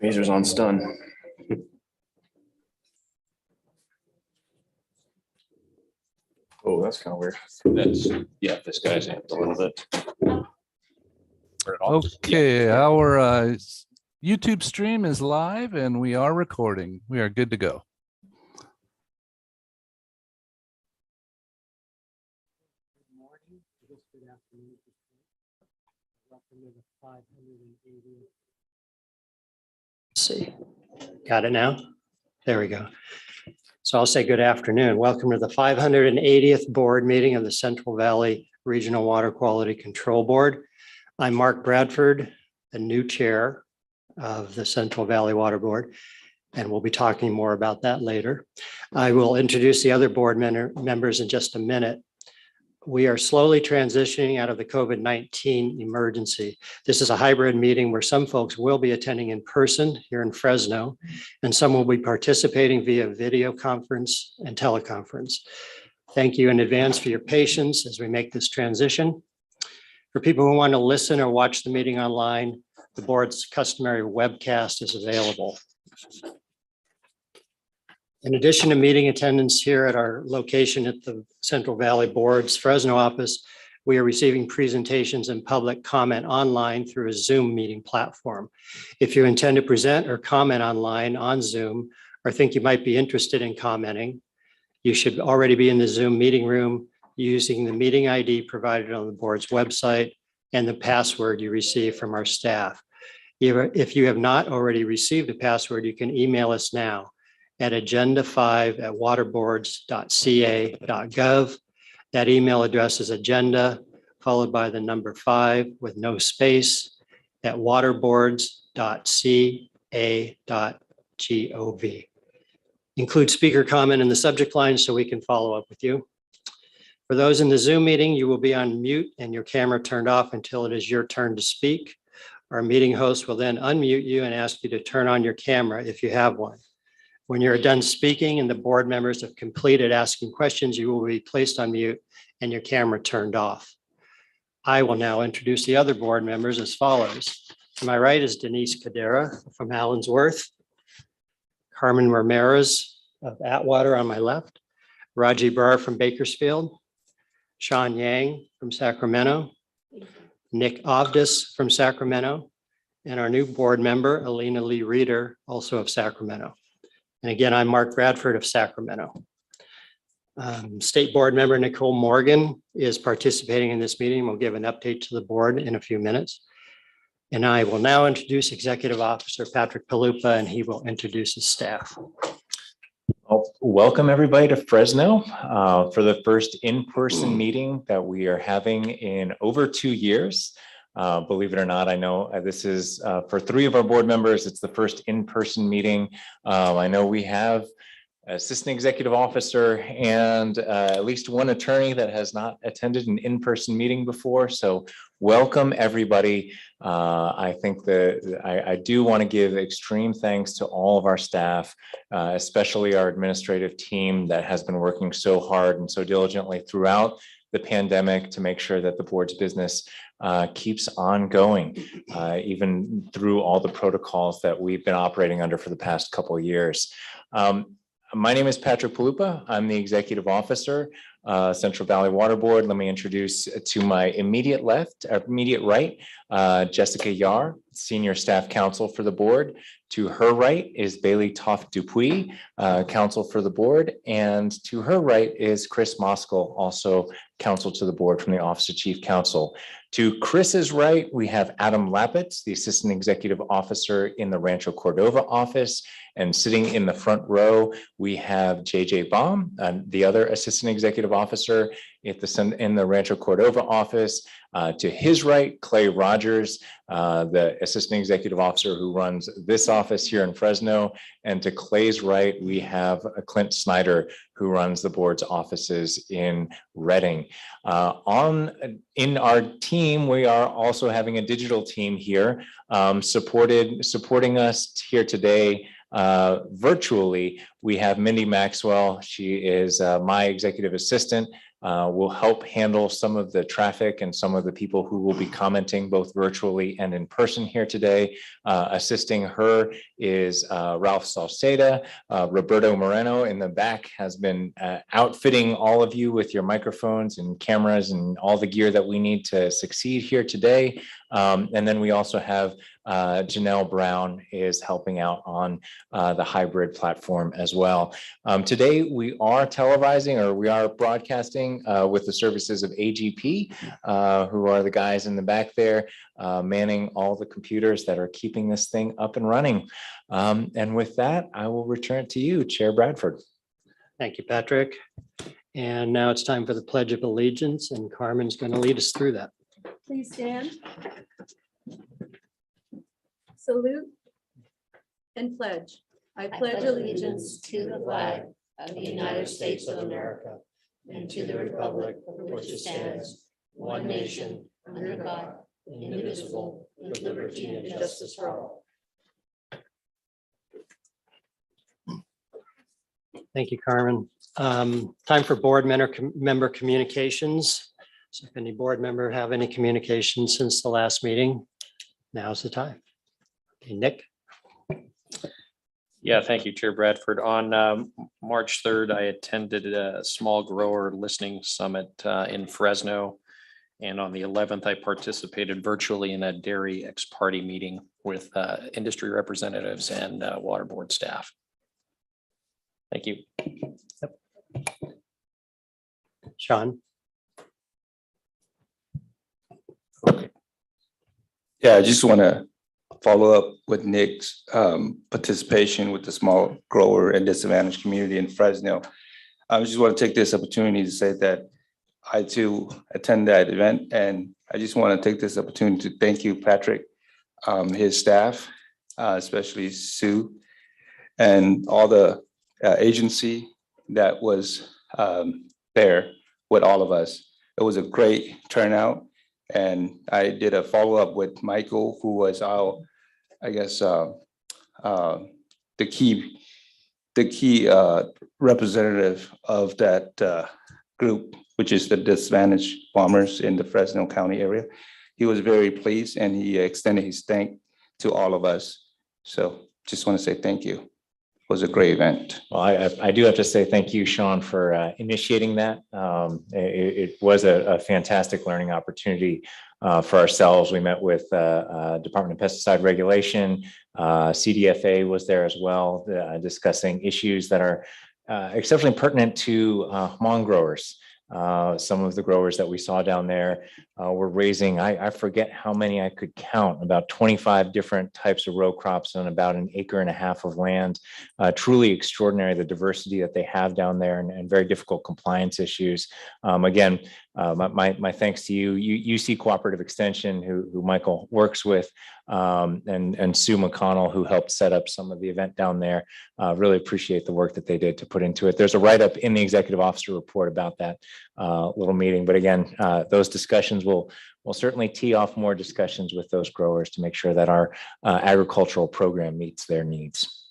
Phaser's on stun. Oh, that's kind of weird. That's, yeah, this guy's amped a little bit. Okay, our YouTube stream is live and we are recording. We are good to go. Good morning, good afternoon. Welcome to the 580th. See, got it now? There we go. So I'll say good afternoon. Welcome to the 580th board meeting of the Central Valley Regional Water Quality Control Board. I'm Mark Bradford, the new chair of the Central Valley Water Board, and we'll be talking more about that later. I will introduce the other board members in just a minute. We are slowly transitioning out of the COVID-19 emergency. This is a hybrid meeting where some folks will be attending in person here in Fresno, and some will be participating via video conference and teleconference. Thank you in advance for your patience as we make this transition. For people who want to listen or watch the meeting online, the board's customary webcast is available. In addition to meeting attendance here at our location at the Central Valley Board's Fresno office, we are receiving presentations and public comment online through a Zoom meeting platform. If you intend to present or comment online on Zoom, or think you might be interested in commenting, you should already be in the Zoom meeting room using the meeting ID provided on the board's website and the password you received from our staff. If you have not already received a password, you can email us now at agenda5@waterboards.ca.gov. That email address is agenda followed by the number 5 with no space at waterboards.ca.gov. Include speaker comment in the subject line so we can follow up with you. For those in the Zoom meeting, you will be on mute and your camera turned off until it is your turn to speak. Our meeting host will then unmute you and ask you to turn on your camera if you have one. When you're done speaking and the board members have completed asking questions, you will be placed on mute and your camera turned off. I will now introduce the other board members as follows. To my right is Denise Cadera from Allensworth, Carmen Ramirez of Atwater on my left, Raji Brar from Bakersfield, Sean Yang from Sacramento, Nick Ovdis from Sacramento, and our new board member, Alina Lee Reeder, also of Sacramento. And again, I'm Mark Bradford of Sacramento. State board member Nicole Morgan is participating in this meeting. We'll give an update to the board in a few minutes. And I will now introduce Executive Officer Patrick Palupa, and he will introduce his staff. Well, welcome everybody to Fresno for the first in-person meeting that we are having in over 2 years. Believe it or not, I know this is for 3 of our board members, it's the first in-person meeting. I know we have assistant executive officer and at least one attorney that has not attended an in-person meeting before. So welcome everybody. I think that I do want to give extreme thanks to all of our staff, especially our administrative team that has been working so hard and so diligently throughout the pandemic to make sure that the board's business keeps on going, even through all the protocols that we've been operating under for the past couple of years. My name is Patrick Palupa. I'm the executive officer, Central Valley Water Board. Let me introduce to my immediate right, Jessica Yar, senior staff counsel for the board. To her right is Bailey Toft Dupuis, counsel for the board. And to her right is Chris Moskal, also counsel to the board from the Office of Chief Counsel. To Chris's right, we have Adam Lapitz, the Assistant Executive Officer in the Rancho Cordova office. And sitting in the front row, we have JJ Baum, the other Assistant Executive Officer in the Rancho Cordova office. To his right, Clay Rogers, the Assistant Executive Officer who runs this office here in Fresno. And to Clay's right, we have Clint Snyder, who runs the board's offices in Reading. In our team, we are also having a digital team here, supporting us here today. Virtually, we have Mindy Maxwell. She is my executive assistant will help handle some of the traffic and some of the people who will be commenting both virtually and in person here today. Assisting her is Ralph Salceda. Roberto Moreno in the back has been outfitting all of you with your microphones and cameras and all the gear that we need to succeed here today. And then we also have Janelle Brown is helping out on the hybrid platform as well. Today we are televising, or we are broadcasting with the services of AGP, who are the guys in the back there manning all the computers that are keeping this thing up and running. And with that, I will return it to you, Chair Bradford. Thank you, Patrick. And now it's time for the Pledge of Allegiance, and Carmen's going to lead us through that. Please stand. Salute and pledge. I pledge allegiance to the flag of the United States of America and to the republic for which it stands, one nation, under God, indivisible, with liberty and justice for all. Thank you, Carmen. Time for board member communications. So if any board member have any communications since the last meeting, now's the time. Okay, Nick? Yeah, thank you, Chair Bradford. On March 3rd, I attended a small grower listening summit in Fresno. And on the 11th, I participated virtually in a dairy ex-party meeting with industry representatives and water board staff. Thank you. Sean? Yeah, I just want to follow up with Nick's participation with the small grower and disadvantaged community in Fresno. I just want to take this opportunity to say that I too attend that event, and I just want to take this opportunity to thank you, Patrick, his staff, especially Sue, and all the agency that was there with all of us. It was a great turnout. And I did a follow-up with Michael, who was our, I guess, the key representative of that group, which is the disadvantaged farmers in the Fresno County area. He was very pleased, and he extended his thanks to all of us. So just want to say thank you. It was a great event. Well, I do have to say thank you, Sean, for initiating that. It was a fantastic learning opportunity for ourselves. We met with Department of Pesticide Regulation. CDFA was there as well, discussing issues that are exceptionally pertinent to Hmong growers. Some of the growers that we saw down there were raising, I forget how many I could count, about 25 different types of row crops on about 1.5 acres of land. Truly extraordinary, the diversity that they have down there, and very difficult compliance issues. Again, my thanks to you, UC Cooperative Extension, who Michael works with, and Sue McConnell, who helped set up some of the event down there. Really appreciate the work that they did to put into it. There's a write-up in the executive officer report about that little meeting. But again, those discussions will certainly tee off more discussions with those growers to make sure that our agricultural program meets their needs.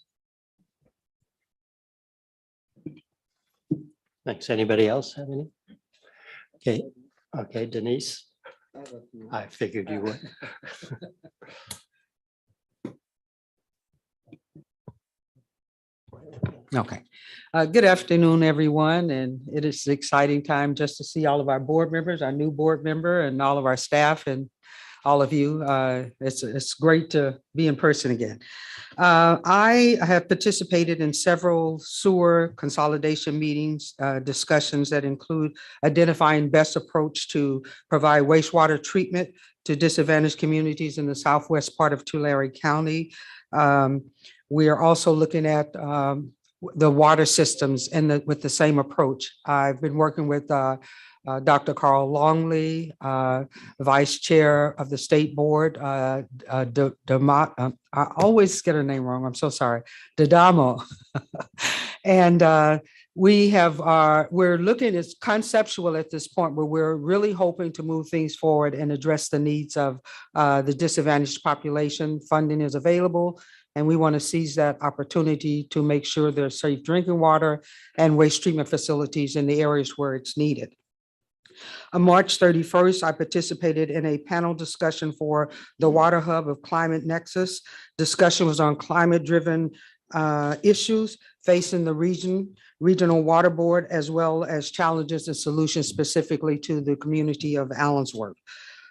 Thanks. Anybody else have any? Okay, Denise. I figured you would. Okay. Good afternoon, everyone. And it is an exciting time just to see all of our board members, our new board member, and all of our staff and all of you. It's great to be in person again. I have participated in several sewer consolidation meetings, discussions that include identifying best approach to provide wastewater treatment to disadvantaged communities in the southwest part of Tulare County. We are also looking at the water systems and with the same approach. I've been working with Dr. Carl Longley, Vice Chair of the State Board, I always get her name wrong, I'm so sorry, Dadamo. And we're looking at conceptual at this point, where we're really hoping to move things forward and address the needs of the disadvantaged population. Funding is available, and we want to seize that opportunity to make sure there's safe drinking water and waste treatment facilities in the areas where it's needed. On March 31st, I participated in a panel discussion for the Water Hub of Climate Nexus. Discussion was on climate-driven issues facing the regional water board, as well as challenges and solutions specifically to the community of Allensworth.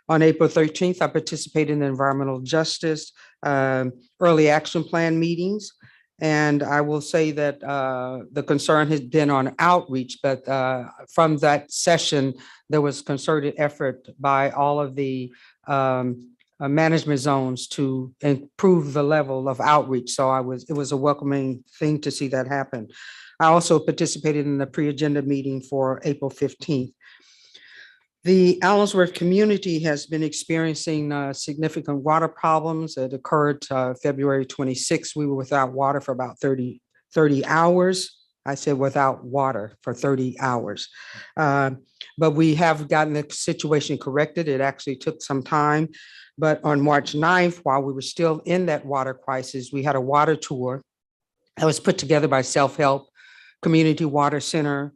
On April 13th, I participated in the environmental justice early action plan meetings. And I will say that the concern has been on outreach, but from that session, there was concerted effort by all of the management zones to improve the level of outreach. So it was a welcoming thing to see that happen. I also participated in the pre-agenda meeting for April 15th. The Allensworth community has been experiencing significant water problems. It occurred February 26th. We were without water for about 30 hours. I said without water for 30 hours. But we have gotten the situation corrected. It actually took some time. But on March 9th, while we were still in that water crisis, we had a water tour that was put together by Self-Help, Community Water Center,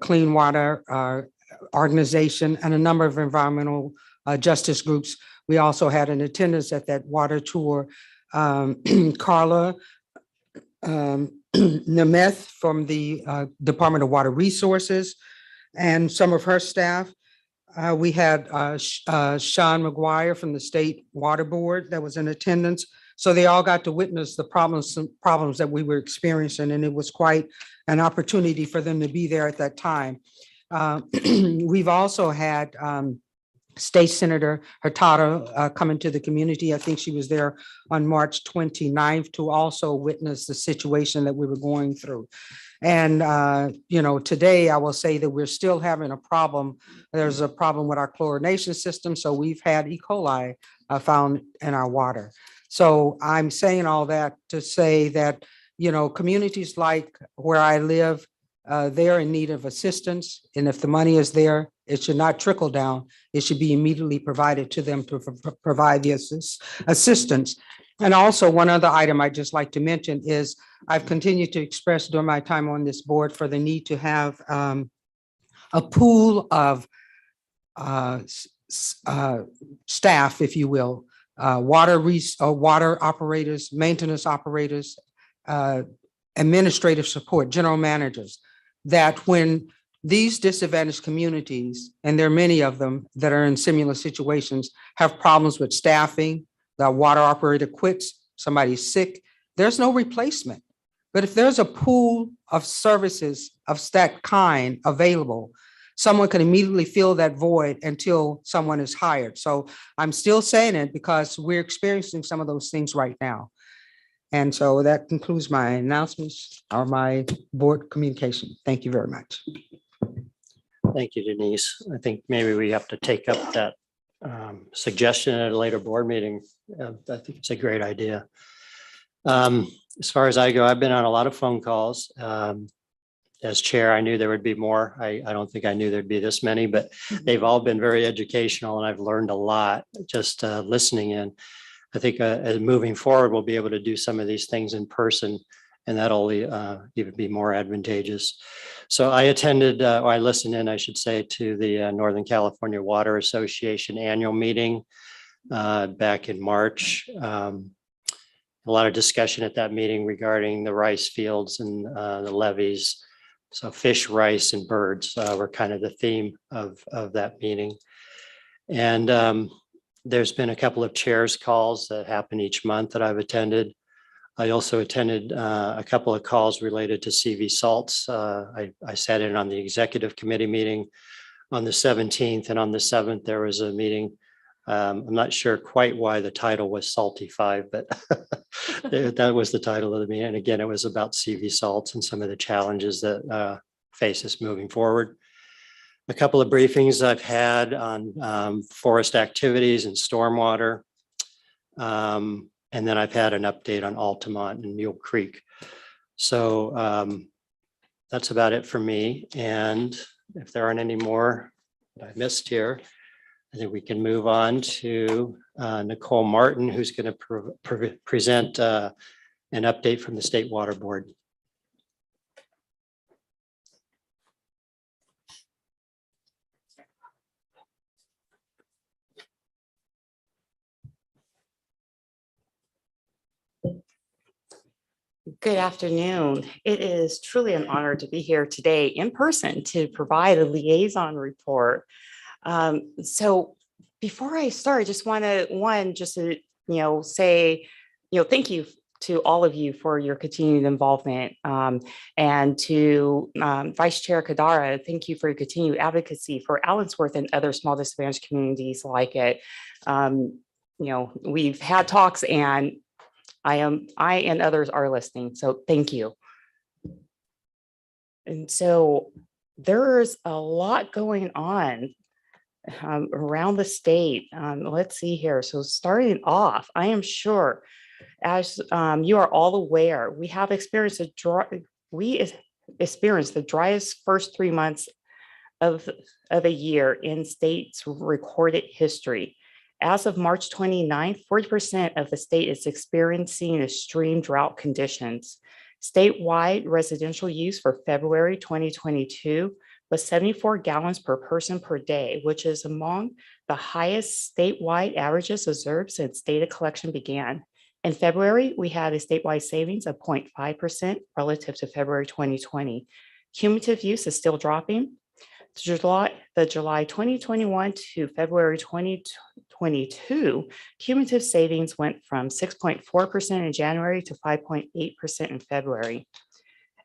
Clean Water Organization, and a number of environmental justice groups. We also had in attendance at that water tour, Carla Nemeth from the Department of Water Resources and some of her staff. We had Sean McGuire from the State Water Board that was in attendance. So they all got to witness the problems that we were experiencing, and it was quite an opportunity for them to be there at that time. We've also had State Senator Hurtado come into the community. I think she was there on March 29th to also witness the situation that we were going through. And, today I will say that we're still having a problem. There's a problem with our chlorination system. So we've had E. coli found in our water. So I'm saying all that to say that, communities like where I live, they're in need of assistance. And if the money is there, it should not trickle down. It should be immediately provided to them to provide the assistance. And also one other item I'd just like to mention is I've continued to express during my time on this board for the need to have a pool of staff, if you will, water operators, maintenance operators, administrative support, general managers, that when these disadvantaged communities, and there are many of them that are in similar situations, have problems with staffing, the water operator quits, somebody's sick, there's no replacement. But if there's a pool of services of that kind available, someone can immediately fill that void until someone is hired. So I'm still saying it because we're experiencing some of those things right now. And so that concludes my announcements or my board communication. Thank you very much. Thank you, Denise. I think maybe we have to take up that suggestion at a later board meeting. I think it's a great idea. As far as I go, I've been on a lot of phone calls. As chair, I knew there would be more. I don't think I knew there'd be this many, but they've all been very educational and I've learned a lot just listening in. I think as moving forward, we'll be able to do some of these things in person, and that'll even be more advantageous. So I attended, or I listened in, I should say, to the Northern California Water Association annual meeting back in March. A lot of discussion at that meeting regarding the rice fields and the levees. So fish, rice, and birds were kind of the theme of that meeting. And there's been a couple of chairs calls that happen each month that I've attended. I also attended a couple of calls related to CV salts. I sat in on the executive committee meeting on the 17th, and on the 7th, there was a meeting. I'm not sure quite why the title was Salty 5, but that was the title of the meeting. And again, it was about CV salts and some of the challenges that face us moving forward. A couple of briefings I've had on forest activities and stormwater. And then I've had an update on Altamont and Mule Creek. So that's about it for me. And if there aren't any more that I missed here, I think we can move on to Nicole Martin, who's going to present an update from the State Water Board. Good afternoon. It is truly an honor to be here today in person to provide a liaison report. So before I start, I just want to, say, thank you to all of you for your continued involvement. And to Vice Chair Kadara, thank you for your continued advocacy for Allensworth and other small disadvantaged communities like it. We've had talks and I and others are listening, so thank you. And so there's a lot going on around the state. Let's see here. So starting off, I am sure, as you are all aware, we experienced the driest first 3 months of a year in state's recorded history. As of March 29th, 40% of the state is experiencing extreme drought conditions. Statewide residential use for February 2022 was 74 gallons per person per day, which is among the highest statewide averages observed since data collection began. In February, we had a statewide savings of 0.5% relative to February 2020. Cumulative use is still dropping. The July 2021 to February 2022 cumulative savings went from 6.4% in January to 5.8% in February.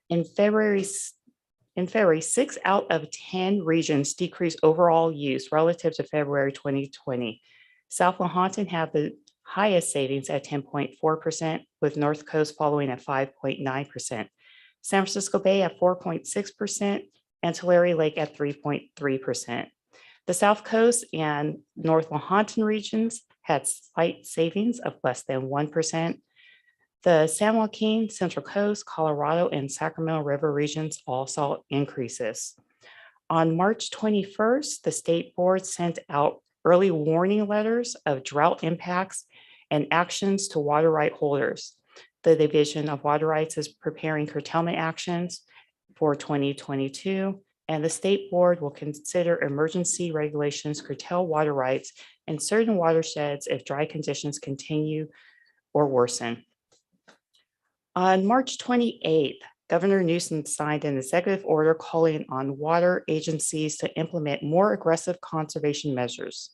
In February, 6 out of 10 regions decreased overall use relative to February 2020. South Lahontan had the highest savings at 10.4%, with North Coast following at 5.9%. San Francisco Bay at 4.6%, and Tulare Lake at 3.3%. The South Coast and North Lahontan regions had slight savings of less than 1%. The San Joaquin, Central Coast, Colorado, and Sacramento River regions all saw increases. On March 21st, the state board sent out early warning letters of drought impacts and actions to water right holders. The Division of Water Rights is preparing curtailment actions for 2022, and the state board will consider emergency regulations curtail water rights in certain watersheds if dry conditions continue or worsen. On March 28th, Governor Newsom signed an executive order calling on water agencies to implement more aggressive conservation measures.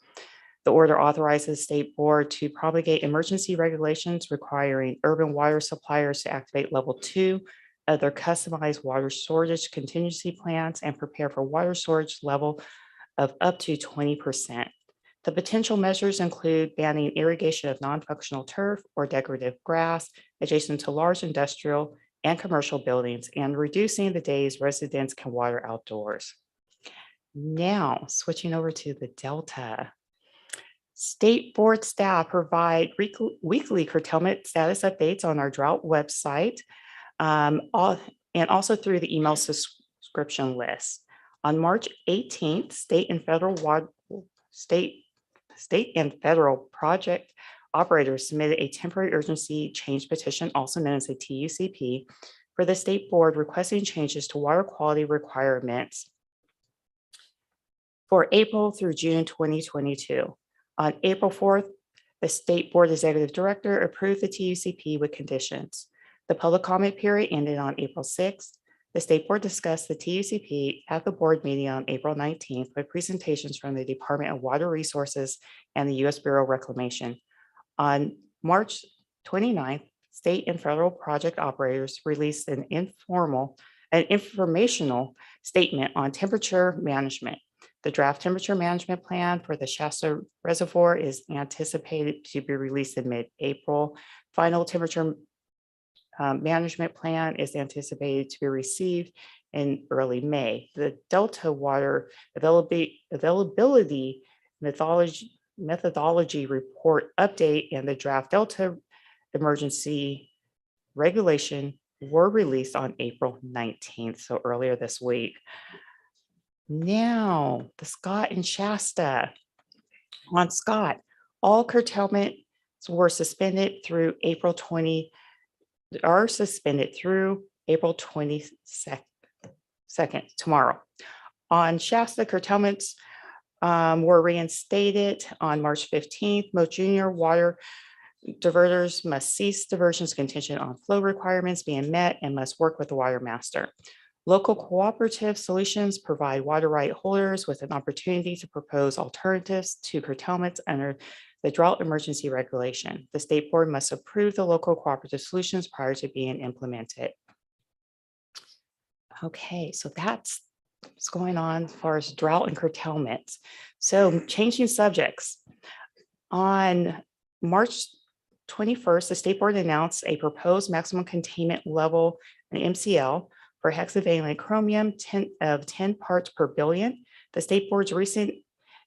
The order authorizes the state board to promulgate emergency regulations requiring urban water suppliers to activate level 2 of their customized water storage contingency plans and prepare for water storage level of up to 20%. The potential measures include banning irrigation of non-functional turf or decorative grass adjacent to large industrial and commercial buildings, and reducing the days residents can water outdoors. Now, switching over to the Delta. State board staff provide weekly curtailment status updates on our drought website, and also through the email subscription list. On March 18th, state and federal project operators submitted a temporary urgency change petition, also known as a TUCP, for the state board requesting changes to water quality requirements for April through June 2022. On April 4th, the state board executive director approved the TUCP with conditions. The public comment period ended on April 6th. The state board discussed the TUCP at the board meeting on April 19th with presentations from the Department of Water Resources and the U.S. Bureau of Reclamation. On March 29th, state and federal project operators released an informational statement on temperature management. The draft temperature management plan for the Shasta Reservoir is anticipated to be released in mid-April. Final temperature management plan is anticipated to be received in early May. The Delta water availability methodology report update and the draft Delta emergency regulation were released on April 19th, so earlier this week. Now, the Scott and Shasta. On Scott, all curtailments were suspended through April 22nd, tomorrow. On Shasta, curtailments were reinstated on March 15th. Most junior water Diverters must cease diversions contingent on flow requirements being met and must work with the water master. Local cooperative solutions provide water right holders with an opportunity to propose alternatives to curtailments under the drought emergency regulation. The state board must approve the local cooperative solutions prior to being implemented. Okay, so that's what's going on as far as drought and curtailment. So changing subjects. On March 21st, the state board announced a proposed maximum containment level, an MCL, for hexavalent chromium 10 parts per billion. The state board's recent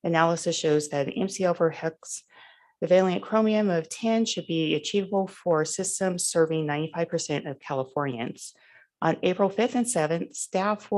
analysis shows that an MCL for hexavalent chromium of 10 should be achievable for systems serving 95% of Californians. On April 5th and 7th, staff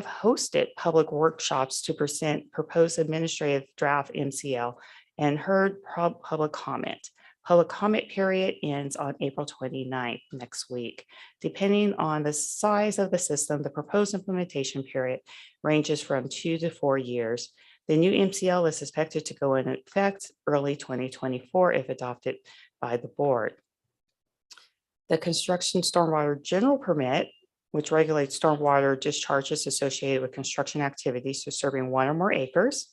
hosted public workshops to present proposed administrative draft MCL and heard public comment. Public comment period ends on April 29th, next week. Depending on the size of the system, the proposed implementation period ranges from 2 to 4 years. The new MCL is expected to go into effect early 2024 if adopted by the board. The construction stormwater general permit, which regulates stormwater discharges associated with construction activities serving 1 or more acres.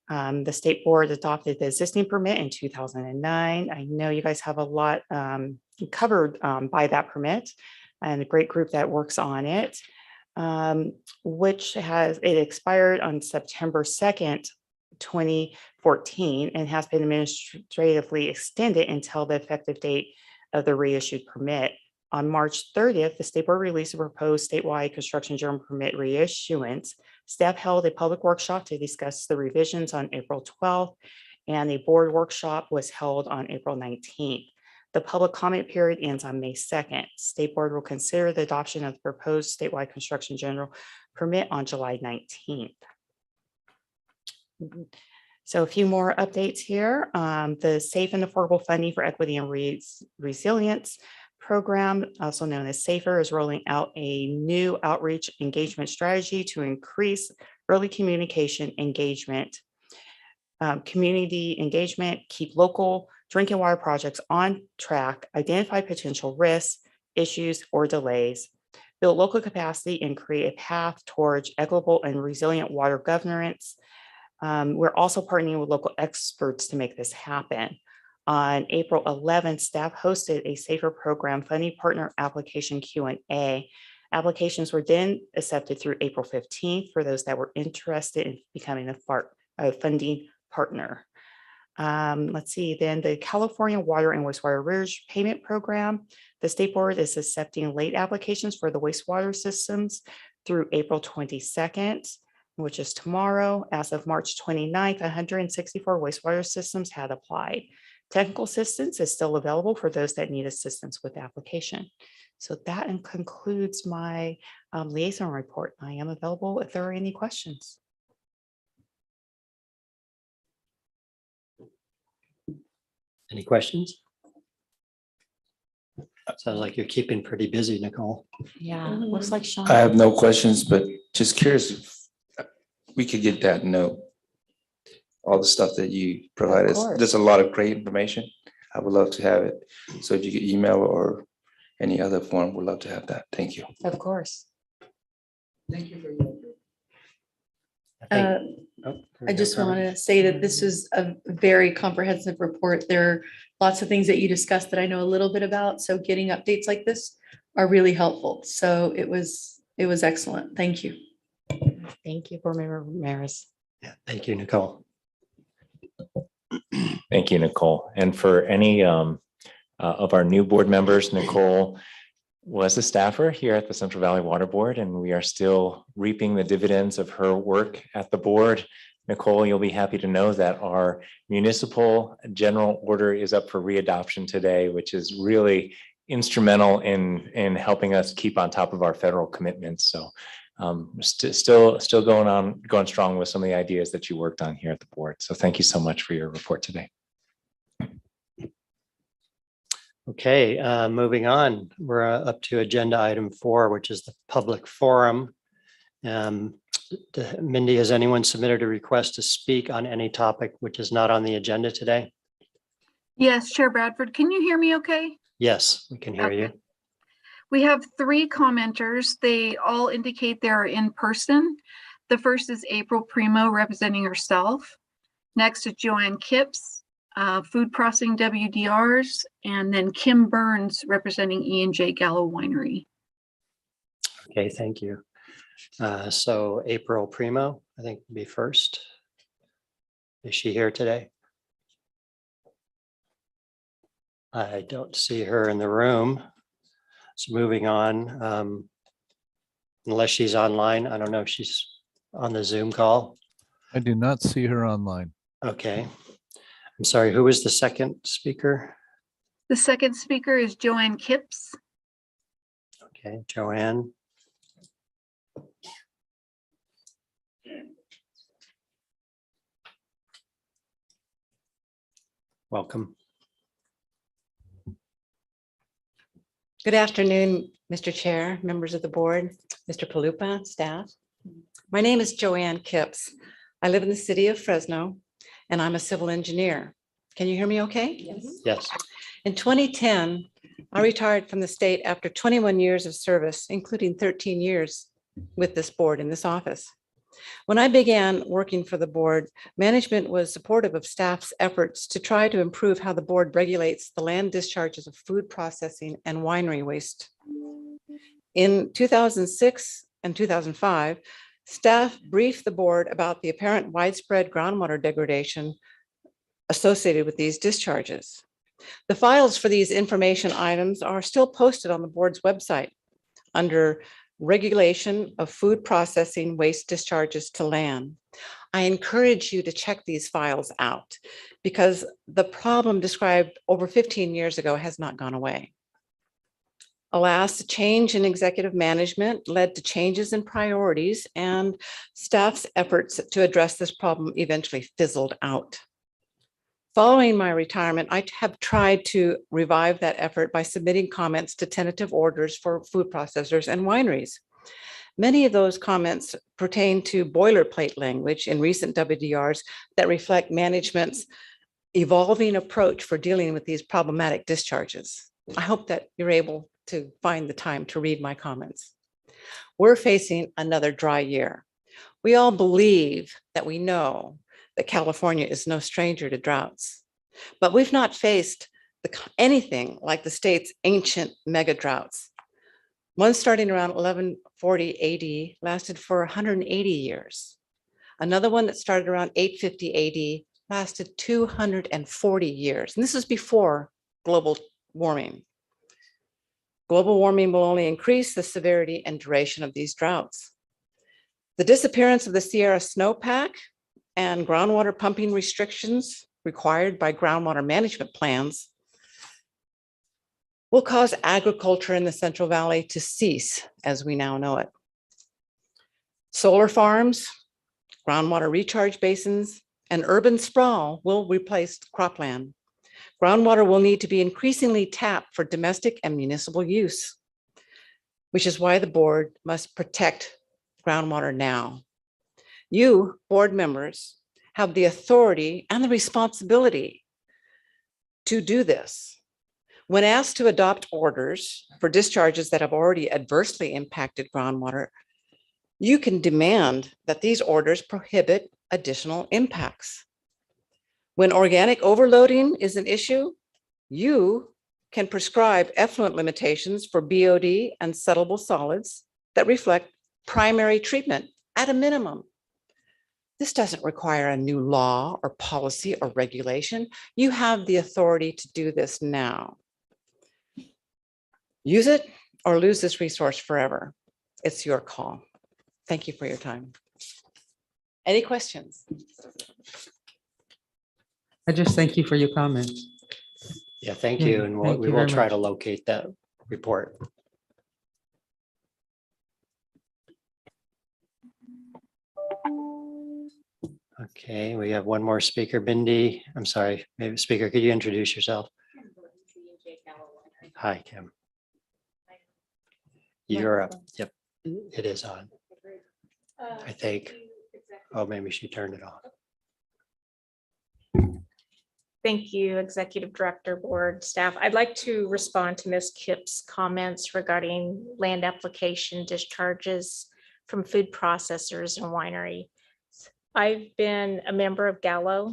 The state board adopted the existing permit in 2009. I know you guys have a lot covered by that permit and a great group that works on it, it expired on September 2nd, 2014, and has been administratively extended until the effective date of the reissued permit. On March 30th, the state board released a proposed statewide construction general permit reissuance. Staff held a public workshop to discuss the revisions on April 12th, and a board workshop was held on April 19th. The public comment period ends on May 2nd. State board will consider the adoption of the proposed statewide construction general permit on July 19th. So a few more updates here. The Safe and Affordable Funding for Equity and Resilience program, also known as SAFER, is rolling out a new outreach engagement strategy to increase early communication engagement, community engagement, keep local drinking water projects on track, identify potential risks, issues, or delays, build local capacity, and create a path towards equitable and resilient water governance. We're also partnering with local experts to make this happen. On April 11th, staff hosted a SAFER program funding partner application Q&A. Applications were then accepted through April 15th for those that were interested in becoming a funding partner. Let's see, then the California Water and Wastewater Arrears Payment Program. The state board is accepting late applications for the wastewater systems through April 22nd, which is tomorrow. As of March 29th, 164 wastewater systems had applied. Technical assistance is still available for those that need assistance with the application. So that concludes my liaison report. I am available if there are any questions. Any questions? Sounds like you're keeping pretty busy, Nicole. Yeah, looks like Sean. I have no questions, but just curious if we could get that note. All the stuff that you provided, there's a lot of great information. I would love to have it. So if you could email or any other form, we'd love to have that. Thank you. Of course. Thank you for your. I just want to say that this is a very comprehensive report. There are lots of things that you discussed that I know a little bit about. So getting updates like this are really helpful. So it was excellent. Thank you. Thank you, Board Member Ramirez. Yeah, thank you, Nicole. Thank you, Nicole. And for any of our new board members, Nicole was a staffer here at the Central Valley Water Board, and we are still reaping the dividends of her work at the board. Nicole, you'll be happy to know that our municipal general order is up for readoption today, which is really instrumental in helping us keep on top of our federal commitments. So still going strong with some of the ideas that you worked on here at the board. So thank you so much for your report today. Okay, moving on, we're up to agenda item 4, which is the public forum. Mindy, has anyone submitted a request to speak on any topic which is not on the agenda today? Yes, Chair Bradford, can you hear me okay? Yes, we can hear you. Okay. We have 3 commenters. They all indicate they're in person. The first is April Primo representing herself. Next is Joanne Kipps, Food Processing WDRs, and then Kim Burns representing E&J Gallo Winery. Okay, thank you. So April Primo, I think would be first. Is she here today? I don't see her in the room. So moving on, unless she's online, I don't know if she's on the Zoom call. I do not see her online. Okay. I'm sorry, who was the second speaker? The second speaker is Joanne Kipps. Okay, Joanne. Welcome. Good afternoon, Mr. Chair, members of the board, Mr. Palupa, staff. My name is Joanne Kipps. I live in the city of Fresno, and I'm a civil engineer. Can you hear me okay? Yes. In 2010, I retired from the state after 21 years of service, including 13 years with this board in this office. When I began working for the board, management was supportive of staff's efforts to try to improve how the board regulates the land discharges of food processing and winery waste. In 2006 and 2005, staff briefed the board about the apparent widespread groundwater degradation associated with these discharges. The files for these information items are still posted on the board's website under Regulation of Food Processing Waste Discharges to Land. I encourage you to check these files out because the problem described over 15 years ago has not gone away. Alas, a change in executive management led to changes in priorities, and staff's efforts to address this problem eventually fizzled out. Following my retirement, I have tried to revive that effort by submitting comments to tentative orders for food processors and wineries. Many of those comments pertain to boilerplate language in recent WDRs that reflect management's evolving approach for dealing with these problematic discharges. I hope that you're able to find the time to read my comments. We're facing another dry year. We all believe that we know that California is no stranger to droughts, but we've not faced anything like the state's ancient mega droughts. One starting around 1140 AD lasted for 180 years. Another one that started around 850 AD lasted 240 years. And this is before global warming. Global warming will only increase the severity and duration of these droughts. The disappearance of the Sierra snowpack and groundwater pumping restrictions required by groundwater management plans will cause agriculture in the Central Valley to cease as we now know it. Solar farms, groundwater recharge basins, and urban sprawl will replace cropland. Groundwater will need to be increasingly tapped for domestic and municipal use, which is why the board must protect groundwater now. You, board members, have the authority and the responsibility to do this. When asked to adopt orders for discharges that have already adversely impacted groundwater, you can demand that these orders prohibit additional impacts. When organic overloading is an issue, you can prescribe effluent limitations for BOD and settleable solids that reflect primary treatment at a minimum. This doesn't require a new law or policy or regulation. You have the authority to do this now. Use it or lose this resource forever. It's your call. Thank you for your time. Any questions? I just thank you for your comments. Yeah, thank you. And Thank we you will very try much. to locate that report. Okay, we have one more speaker, Bindi. I'm sorry, maybe speaker, could you introduce yourself? Hi, Kim. You're up. Yep, it is on. I think. Oh, maybe she turned it off. Thank you, Executive Director, Board, staff. I'd like to respond to Ms. Kipp's comments regarding land application discharges from food processors and winery. I've been a member of Gallo,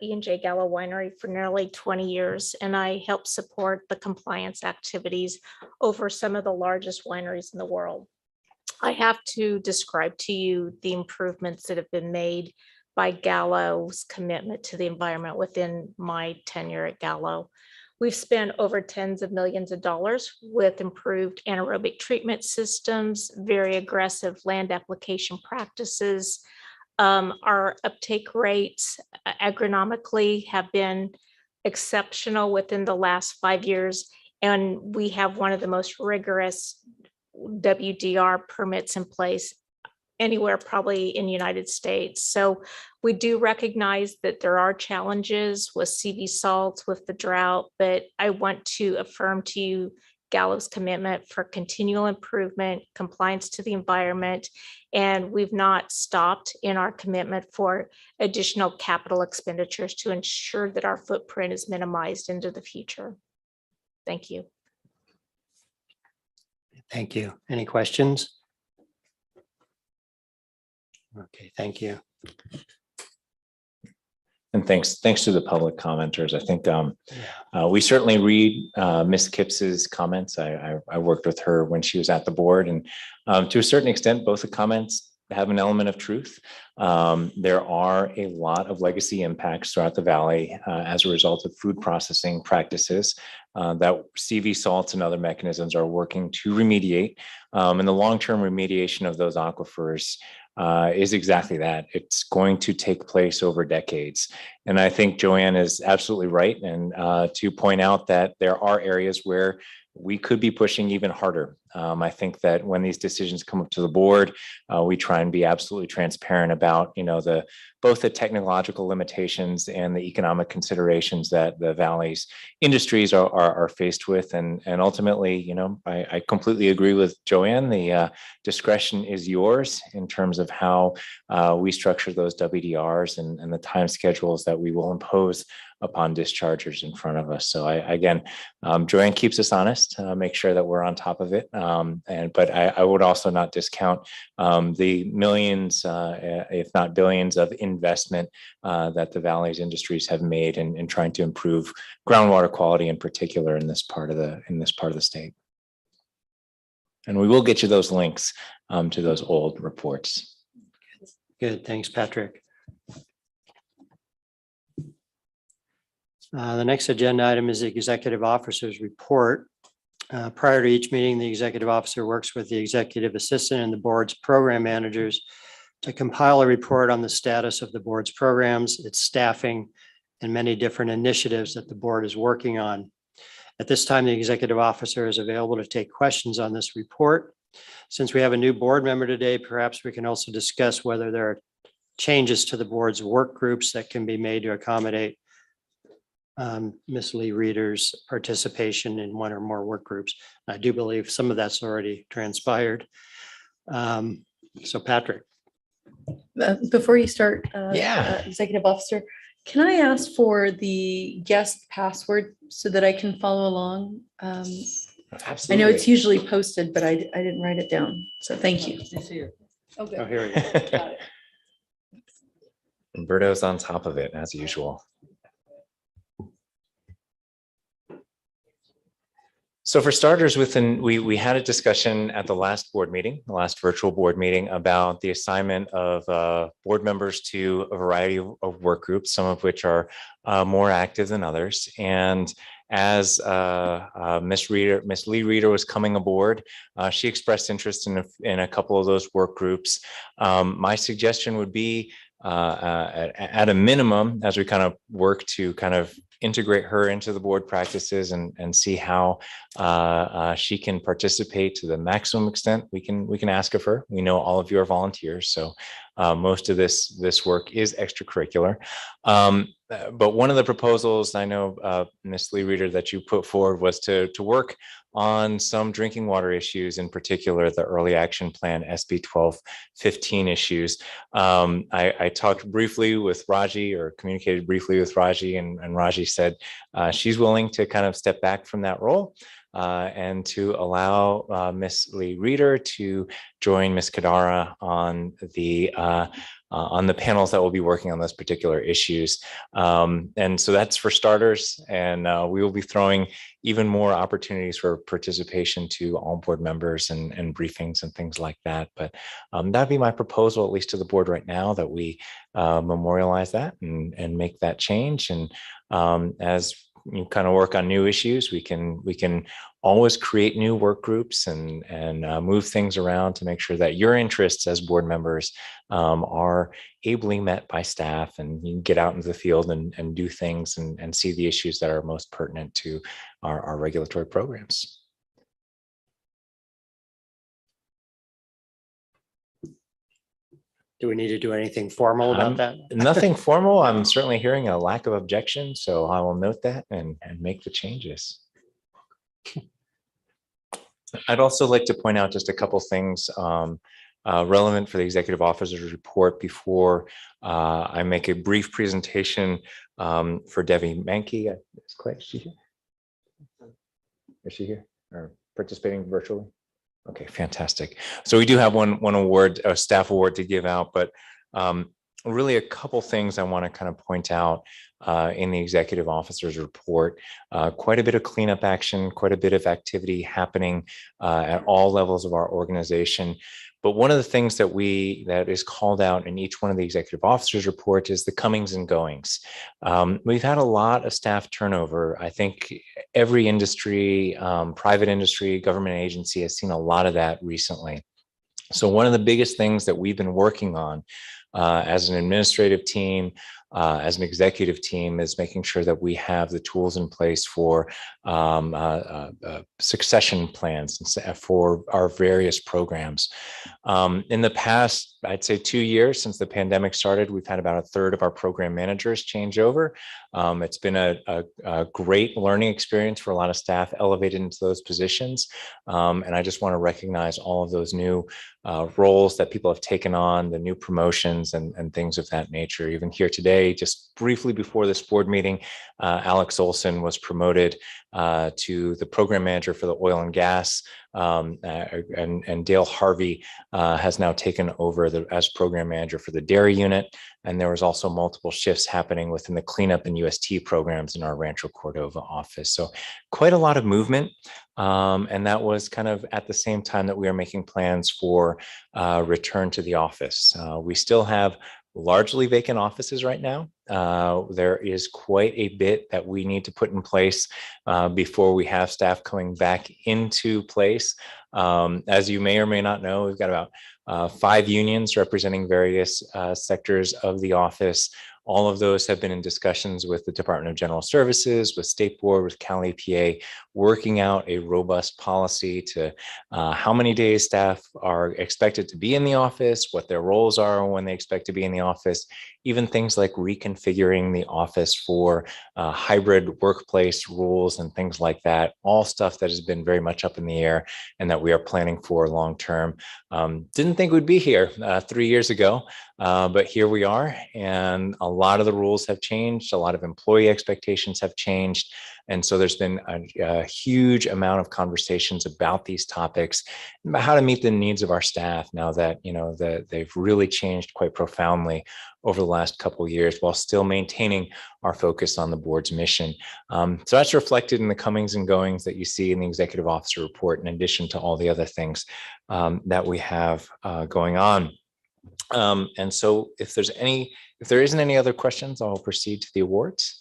E&J Gallo Winery for nearly 20 years, and I help support the compliance activities over some of the largest wineries in the world. I have to describe to you the improvements that have been made by Gallo's commitment to the environment within my tenure at Gallo. We've spent over tens of millions of dollars with improved anaerobic treatment systems, very aggressive land application practices. Our uptake rates agronomically have been exceptional within the last 5 years, and we have one of the most rigorous WDR permits in place anywhere probably in the United States. So we do recognize that there are challenges with CV salts, with the drought, but I want to affirm to you Gallo's commitment for continual improvement, compliance to the environment, and we've not stopped in our commitment for additional capital expenditures to ensure that our footprint is minimized into the future. Thank you. Thank you. Any questions? Okay, thank you. And thanks to the public commenters. I think we certainly read Ms. Kipps's comments. I worked with her when she was at the board, and to a certain extent, both the comments have an element of truth. There are a lot of legacy impacts throughout the valley as a result of food processing practices that CV salts and other mechanisms are working to remediate. And the long-term remediation of those aquifers is exactly that. It's going to take place over decades. And I think Joanne is absolutely right. And to point out that there are areas where we could be pushing even harder. I think that when these decisions come up to the board, we try and be absolutely transparent about, both the technological limitations and the economic considerations that the valley's industries are faced with. And ultimately, I completely agree with Joanne. The discretion is yours in terms of how we structure those WDRs and the time schedules that we will impose upon dischargers in front of us. So again, Joanne keeps us honest, make sure that we're on top of it. But I would also not discount the millions, if not billions, of investment that the valley's industries have made in trying to improve groundwater quality, in particular in this part of the state. And we will get you those links to those old reports. Good, thanks, Patrick. The next agenda item is the executive officer's report. Prior to each meeting, the executive officer works with the executive assistant and the board's program managers to compile a report on the status of the board's programs, its staffing, and many different initiatives that the board is working on. At this time, the executive officer is available to take questions on this report. Since we have a new board member today, perhaps we can also discuss whether there are changes to the board's work groups that can be made to accommodate Ms. Lee Reeder's participation in one or more work groups. I do believe some of that's already transpired. So Patrick. Before you start, Yeah. Executive Officer, can I ask for the guest password so that I can follow along? Absolutely. I know it's usually posted, but I didn't write it down. So thank you. Oh, here we go. Got it. Umberto's on top of it as usual. So for starters, we had a discussion at the last board meeting, the last virtual board meeting, about the assignment of board members to a variety of work groups, some of which are more active than others. And as Ms. Lee Reeder was coming aboard, she expressed interest in a couple of those work groups. My suggestion would be, at a minimum, as we kind of work to kind of integrate her into the board practices and see how she can participate to the maximum extent we can ask of her. We know all of you are volunteers, so most of this work is extracurricular. But one of the proposals I know, Ms. Lee Reader, that you put forward was to work on some drinking water issues, in particular the early action plan SB 1215 issues. I talked briefly with Raji, or communicated briefly with Raji, and Raji said she's willing to kind of step back from that role and to allow Ms. Lee Reader to join Ms. Kadara on the panels that will be working on those particular issues. And so that's for starters, and we will be throwing even more opportunities for participation to all board members and briefings and things like that. But that'd be my proposal, at least to the board right now, that we memorialize that and make that change. And as you kind of work on new issues, we can always create new work groups and move things around to make sure that your interests as board members are ably met by staff, and you can get out into the field and do things and see the issues that are most pertinent to our regulatory programs. Do we need to do anything formal about that? Nothing formal. I'm certainly hearing a lack of objection, so I will note that and make the changes. I'd also like to point out just a couple things relevant for the executive officer's report before I make a brief presentation for Debbie Mankey. Is she here? Is she here or participating virtually? Okay, fantastic. So we do have one award, a staff award to give out, but really a couple things I want to kind of point out in the executive officer's report. Quite a bit of cleanup action, quite a bit of activity happening at all levels of our organization. But one of the things that is called out in each one of the executive officers' report is the comings and goings. We've had a lot of staff turnover. I think every industry, private industry, government agency has seen a lot of that recently. So one of the biggest things that we've been working on as an administrative team, as an executive team, is making sure that we have the tools in place for succession plans for our various programs. In the past, I'd say 2 years since the pandemic started, we've had about a third of our program managers change over. It's been a great learning experience for a lot of staff elevated into those positions. And I just want to recognize all of those new roles that people have taken on, the new promotions and things of that nature. Even here today, just briefly before this board meeting, Alex Olson was promoted to the program manager for the oil and gas, and Dale Harvey has now taken over as program manager for the dairy unit. And there was also multiple shifts happening within the cleanup and UST programs in our Rancho Cordova office. So quite a lot of movement. And that was kind of at the same time that we are making plans for return to the office. We still have largely vacant offices right now. There is quite a bit that we need to put in place before we have staff coming back into place. As you may or may not know, we've got about 5 unions representing various sectors of the office. All of those have been in discussions with the Department of General Services, with State Board, with Cal EPA, working out a robust policy to how many days staff are expected to be in the office, what their roles are when they expect to be in the office, even things like reconfiguring the office for hybrid workplace rules and things like that, all stuff that has been very much up in the air and that we are planning for long term. Didn't think we'd be here 3 years ago, but here we are, and a lot of the rules have changed, a lot of employee expectations have changed. And so there's been a huge amount of conversations about these topics, about how to meet the needs of our staff now that, they've really changed quite profoundly over the last couple of years, while still maintaining our focus on the board's mission. So that's reflected in the comings and goings that you see in the executive officer report, in addition to all the other things that we have going on. And so if there isn't any other questions, I'll proceed to the awards.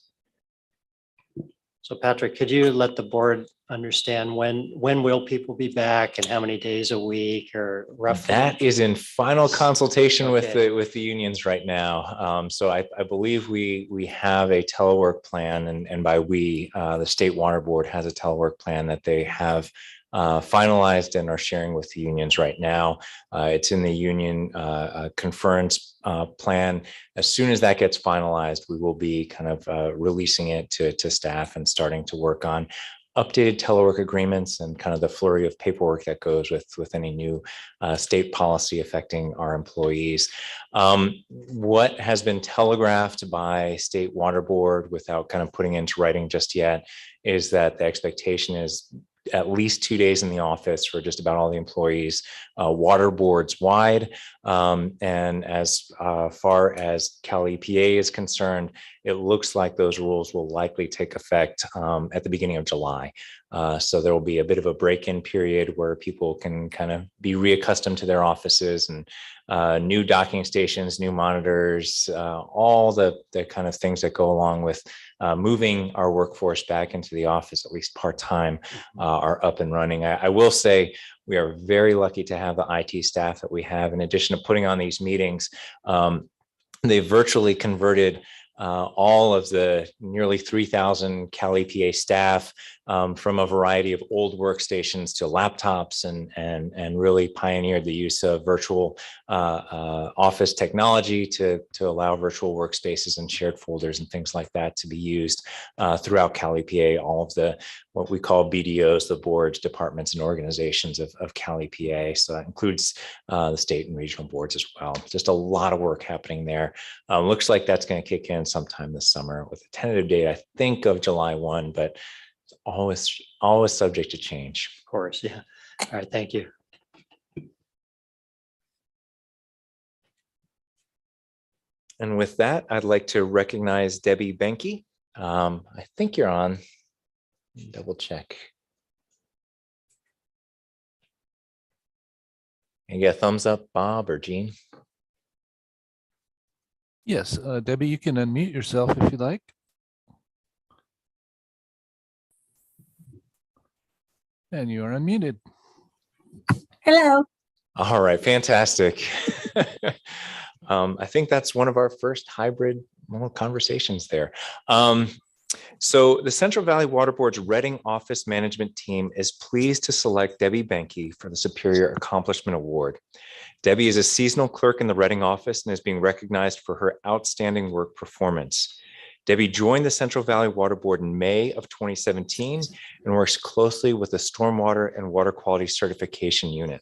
So Patrick, could you let the board understand when will people be back and how many days a week or roughly? That is in final consultation with Okay. the unions right now. So I believe we have a telework plan, and by we, the State Water Board has a telework plan that they have finalized and are sharing with the unions right now. It's in the union conference plan. As soon as that gets finalized, we will be kind of releasing it to staff and starting to work on updated telework agreements and kind of the flurry of paperwork that goes with any new state policy affecting our employees. What has been telegraphed by State Water Board without kind of putting into writing just yet is that the expectation is at least 2 days in the office for just about all the employees, water boards wide. And as far as Cal EPA is concerned, it looks like those rules will likely take effect at the beginning of July. So there will be a bit of a break-in period where people can kind of be reaccustomed to their offices and new docking stations, new monitors, all the kind of things that go along with moving our workforce back into the office, at least part-time, are up and running. I will say we are very lucky to have the IT staff that we have. In addition to putting on these meetings, they virtually converted all of the nearly 3,000 Cal EPA staff from a variety of old workstations to laptops and really pioneered the use of virtual office technology to allow virtual workspaces and shared folders and things like that to be used throughout Cal EPA, all of the what we call BDOs, the boards, departments, and organizations of Cal EPA. So that includes the state and regional boards as well. Just a lot of work happening there. Looks like that's going to kick in sometime this summer with a tentative date, I think, of July 1, but it's always subject to change. Of course, yeah. All right, thank you. And with that, I'd like to recognize Debbie Benke. I think you're on. Double check. Can you get a thumbs up, Bob or Jean? Yes, Debbie, you can unmute yourself if you like. And you are unmuted. Hello. All right, fantastic. I think that's one of our first hybrid conversations there. So the Central Valley Water Board's Reading Office Management Team is pleased to select Debbie Benke for the Superior Accomplishment Award. Debbie is a seasonal clerk in the Reading office and is being recognized for her outstanding work performance. Debbie joined the Central Valley Water Board in May of 2017 and works closely with the Stormwater and Water Quality Certification Unit.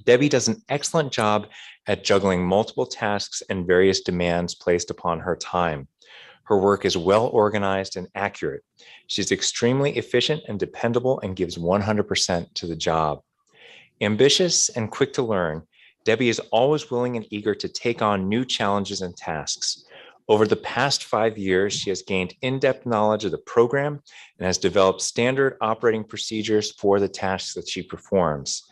Debbie does an excellent job at juggling multiple tasks and various demands placed upon her time. Her work is well organized and accurate. She's extremely efficient and dependable and gives 100% to the job. Ambitious and quick to learn, Debbie is always willing and eager to take on new challenges and tasks. Over the past 5 years, she has gained in-depth knowledge of the program and has developed standard operating procedures for the tasks that she performs.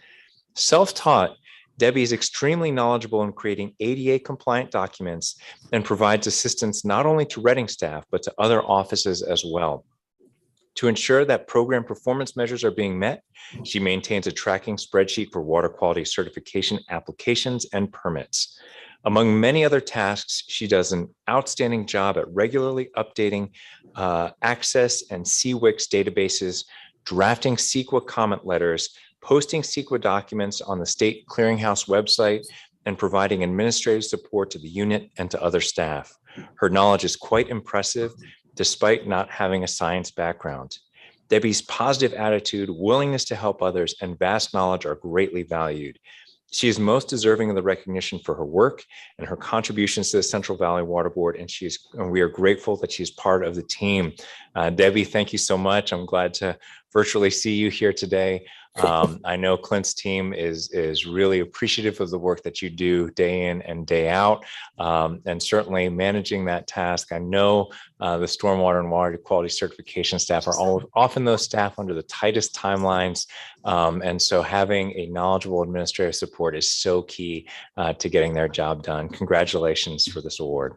Self-taught, Debbie is extremely knowledgeable in creating ADA compliant documents and provides assistance not only to Reading staff, but to other offices as well. To ensure that program performance measures are being met, she maintains a tracking spreadsheet for water quality certification applications and permits. Among many other tasks, she does an outstanding job at regularly updating Access and CWIX databases, drafting CEQA comment letters, posting CEQA documents on the State Clearinghouse website, and providing administrative support to the unit and to other staff. Her knowledge is quite impressive, despite not having a science background. Debbie's positive attitude, willingness to help others, and vast knowledge are greatly valued. She is most deserving of the recognition for her work and her contributions to the Central Valley Water Board, and we are grateful that she's part of the team. Debbie, thank you so much. I'm glad to virtually see you here today. I know Clint's team is really appreciative of the work that you do day in and day out, and certainly managing that task. I know the stormwater and water quality certification staff are often those staff under the tightest timelines, and so having a knowledgeable administrative support is so key to getting their job done. Congratulations for this award.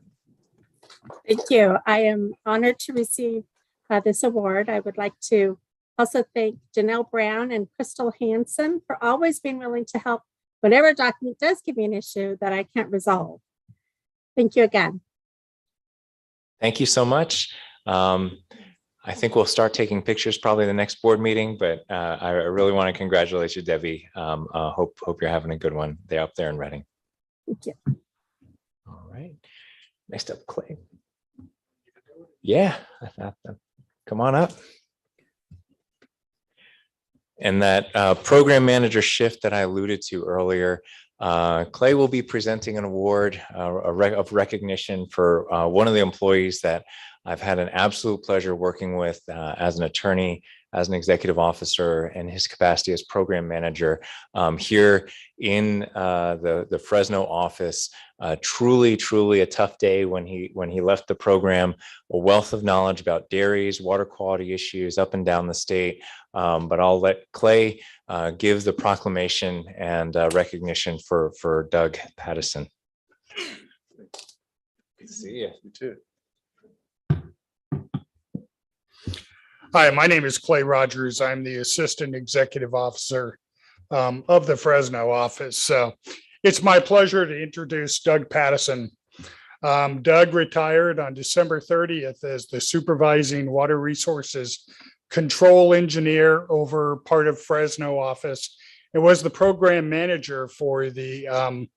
Thank you. I am honored to receive this award. I would like to also thank Janelle Brown and Crystal Hansen for always being willing to help whenever a document does give me an issue that I can't resolve. Thank you again. Thank you so much. I think we'll start taking pictures probably the next board meeting, but I really want to congratulate you, Debbie. Hope you're having a good one. They're up there in Reading. Thank you. All right. Next up, Clay. Yeah, come on up. And that program manager shift that I alluded to earlier, Clay will be presenting an award of recognition for one of the employees that I've had an absolute pleasure working with as an attorney, as an executive officer, and his capacity as program manager here in the Fresno office. Truly a tough day when he left the program. A wealth of knowledge about dairies, water quality issues up and down the state. But I'll let Clay give the proclamation and recognition for Doug Pattison. Good to see you. You too. Hi, my name is Clay Rogers. I'm the Assistant Executive Officer of the Fresno office. So it's my pleasure to introduce Doug Pattison. Doug retired on December 30th as the Supervising Water Resources Control Engineer over part of Fresno office. It was the Program Manager for the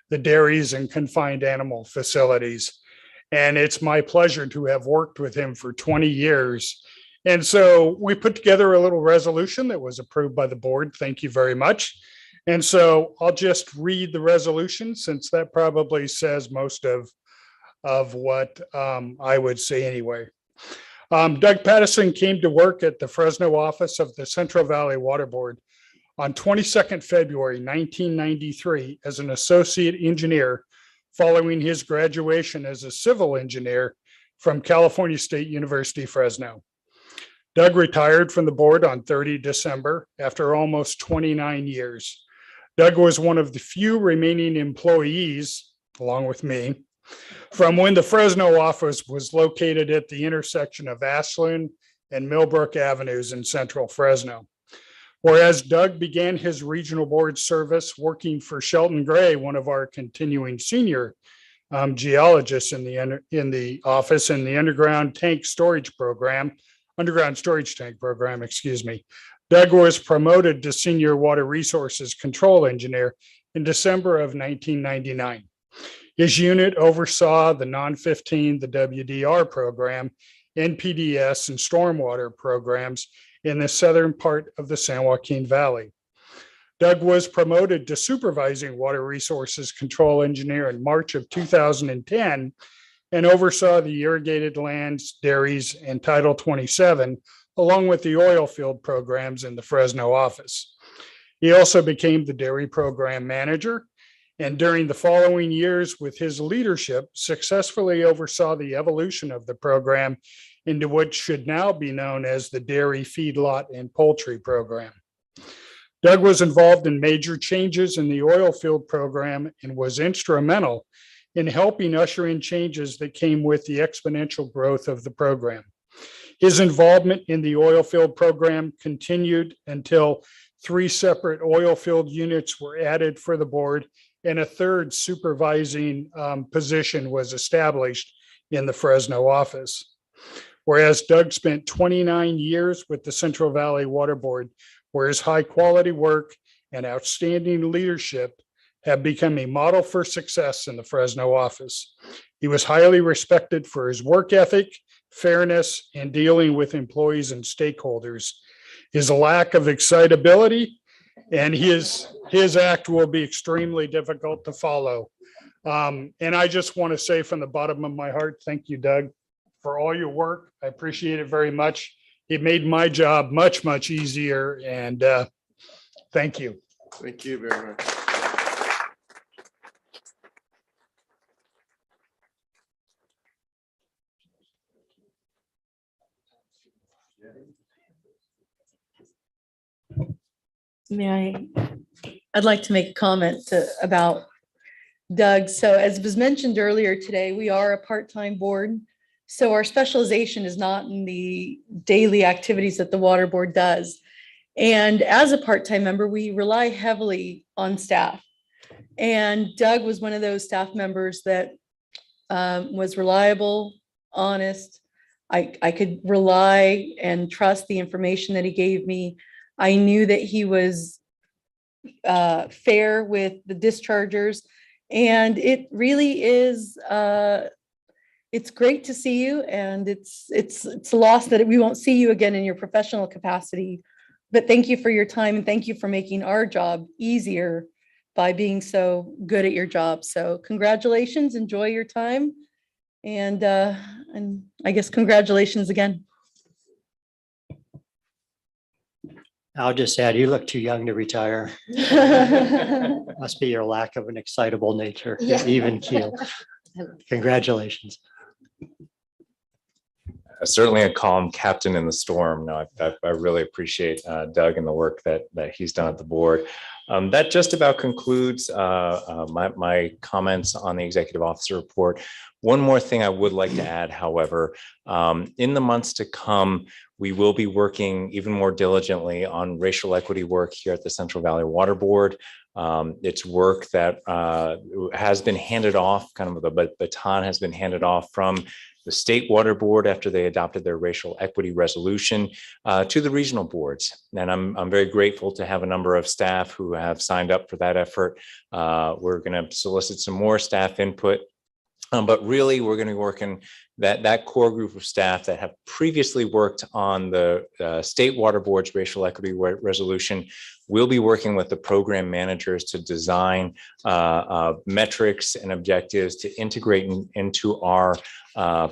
dairies and confined animal facilities. And it's my pleasure to have worked with him for 20 years. And so we put together a little resolution that was approved by the board. Thank you very much. And so I'll just read the resolution since that probably says most of what I would say anyway. Doug Pattison came to work at the Fresno office of the Central Valley Water Board on 22nd February 1993 as an associate engineer following his graduation as a civil engineer from California State University, Fresno. Doug retired from the board on 30 December after almost 29 years. Doug was one of the few remaining employees, along with me, from when the Fresno office was located at the intersection of Ashland and Millbrook Avenues in central Fresno. Whereas Doug began his regional board service working for Shelton Gray, one of our continuing senior geologists in the office in the underground storage tank program, excuse me. Doug was promoted to Senior Water Resources Control Engineer in December of 1999. His unit oversaw the Non-15, the WDR program, NPDS, and stormwater programs in the southern part of the San Joaquin Valley. Doug was promoted to Supervising Water Resources Control Engineer in March of 2010 and oversaw the irrigated lands, dairies, and Title 27, along with the oil field programs in the Fresno office. He also became the dairy program manager, and during the following years with his leadership, successfully oversaw the evolution of the program into what should now be known as the Dairy, Feedlot, and Poultry program. Doug was involved in major changes in the oil field program and was instrumental in helping usher in changes that came with the exponential growth of the program. His involvement in the oil field program continued until 3 separate oil field units were added for the board and a third supervising position was established in the Fresno office. Whereas Doug spent 29 years with the Central Valley Water Board, where his high quality work and outstanding leadership have become a model for success in the Fresno office. He was highly respected for his work ethic, fairness, and dealing with employees and stakeholders. His lack of excitability and his act will be extremely difficult to follow. And I just want to say from the bottom of my heart, thank you, Doug, for all your work. I appreciate it very much. It made my job much, much easier. And thank you. Thank you very much. I'd like to make a comment about Doug. So as was mentioned earlier today, we are a part-time board. So our specialization is not in the daily activities that the water board does. And as a part-time member, we rely heavily on staff. And Doug was one of those staff members that was reliable, honest. I could rely and trust the information that he gave me. I knew that he was fair with the dischargers. And it really is, it's great to see you, and it's a loss that we won't see you again in your professional capacity. But thank you for your time, and thank you for making our job easier by being so good at your job. So congratulations, enjoy your time. And I guess congratulations again. I'll just add, you look too young to retire. Must be your lack of an excitable nature, Yeah. even keel. Congratulations. Certainly a calm captain in the storm. No, I really appreciate Doug and the work that he's done at the board. That just about concludes my comments on the executive officer report. One more thing I would like to add, however, in the months to come, we will be working even more diligently on racial equity work here at the Central Valley Water Board. It's work that has been handed off, kind of the baton has been handed off from the State Water Board after they adopted their racial equity resolution to the regional boards. And I'm very grateful to have a number of staff who have signed up for that effort. We're going to solicit some more staff input. But really, we're going to be working that core group of staff that have previously worked on the State Water Board's racial equity resolution. We'll be working with the program managers to design metrics and objectives to integrate into our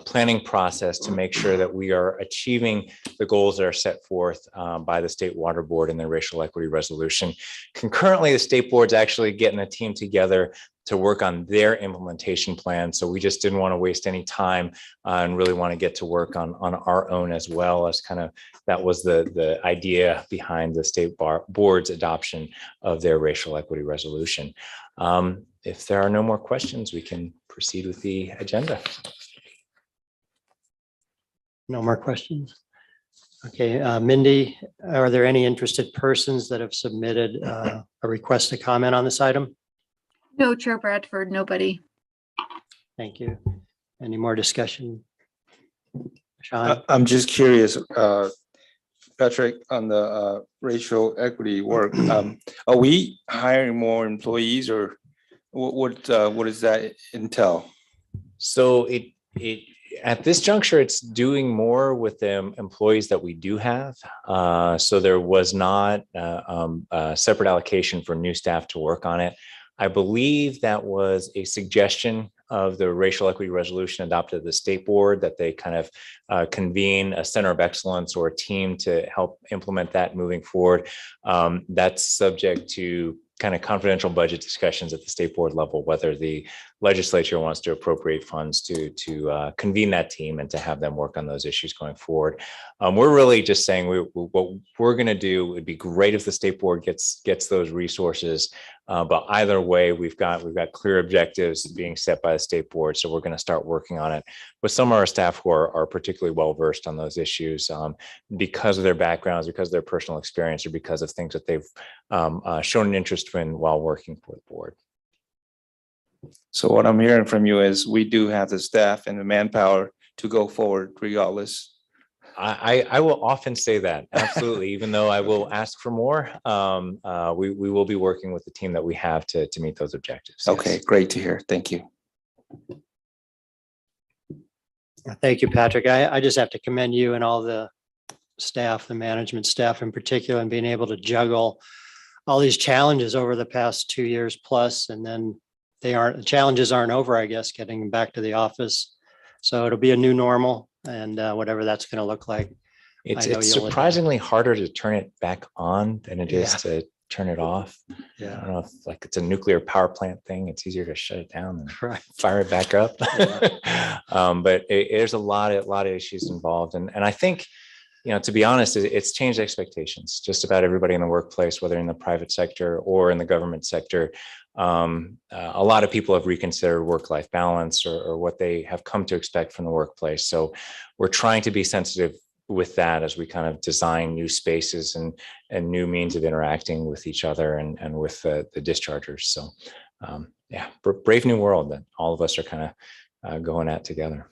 planning process to make sure that we are achieving the goals that are set forth by the State Water Board and their racial equity resolution. Concurrently, the state board's actually getting a team together to work on their implementation plan. So we just didn't want to waste any time and really want to get to work on our own as well, as kind of that was the idea behind the state board's adoption of their racial equity resolution. If there are no more questions, we can proceed with the agenda. No more questions? Okay, Mindy, are there any interested persons that have submitted a request to comment on this item? No, Chair Bradford, nobody. Thank you. Any more discussion? Sean? I'm just curious, Patrick, on the racial equity work. Are we hiring more employees, or what does that entail? So it at this juncture, it's doing more with the employees that we do have. So there was not a separate allocation for new staff to work on it. I believe that was a suggestion of the racial equity resolution adopted at the state board, that they kind of convene a center of excellence or a team to help implement that moving forward. That's subject to kind of confidential budget discussions at the state board level, whether the legislature wants to appropriate funds to convene that team and to have them work on those issues going forward. We're really just saying what we're going to do. It'd be great if the state board gets those resources, but either way, we've got clear objectives being set by the state board, so we're going to start working on it with some of our staff who are particularly well versed on those issues because of their backgrounds, because of their personal experience, or because of things that they've shown an interest in while working for the board. So what I'm hearing from you is we do have the staff and the manpower to go forward regardless. I will often say that, absolutely, even though I will ask for more. We will be working with the team that we have to meet those objectives. Okay, yes. Great to hear. Thank you. Thank you, Patrick. I just have to commend you and all the staff, the management staff in particular, and being able to juggle all these challenges over the past 2 years plus, and then the challenges aren't over, I guess, getting back to the office. So it'll be a new normal, and whatever that's going to look like. It's surprisingly harder to turn it back on than it is to turn it off. Yeah. I don't know if like it's a nuclear power plant thing. It's easier to shut it down and Right. fire it back up. But there's a lot of issues involved, and I think, you know, to be honest, it's changed expectations. Just about everybody in the workplace, whether in the private sector or in the government sector, a lot of people have reconsidered work-life balance or what they have come to expect from the workplace. So we're trying to be sensitive with that as we kind of design new spaces and new means of interacting with each other and with the dischargers. So yeah, brave new world that all of us are kind of going at together.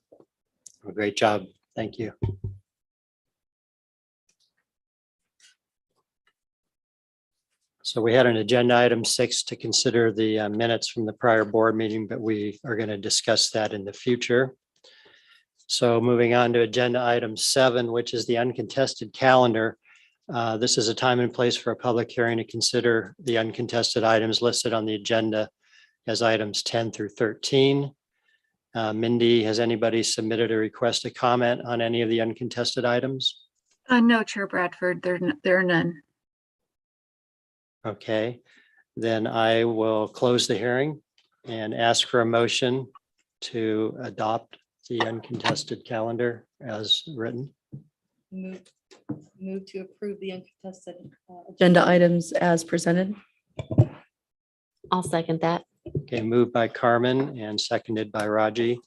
Great job. Thank you. So we had an agenda item 6 to consider the minutes from the prior board meeting, but we are going to discuss that in the future. So moving on to agenda item 7, which is the uncontested calendar. This is a time and place for a public hearing to consider the uncontested items listed on the agenda as items 10 through 13. Mindy, has anybody submitted a request to comment on any of the uncontested items? No, Chair Bradford, there are none. Okay, then I will close the hearing and ask for a motion to adopt the uncontested calendar as written. Move to approve the uncontested agenda items as presented. I'll second that. Okay, moved by Carmen and seconded by Raji.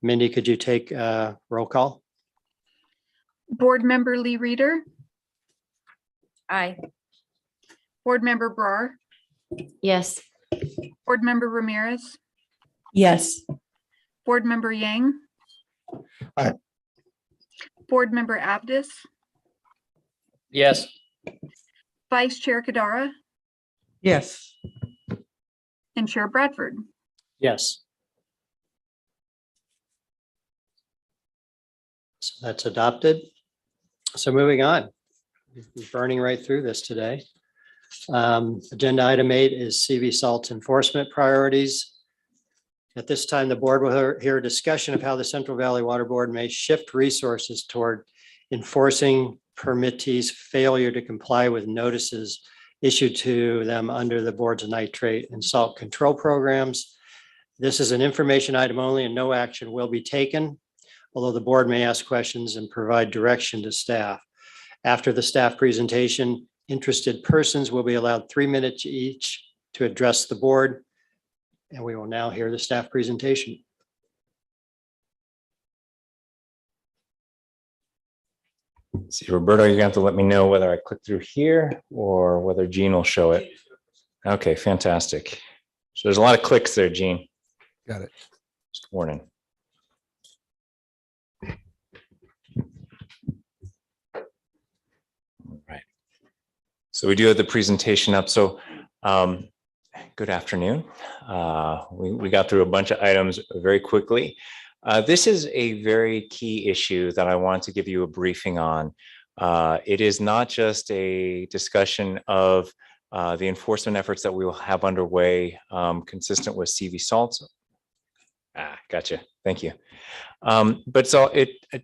Mindy, could you take a roll call? Board Member Lee Reader, Aye. Board Member Brar, Yes. Board Member Ramirez, Yes. Board Member Yang. Aye. Board Member Abdus, Yes. Vice Chair Kadara, Yes. and Chair Bradford. Yes. So that's adopted. So moving on, we're burning right through this today. Agenda item 8 is CV salt enforcement priorities. At this time, the board will hear a discussion of how the Central Valley Water Board may shift resources toward enforcing permittees' failure to comply with notices issued to them under the board's nitrate and salt control programs. This is an information item only and no action will be taken, although the board may ask questions and provide direction to staff. After the staff presentation, interested persons will be allowed 3 minutes each to address the board. And we will now hear the staff presentation. See, Roberto, you're gonna have to let me know whether I click through here or whether Gene will show it. Okay, fantastic. So there's a lot of clicks there, Gene. Got it. Just warning. All right. So we do have the presentation up. So good afternoon. We got through a bunch of items very quickly. This is a very key issue that I want to give you a briefing on. It is not just a discussion of the enforcement efforts that we will have underway consistent with CV salts. Gotcha. Thank you. But so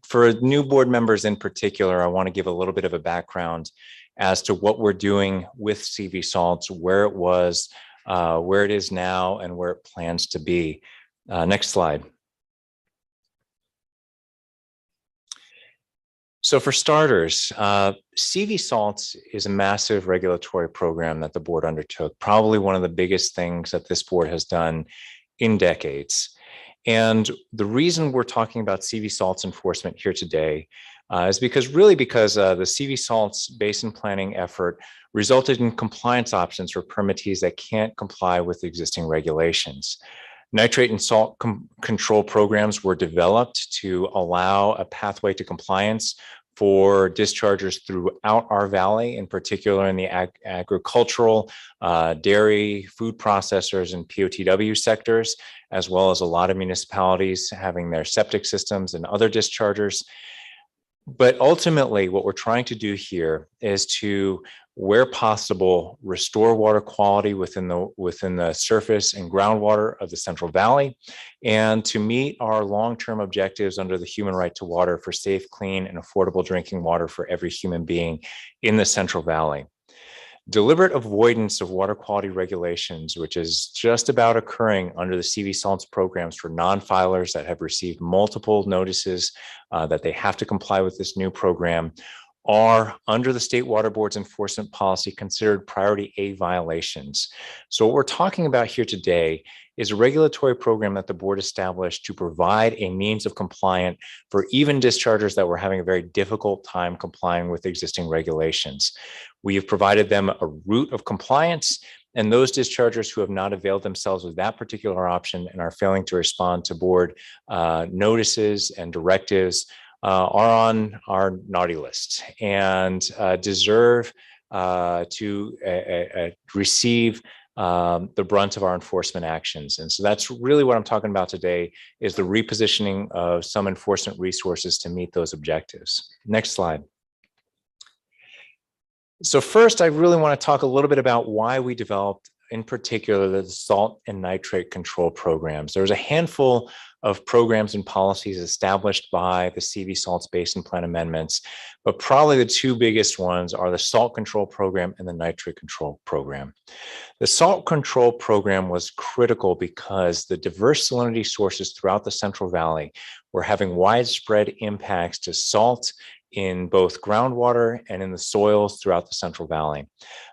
for new board members in particular, I want to give a little bit of a background as to what we're doing with CV salts, where it was, where it is now, and where it plans to be. Next slide. So for starters, CV salts is a massive regulatory program that the board undertook, probably one of the biggest things that this board has done in decades. And the reason we're talking about CV salts enforcement here today is because the CV salts basin planning effort resulted in compliance options for permittees that can't comply with existing regulations. Nitrate and salt control programs were developed to allow a pathway to compliance for dischargers throughout our valley, in particular in the agricultural, dairy, food processors, and POTW sectors, as well as a lot of municipalities having their septic systems and other dischargers. But ultimately, what we're trying to do here is to, where possible, restore water quality within the surface and groundwater of the Central Valley, and to meet our long-term objectives under the human right to water for safe, clean, and affordable drinking water for every human being in the Central Valley. Deliberate avoidance of water quality regulations, which is just about occurring under the CV salts programs for non-filers that have received multiple notices that they have to comply with this new program, are, under the State Water Board's enforcement policy, considered priority A violations. So what we're talking about here today is a regulatory program that the board established to provide a means of compliance for even dischargers that were having a very difficult time complying with existing regulations. We have provided them a route of compliance, and those dischargers who have not availed themselves of that particular option and are failing to respond to board notices and directives are on our naughty list and deserve to receive the brunt of our enforcement actions. And so that's really what I'm talking about today, is the repositioning of some enforcement resources to meet those objectives. Next slide. So first, I really want to talk a little bit about why we developed, in particular, the salt and nitrate control programs. There's a handful of programs and policies established by the CV Salts Basin Plan amendments, but probably the two biggest ones are the salt control program and the nitrate control program. The salt control program was critical because the diverse salinity sources throughout the Central Valley were having widespread impacts to salt in both groundwater and in the soils throughout the Central Valley.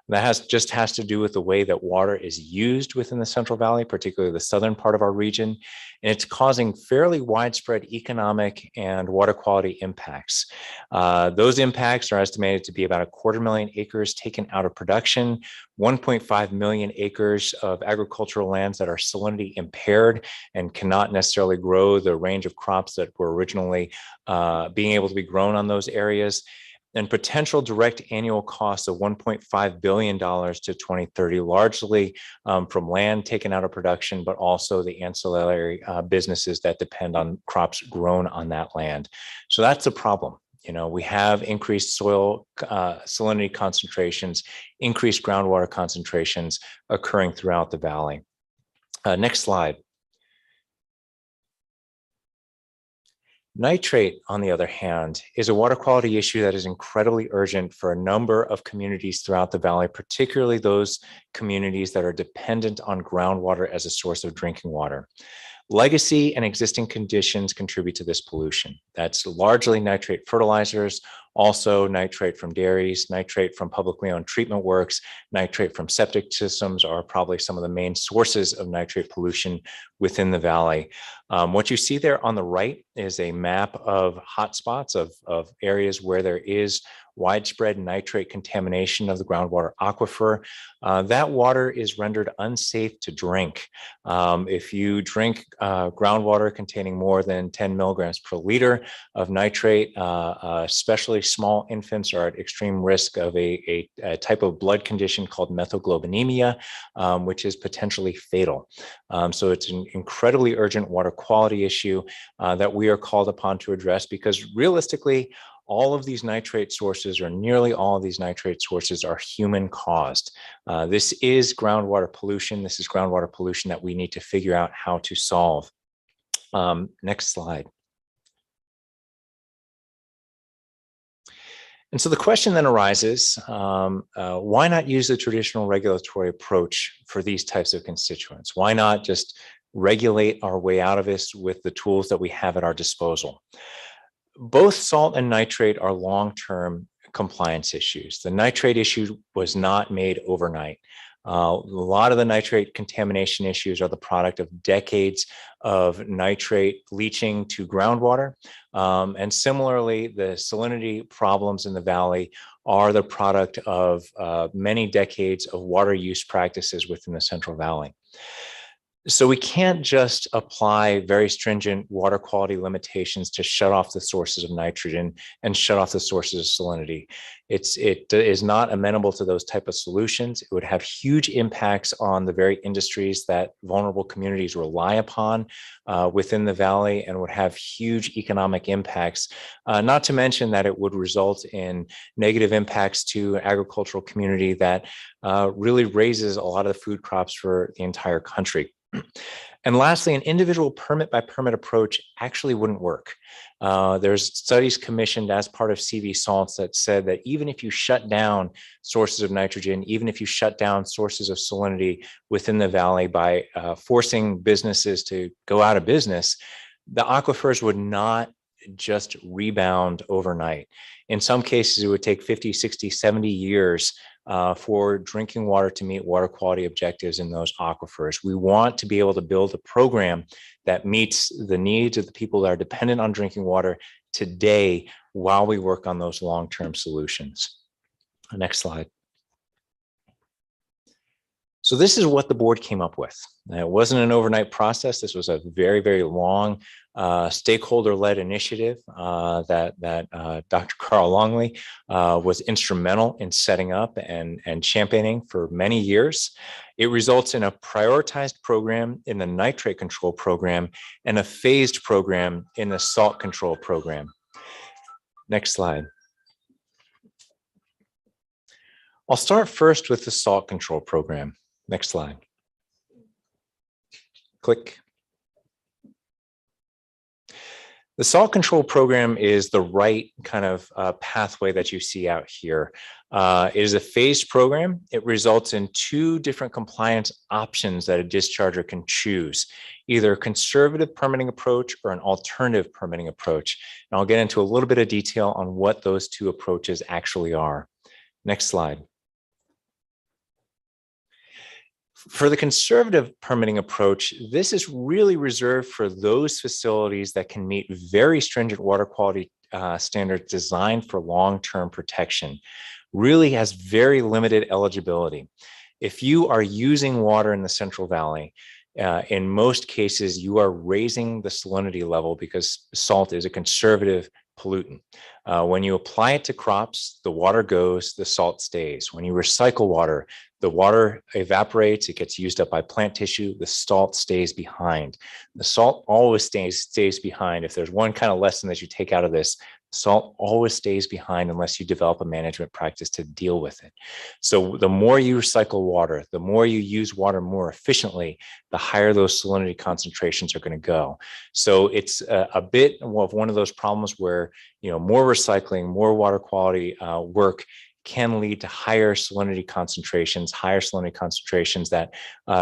That has to do with the way that water is used within the Central Valley, particularly the southern part of our region, and it's causing fairly widespread economic and water quality impacts. Those impacts are estimated to be about 250,000 acres taken out of production, 1.5 million acres of agricultural lands that are salinity impaired and cannot necessarily grow the range of crops that were originally being able to be grown on those areas, and potential direct annual costs of $1.5 billion to 2030, largely from land taken out of production, but also the ancillary businesses that depend on crops grown on that land. So that's a problem. You know, we have increased soil salinity concentrations, increased groundwater concentrations occurring throughout the valley. Next slide. Nitrate, on the other hand, is a water quality issue that is incredibly urgent for a number of communities throughout the valley, particularly those communities that are dependent on groundwater as a source of drinking water. Legacy and existing conditions contribute to this pollution. That's largely nitrate fertilizers, also nitrate from dairies, nitrate from publicly owned treatment works, nitrate from septic systems are probably some of the main sources of nitrate pollution within the valley. What you see there on the right is a map of hotspots of areas where there is widespread nitrate contamination of the groundwater aquifer. That water is rendered unsafe to drink. If you drink groundwater containing more than 10 milligrams per liter of nitrate, especially small infants are at extreme risk of a type of blood condition called methylglobinemia, which is potentially fatal. So it's an incredibly urgent water quality issue that we are called upon to address, because realistically, all of these nitrate sources, or nearly all of these nitrate sources, are human caused. This is groundwater pollution. This is groundwater pollution that we need to figure out how to solve. Next slide. And so the question then arises, why not use the traditional regulatory approach for these types of constituents? Why not just regulate our way out of this with the tools that we have at our disposal? Both salt and nitrate are long-term compliance issues. The nitrate issue was not made overnight. A lot of the nitrate contamination issues are the product of decades of nitrate leaching to groundwater. And similarly, the salinity problems in the valley are the product of many decades of water use practices within the Central Valley. So we can't just apply very stringent water quality limitations to shut off the sources of nitrogen and shut off the sources of salinity. It is not amenable to those type of solutions. It would have huge impacts on the very industries that vulnerable communities rely upon within the valley, and would have huge economic impacts, not to mention that it would result in negative impacts to an agricultural community that really raises a lot of the food crops for the entire country. And lastly, an individual permit by permit approach actually wouldn't work. There's studies commissioned as part of CV Salts that said that even if you shut down sources of nitrogen, even if you shut down sources of salinity within the valley by forcing businesses to go out of business, the aquifers would not just rebound overnight. In some cases, it would take 50, 60, 70 years for drinking water to meet water quality objectives in those aquifers. We want to be able to build a program that meets the needs of the people that are dependent on drinking water today while we work on those long-term solutions. Next slide. So this is what the board came up with. It wasn't an overnight process. This was a very, very long stakeholder-led initiative that Dr. Carl Longley was instrumental in setting up and championing for many years. It results in a prioritized program in the nitrate control program and a phased program in the salt control program. Next slide. I'll start first with the salt control program. Next slide. Click. The salt control program is the right kind of pathway that you see out here. It is a phased program. It results in 2 different compliance options that a discharger can choose, either a conservative permitting approach or an alternative permitting approach. And I'll get into a little bit of detail on what those 2 approaches actually are. Next slide. For the conservative permitting approach, this is really reserved for those facilities that can meet very stringent water quality standards designed for long-term protection. Really has very limited eligibility. If you are using water in the Central Valley, in most cases, you are raising the salinity level because salt is a conservative pollutant. When you apply it to crops, the water goes, the salt stays. When you recycle water, the water evaporates, it gets used up by plant tissue, the salt stays behind. The salt always stays behind. If there's one kind of lesson that you take out of this, salt always stays behind unless you develop a management practice to deal with it. So the more you recycle water, the more you use water more efficiently, the higher those salinity concentrations are going to go. So it's a bit of one of those problems where, you know, more recycling, more water quality work can lead to higher salinity concentrations that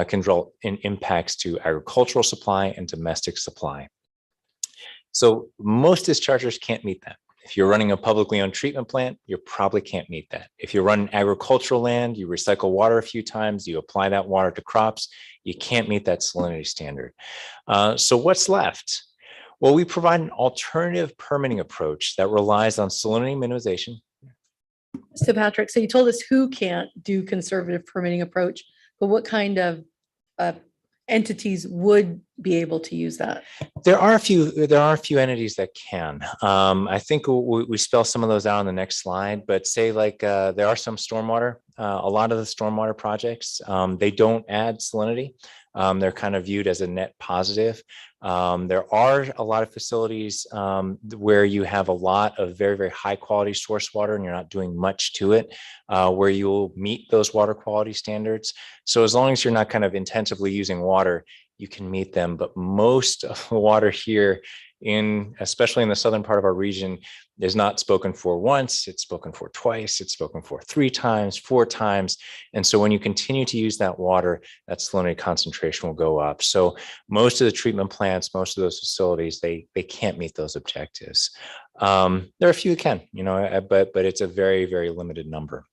can result in impacts to agricultural supply and domestic supply. So most dischargers can't meet that. If you're running a publicly owned treatment plant, you probably can't meet that. If you're running agricultural land, you recycle water a few times, you apply that water to crops, you can't meet that salinity standard. So what's left? Well, we provide an alternative permitting approach that relies on salinity minimization. So Patrick, so you told us who can't do conservative permitting approach, but what kind of entities would be able to use that? There are a few entities that can. I think we spell some of those out on the next slide, but say like there are some stormwater, a lot of the stormwater projects, they don't add salinity. They're kind of viewed as a net positive. There are a lot of facilities where you have a lot of very, very high quality source water and you're not doing much to it, where you'll meet those water quality standards. So as long as you're not kind of intensively using water, you can meet them. But most of the water here especially in the southern part of our region, is not spoken for once, it's spoken for twice, it's spoken for 3 times, 4 times. And so when you continue to use that water, that salinity concentration will go up. So most of the treatment plants, most of those facilities, they can't meet those objectives. There are a few that can, you know, but it's a very, very limited number.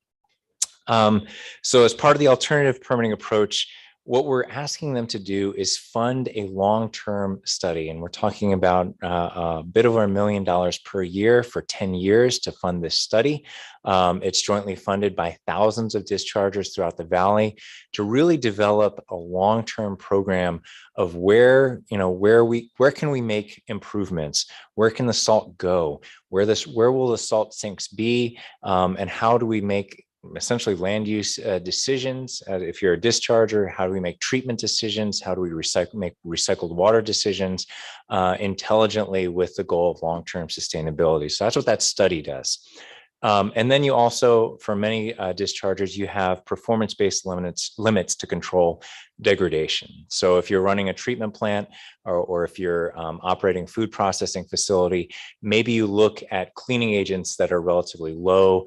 So as part of the alternative permitting approach, what we're asking them to do is fund a long-term study. And we're talking about a bit over $1 million per year for 10 years to fund this study. It's jointly funded by thousands of dischargers throughout the Valley to really develop a long-term program of where can we make improvements? Where can the salt go? Where will the salt sinks be? And how do we make essentially land use decisions? If you're a discharger, how do we make treatment decisions? How do we make recycled water decisions intelligently with the goal of long-term sustainability? So that's what that study does. And then you also, for many dischargers, you have performance-based limits to control degradation. So if you're running a treatment plant, or if you're operating food processing facility, maybe you look at cleaning agents that are relatively low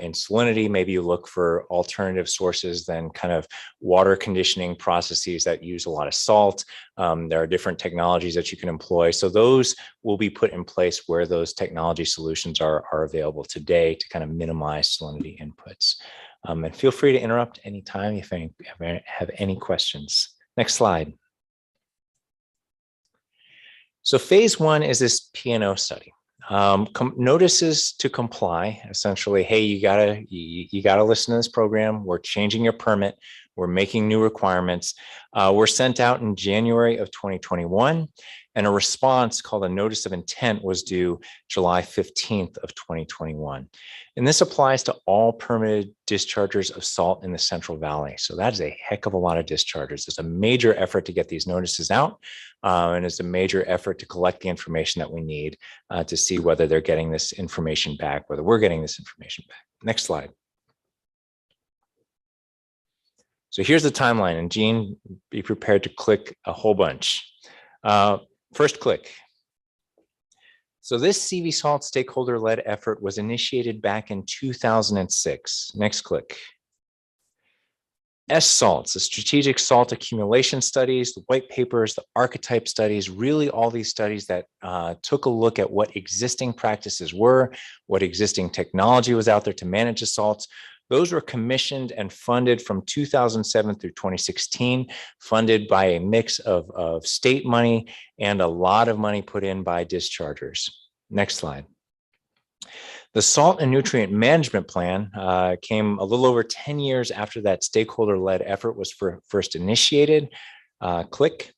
in salinity. Maybe you look for alternative sources than kind of water conditioning processes that use a lot of salt. There are different technologies that you can employ. So those will be put in place where those technology solutions are available today to kind of minimize salinity inputs. And feel free to interrupt anytime if you have any questions. Next slide. So phase one is this P&O study. Notices to comply, essentially, hey, you gotta listen to this program. We're changing your permit. We're making new requirements. Were sent out in January of 2021, and a response called a notice of intent was due July 15th of 2021. And this applies to all permitted dischargers of salt in the Central Valley. So that is a heck of a lot of dischargers. It's a major effort to get these notices out, and it's a major effort to collect the information that we need to see whether they're getting this information back, whether we're getting this information back. Next slide. So here's the timeline, and Gene, be prepared to click a whole bunch. First click. So this CV Salt stakeholder-led effort was initiated back in 2006. Next click. SSALTs, the strategic salt accumulation studies, the white papers, the archetype studies, really all these studies that took a look at what existing practices were, what existing technology was out there to manage the salts. Those were commissioned and funded from 2007 through 2016, funded by a mix of state money and a lot of money put in by dischargers. Next slide. The Salt and Nutrient Management Plan came a little over 10 years after that stakeholder-led effort was first initiated. Click.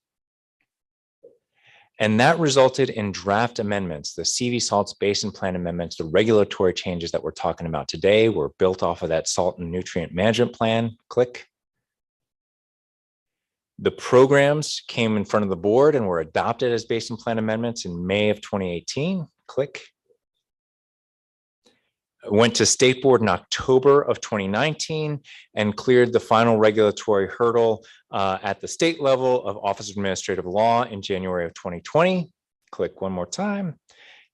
And that resulted in draft amendments. The CV Salts Basin Plan amendments, the regulatory changes that we're talking about today were built off of that Salt and Nutrient Management Plan. Click. The programs came in front of the board and were adopted as Basin Plan amendments in May of 2018. Click. Went to State Board in October of 2019 and cleared the final regulatory hurdle at the state level of Office of Administrative Law in January of 2020. Click one more time.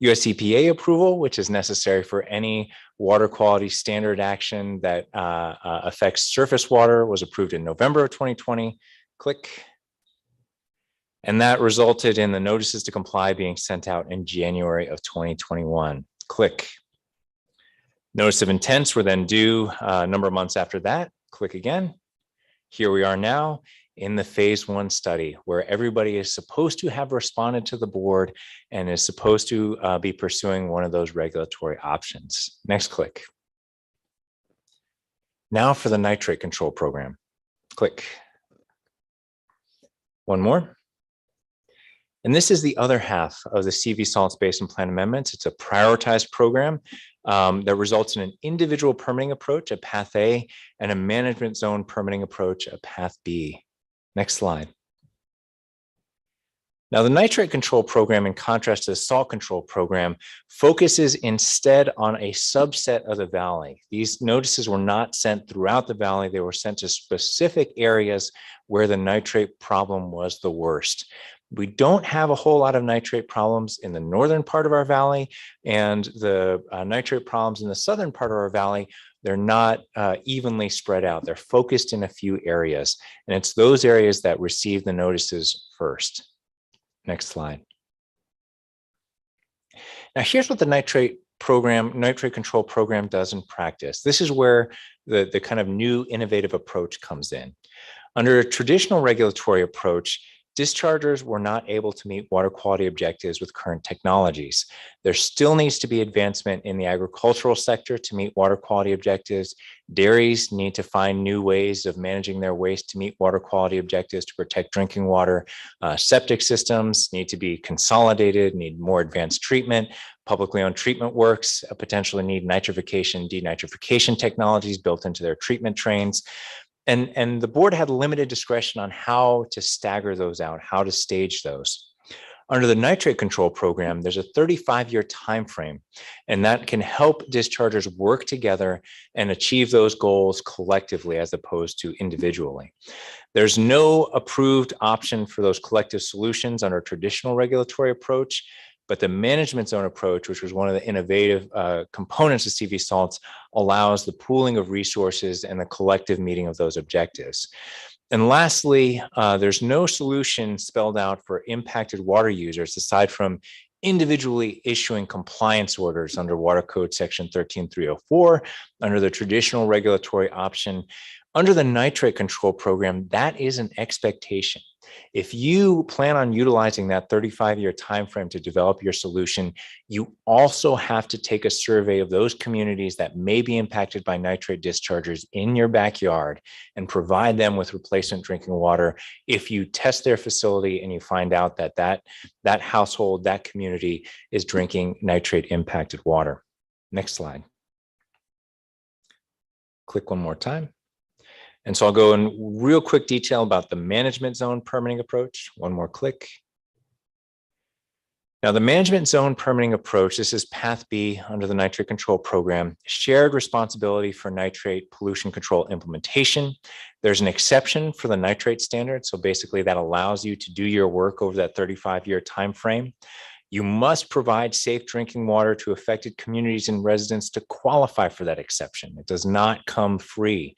US EPA approval, which is necessary for any water quality standard action that affects surface water, was approved in November of 2020. Click. And that resulted in the notices to comply being sent out in January of 2021. Click. Notice of intents were then due a number of months after that. Click again. Here we are now in the phase one study where everybody is supposed to have responded to the board and is supposed to be pursuing one of those regulatory options. Next click. Now for the nitrate control program. Click. One more. And this is the other half of the CV Salts Basin Plan amendments. It's a prioritized program that results in an individual permitting approach, a Path A, and a management zone permitting approach, a Path B. Next slide. Now, the nitrate control program, in contrast to the salt control program, focuses instead on a subset of the valley. These notices were not sent throughout the valley. They were sent to specific areas where the nitrate problem was the worst. We don't have a whole lot of nitrate problems in the northern part of our valley, and the nitrate problems in the southern part of our valley, they're not evenly spread out. They're focused in a few areas, and it's those areas that receive the notices first. Next slide. Now, here's what the nitrate control program does in practice. This is where the kind of new innovative approach comes in. Under a traditional regulatory approach, dischargers were not able to meet water quality objectives with current technologies. There still needs to be advancement in the agricultural sector to meet water quality objectives. Dairies need to find new ways of managing their waste to meet water quality objectives to protect drinking water. Septic systems need to be consolidated, need more advanced treatment. Publicly owned treatment works potentially need nitrification, denitrification technologies built into their treatment trains. And the board had limited discretion on how to stagger those out, how to stage those. Under the nitrate control program, there's a 35-year time frame, and that can help dischargers work together and achieve those goals collectively as opposed to individually. There's no approved option for those collective solutions under a traditional regulatory approach, but the management zone approach, which was one of the innovative components of CV salts, allows the pooling of resources and the collective meeting of those objectives. And lastly, there's no solution spelled out for impacted water users aside from individually issuing compliance orders under Water Code Section 13304 under the traditional regulatory option. Under the nitrate control program, that is an expectation. If you plan on utilizing that 35-year timeframe to develop your solution, you also have to take a survey of those communities that may be impacted by nitrate discharges in your backyard and provide them with replacement drinking water if you test their facility and you find out that that household, that community is drinking nitrate impacted water. Next slide. Click one more time. And so I'll go in real quick detail about the management zone permitting approach. One more click. Now, the management zone permitting approach, this is Path B under the nitrate control program, shared responsibility for nitrate pollution control implementation. There's an exception for the nitrate standard. So basically that allows you to do your work over that 35-year time frame. You must provide safe drinking water to affected communities and residents to qualify for that exception. It does not come free.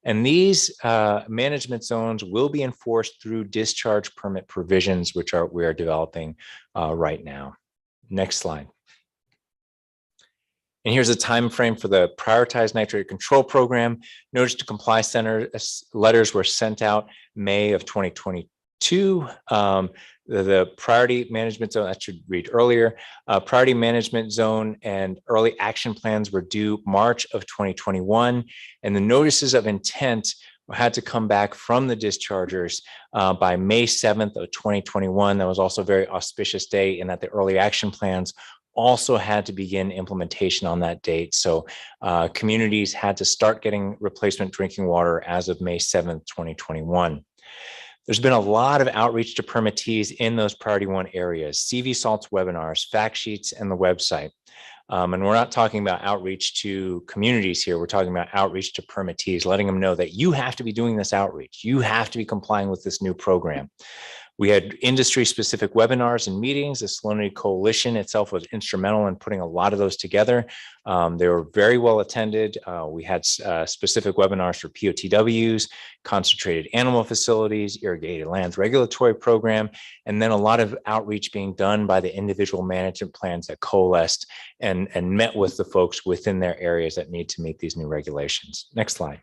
And these management zones will be enforced through discharge permit provisions, which we are developing right now. Next slide. And here's a time frame for the prioritized nitrate control program. Notice to comply center letters were sent out May of 2022. The priority management zone, that should read earlier, priority management zone and early action plans were due March of 2021. And the notices of intent had to come back from the dischargers by May 7th of 2021. That was also a very auspicious day in that the early action plans also had to begin implementation on that date. So communities had to start getting replacement drinking water as of May 7th, 2021. There's been a lot of outreach to permittees in those priority one areas, CV salts webinars, fact sheets, and the website. And we're not talking about outreach to communities here. We're talking about outreach to permittees, letting them know that you have to be doing this outreach. You have to be complying with this new program. We had industry-specific webinars and meetings. The Salinity Coalition itself was instrumental in putting a lot of those together. They were very well attended. We had specific webinars for POTWs, concentrated animal facilities, irrigated lands regulatory program, and then a lot of outreach being done by the individual management plans that coalesced and met with the folks within their areas that need to meet these new regulations. Next slide.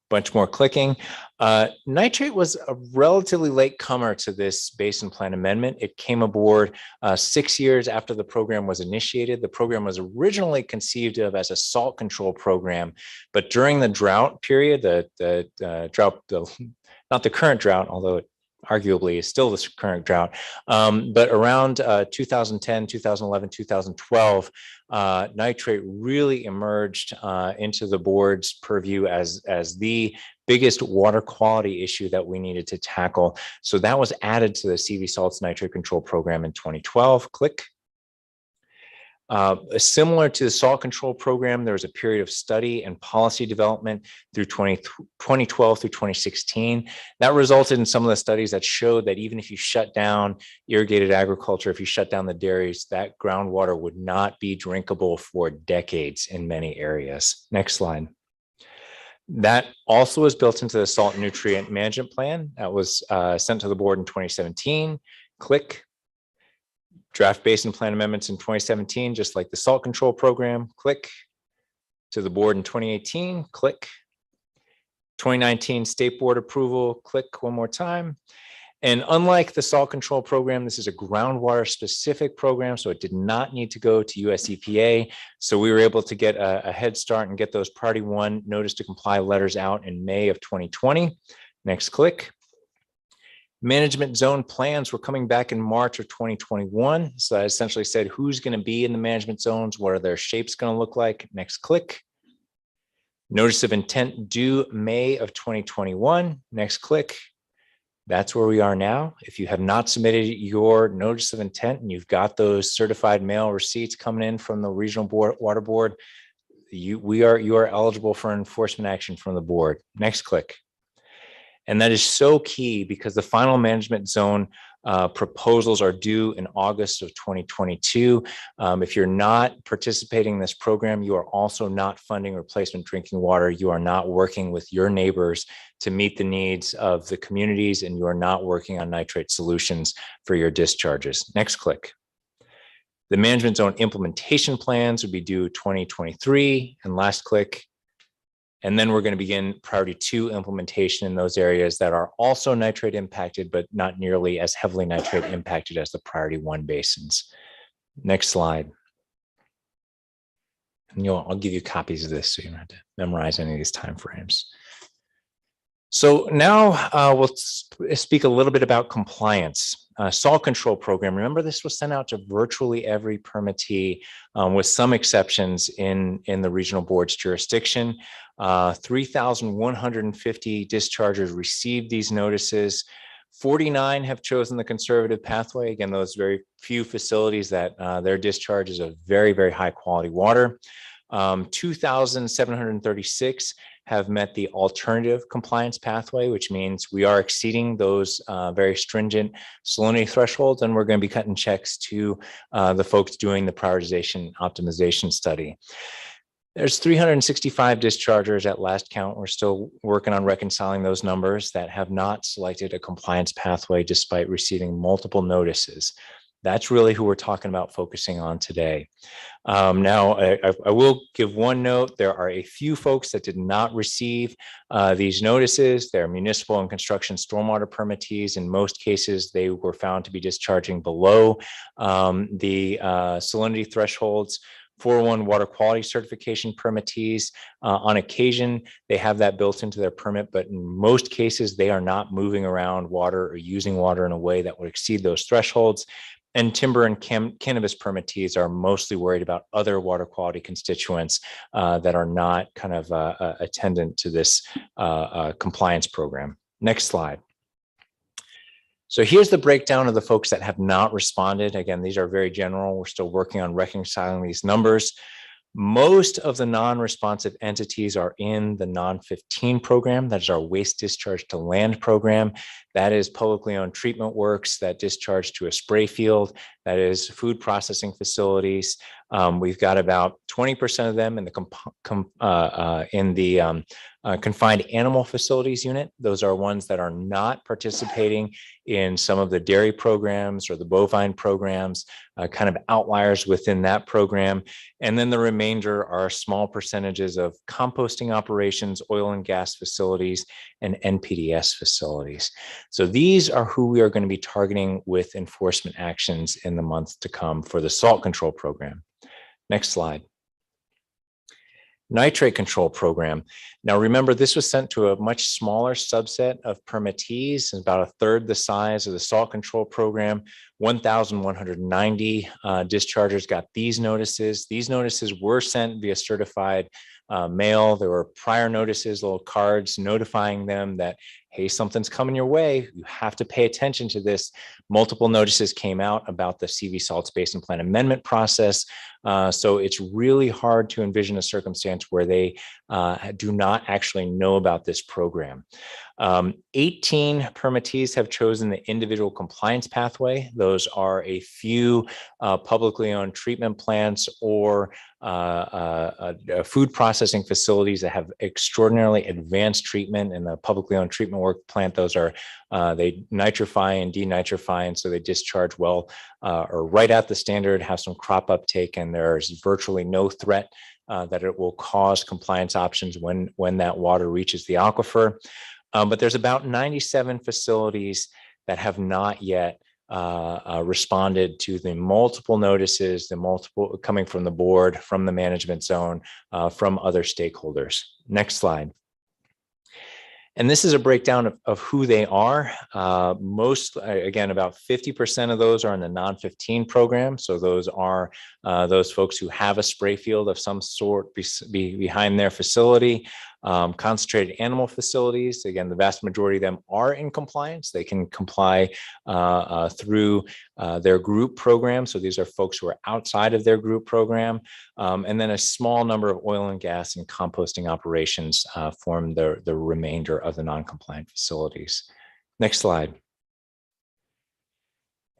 Bunch more clicking. Nitrate was a relatively late comer to this basin plan amendment. It came aboard 6 years after the program was initiated. The program was originally conceived of as a salt control program, but during the drought period, not the current drought, although it arguably is still the current drought, but around 2010, 2011, 2012, nitrate really emerged into the board's purview as the biggest water quality issue that we needed to tackle. So that was added to the CV Salts Nitrate Control Program in 2012. Click. Similar to the salt control program, there was a period of study and policy development through 2012 through 2016. That resulted in some of the studies that showed that even if you shut down irrigated agriculture, if you shut down the dairies, that groundwater would not be drinkable for decades in many areas. Next slide. That also was built into the salt nutrient management plan that was sent to the board in 2017. Click. Draft basin plan amendments in 2017, just like the salt control program. Click. To the board in 2018. Click. 2019 state board approval. Click one more time. And unlike the salt control program, this is a groundwater specific program, so it did not need to go to US EPA. So we were able to get a head start and get those priority one notice to comply letters out in May of 2020. Next click. Management zone plans were coming back in March of 2021. So I essentially said, who's going to be in the management zones? What are their shapes going to look like? Next click. Notice of intent due May of 2021. Next click. That's where we are now. If you have not submitted your notice of intent and you've got those certified mail receipts coming in from the Regional Water Board, you are eligible for enforcement action from the board. Next click. And that is so key because the final management zone proposals are due in August of 2022. If you're not participating in this program, you are also not funding replacement drinking water. You are not working with your neighbors to meet the needs of the communities, and you are not working on nitrate solutions for your discharges. Next click. The management zone implementation plans would be due 2023, and last click. And then we're going to begin priority 2 implementation in those areas that are also nitrate impacted, but not nearly as heavily nitrate impacted as the priority 1 basins. Next slide. And I'll give you copies of this so you don't have to memorize any of these timeframes. So now we'll speak a little bit about compliance. Salt control program. Remember, this was sent out to virtually every permittee with some exceptions in the regional board's jurisdiction. 3,150 dischargers received these notices. 49 have chosen the conservative pathway. Again, those very few facilities that their discharge is of very, very high quality water. 2,736 have met the alternative compliance pathway, which means we are exceeding those very stringent salinity thresholds, and we're going to be cutting checks to the folks doing the prioritization optimization study. There's 365 dischargers at last count. We're still working on reconciling those numbers that have not selected a compliance pathway despite receiving multiple notices. That's really who we're talking about focusing on today. Now, I will give one note. There are a few folks that did not receive these notices. They're municipal and construction stormwater permittees. In most cases, they were found to be discharging below the salinity thresholds. 401 water quality certification permittees. On occasion, they have that built into their permit, but in most cases, they are not moving around water or using water in a way that would exceed those thresholds. And timber and cannabis permittees are mostly worried about other water quality constituents that are not kind of attendant to this compliance program. Next slide. So here's the breakdown of the folks that have not responded. Again, these are very general. We're still working on reconciling these numbers. Most of the non-responsive entities are in the non-15 program. That is our waste discharge to land program. That is publicly owned treatment works that discharge to a spray field. That is food processing facilities. We've got about 20% of them in the confined animal facilities unit. Those are ones that are not participating in some of the dairy programs or the bovine programs, kind of outliers within that program. And then the remainder are small percentages of composting operations, oil and gas facilities, and NPDES facilities. So these are who we are going to be targeting with enforcement actions in the months to come for the salt control program. Next slide. Nitrate control program. Now, remember, this was sent to a much smaller subset of permittees, about a third the size of the salt control program. 1,190 dischargers got these notices. These notices were sent via certified mail. There were prior notices, little cards notifying them that, hey, something's coming your way. You have to pay attention to this. Multiple notices came out about the CV Salts Basin Plan amendment process. So it's really hard to envision a circumstance where they do not actually know about this program. 18 permittees have chosen the individual compliance pathway. Those are a few publicly owned treatment plants or food processing facilities that have extraordinarily advanced treatment in the publicly owned treatment work plant. Those are, they nitrify and denitrify, and so they discharge well or right at the standard, have some crop uptake, and there's virtually no threat that it will cause compliance options when that water reaches the aquifer. But there's about 97 facilities that have not yet responded to the multiple notices, the multiple coming from the board, from the management zone, from other stakeholders. Next slide. And this is a breakdown of who they are. Most, again, about 50% of those are in the non-15 program. So those are those folks who have a spray field of some sort behind their facility. Concentrated animal facilities, again, the vast majority of them are in compliance. They can comply through their group program. So these are folks who are outside of their group program. And then a small number of oil and gas and composting operations form the remainder of the non-compliant facilities. Next slide.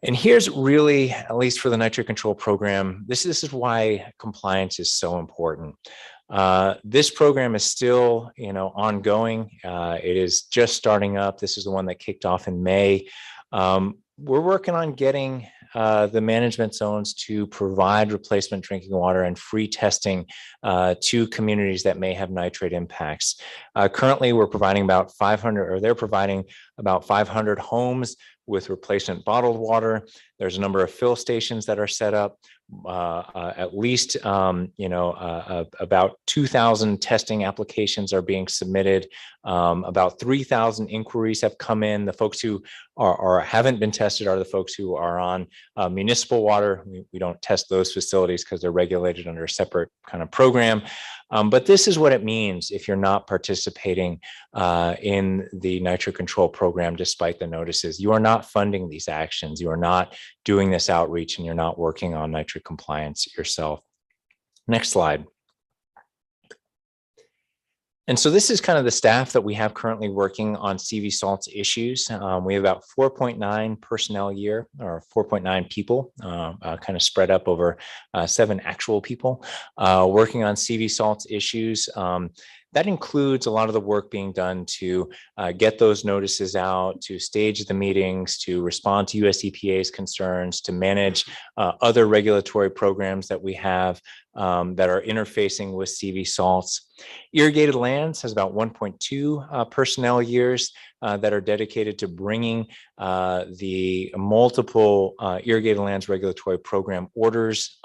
And here's really, at least for the nitrate control program, this is why compliance is so important. This program is still, ongoing. It is just starting up. This is the one that kicked off in May. We're working on getting the management zones to provide replacement drinking water and free testing to communities that may have nitrate impacts. Currently, we're providing about 500, or they're providing about 500 homes with replacement bottled water. There's a number of fill stations that are set up. At least, about 2,000 testing applications are being submitted. About 3,000 inquiries have come in. The folks who are haven't been tested are the folks who are on municipal water. We don't test those facilities because they're regulated under a separate kind of program. But this is what it means if you're not participating in the nitrate control program, despite the notices. You are not funding these actions. You are not doing this outreach, and you're not working on nitrate compliance yourself. Next slide. And so this is kind of the staff that we have currently working on CV salts issues. We have about 4.9 personnel a year, or 4.9 people, kind of spread up over 7 actual people working on CV salts issues. That includes a lot of the work being done to get those notices out, to stage the meetings, to respond to US EPA's concerns, to manage other regulatory programs that we have that are interfacing with CV salts. Irrigated Lands has about 1.2 personnel years that are dedicated to bringing the multiple Irrigated Lands regulatory program orders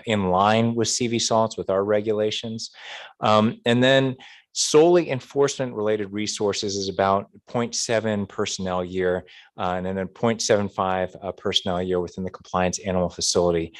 in line with CV salts, with our regulations. And then solely enforcement related resources is about 0.7 personnel year, and then 0.75 personnel year within the compliance animal facility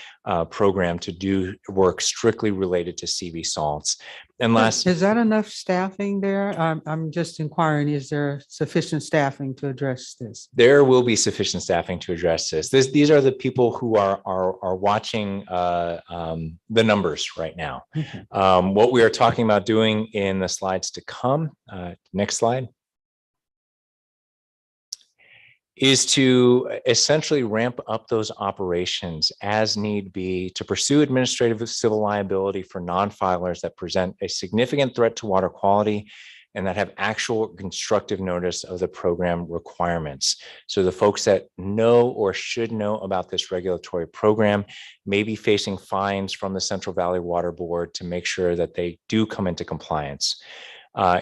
program to do work strictly related to CV salts. And last, Is that enough staffing there? I'm just inquiring, is there sufficient staffing to address this? there will be sufficient staffing to address this. These are the people who are watching the numbers right now. What we are talking about doing in the slides to come, next slide, is to essentially ramp up those operations as need be to pursue administrative civil liability for non-filers that present a significant threat to water quality and that have actual constructive notice of the program requirements. So the folks that know or should know about this regulatory program may be facing fines from the Central Valley Water Board to make sure that they do come into compliance.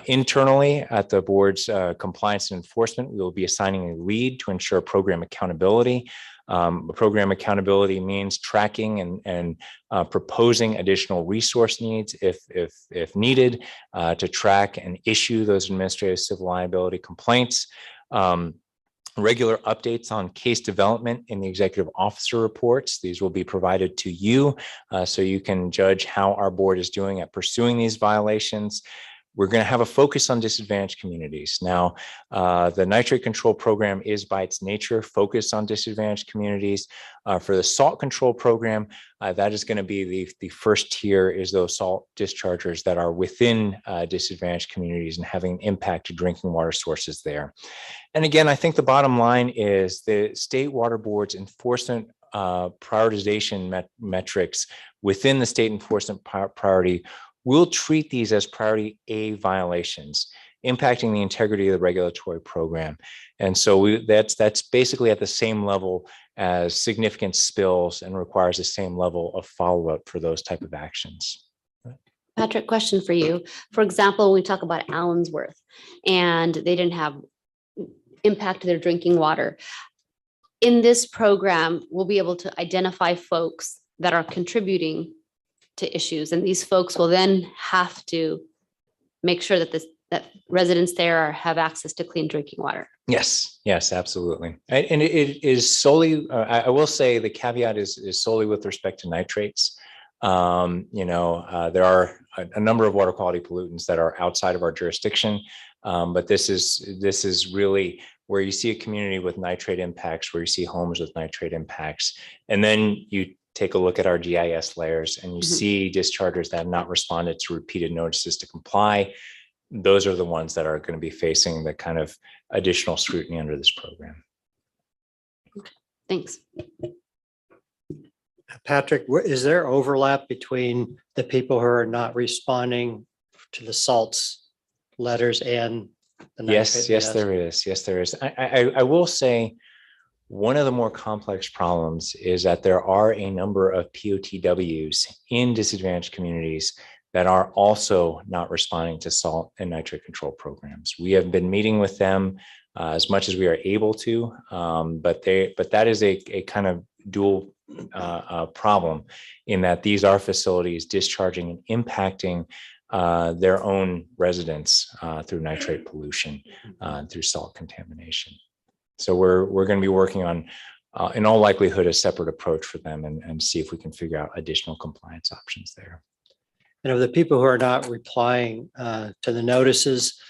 Internally at the board's compliance and enforcement, we will be assigning a lead to ensure program accountability. Program accountability means tracking and proposing additional resource needs if needed to track and issue those administrative civil liability complaints. Regular updates on case development in the executive officer reports. These will be provided to you so you can judge how our board is doing at pursuing these violations. We're going to have a focus on disadvantaged communities. Now, the nitrate control program is by its nature focused on disadvantaged communities. For the salt control program, that is going to be the first tier is those salt dischargers that are within disadvantaged communities and having impact to drinking water sources there. And again, I think the bottom line is the state water board's enforcement prioritization metrics within the state enforcement priority. We'll treat these as priority A violations, impacting the integrity of the regulatory program. And so that's basically at the same level as significant spills and requires the same level of follow-up for those type of actions. Patrick, question for you. For example, when we talk about Allensworth and they didn't have impact to their drinking water. In this program, we'll be able to identify folks that are contributing to issues, and these folks will then have to make sure that that residents there have access to clean drinking water. Yes, absolutely. And it is solely, I will say the caveat is solely with respect to nitrates. There are a number of water quality pollutants that are outside of our jurisdiction. But this is really where you see a community with nitrate impacts, where you see homes with nitrate impacts. And then you take a look at our GIS layers and you see dischargers that have not responded to repeated notices to comply. Those are the ones that are going to be facing the kind of additional scrutiny under this program. Thanks. Patrick, is there overlap between the people who are not responding to the salts letters and the Yes, nitrate? there is. Yes, there is. I will say one of the more complex problems is that there are a number of POTWs in disadvantaged communities that are also not responding to salt and nitrate control programs. We have been meeting with them as much as we are able to, but that is a kind of dual problem in that these are facilities discharging and impacting their own residents through nitrate pollution, through salt contamination. So we're going to be working on, in all likelihood, a separate approach for them and see if we can figure out additional compliance options there. And of the people who are not replying to the notices,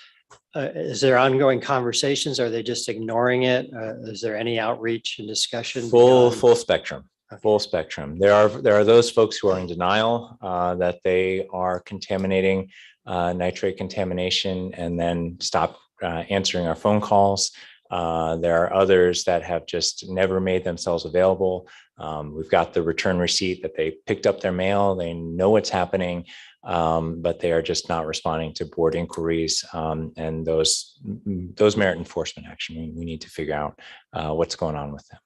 is there ongoing conversations? Are they just ignoring it? Is there any outreach and discussion? Full spectrum. Full spectrum. There are those folks who are in denial that they are contaminating, nitrate contamination, and then stop answering our phone calls. There are others that have just never made themselves available. We've got the return receipt that they picked up their mail. They know what's happening, but they are just not responding to board inquiries. And those merit enforcement action. We need to figure out what's going on with them.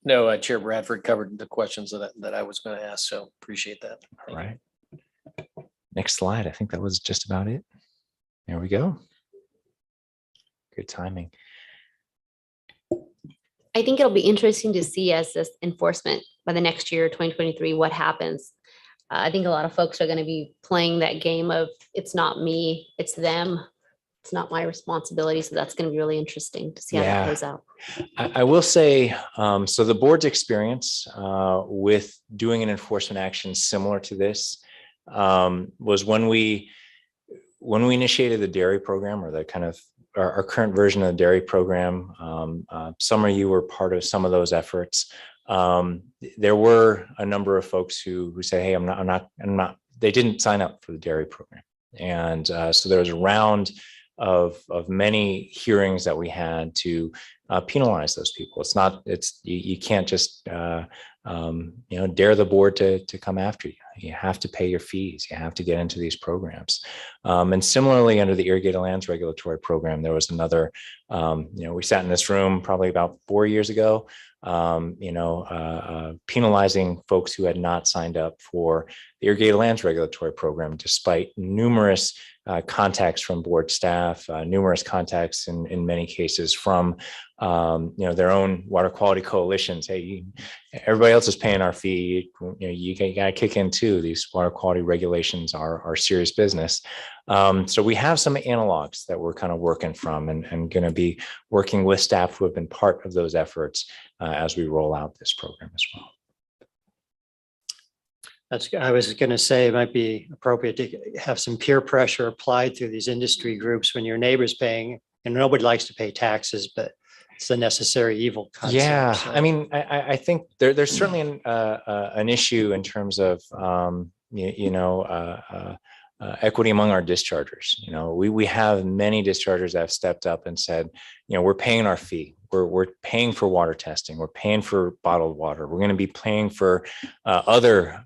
No, Chair Bradford covered the questions that I was going to ask, so appreciate that. All right. Next slide. I think that was just about it. There we go. Good timing. I think it'll be interesting to see as this enforcement by the next year, 2023, what happens. I think a lot of folks are going to be playing that game of it's not me, it's them. It's not my responsibility. So that's going to be really interesting to see how that plays out. I will say, so the board's experience with doing an enforcement action similar to this was when we initiated the dairy program, or the kind of our current version of the dairy program. Some of you were part of some of those efforts. There were a number of folks who say, "Hey, I'm not." They didn't sign up for the dairy program, and so there was a round of many hearings that we had to penalize those people. You can't just dare the board to come after you. You have to pay your fees. You have to get into these programs. And similarly, under the Irrigated Lands Regulatory Program, there was another. We sat in this room probably about 4 years ago. Penalizing folks who had not signed up for the Irrigated Lands Regulatory Program, despite numerous contacts from board staff, numerous contacts in many cases from their own water quality coalitions. Hey, everybody else is paying our fee. You got to kick in too. These water quality regulations are serious business. So we have some analogs that we're kind of working from and going to be working with staff who have been part of those efforts as we roll out this program as well. I was going to say it might be appropriate to have some peer pressure applied through these industry groups when your neighbor's paying, and nobody likes to pay taxes, but it's a necessary evil concept. Yeah, so. I mean, I think there's certainly an issue in terms of equity among our dischargers. We have many dischargers that have stepped up and said, we're paying our fee. We're paying for water testing. We're paying for bottled water. We're going to be paying for other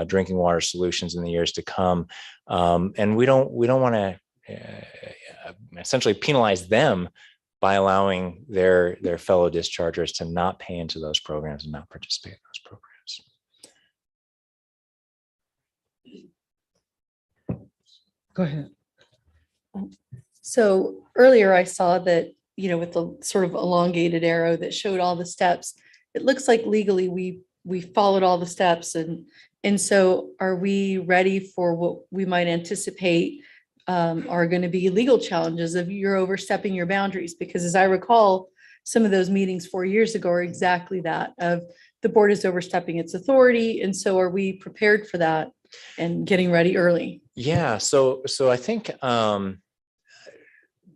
drinking water solutions in the years to come. And we don't want to essentially penalize them by allowing their fellow dischargers to not pay into those programs and not participate in those programs. Go ahead. So earlier I saw that, with the sort of elongated arrow that showed all the steps, it looks like legally we followed all the steps. And so are we ready for what we might anticipate are going to be legal challenges if you're overstepping your boundaries? Because as I recall, some of those meetings 4 years ago are exactly that, of the board is overstepping its authority. And so are we prepared for that and getting ready early? Yeah, so I think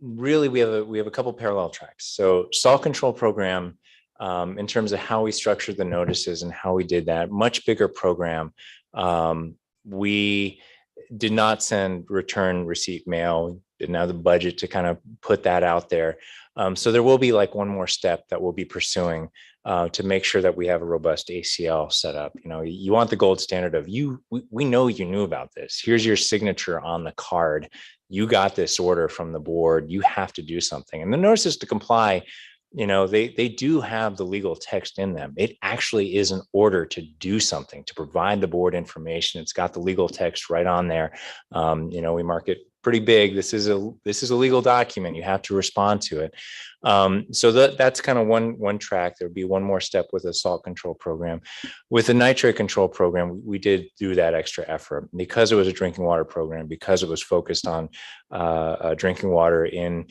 really we have a couple parallel tracks. So salt control program, in terms of how we structured the notices and how we did that, much bigger program. We did not send return receipt mail, didn't have the budget to kind of put that out there. So there will be like one more step that we'll be pursuing to make sure that we have a robust ACL set up. You know, you want the gold standard of we know you knew about this. Here's your signature on the card. You got this order from the board. You have to do something. And the notices to comply, you know, they do have the legal text in them. It actually is an order to do something, to provide the board information. It's got the legal text right on there. You know, we mark it pretty big. This is a legal document. You have to respond to it. So that's kind of one track. There'd be one more step with a salt control program. With the nitrate control program, we did do that extra effort because it was a drinking water program, because it was focused on drinking water in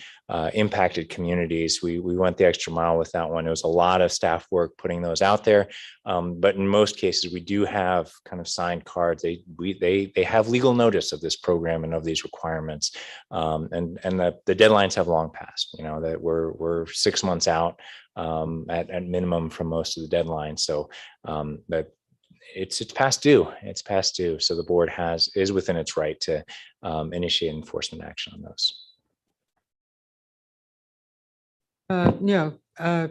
impacted communities. We went the extra mile with that one. It was a lot of staff work putting those out there. But in most cases, we do have kind of signed cards. They have legal notice of this program and of these requirements. And the deadlines have long passed, you know, that we're 6 months out at minimum from most of the deadlines. So that it's past due. It's past due. So the board is within its right to initiate enforcement action on those.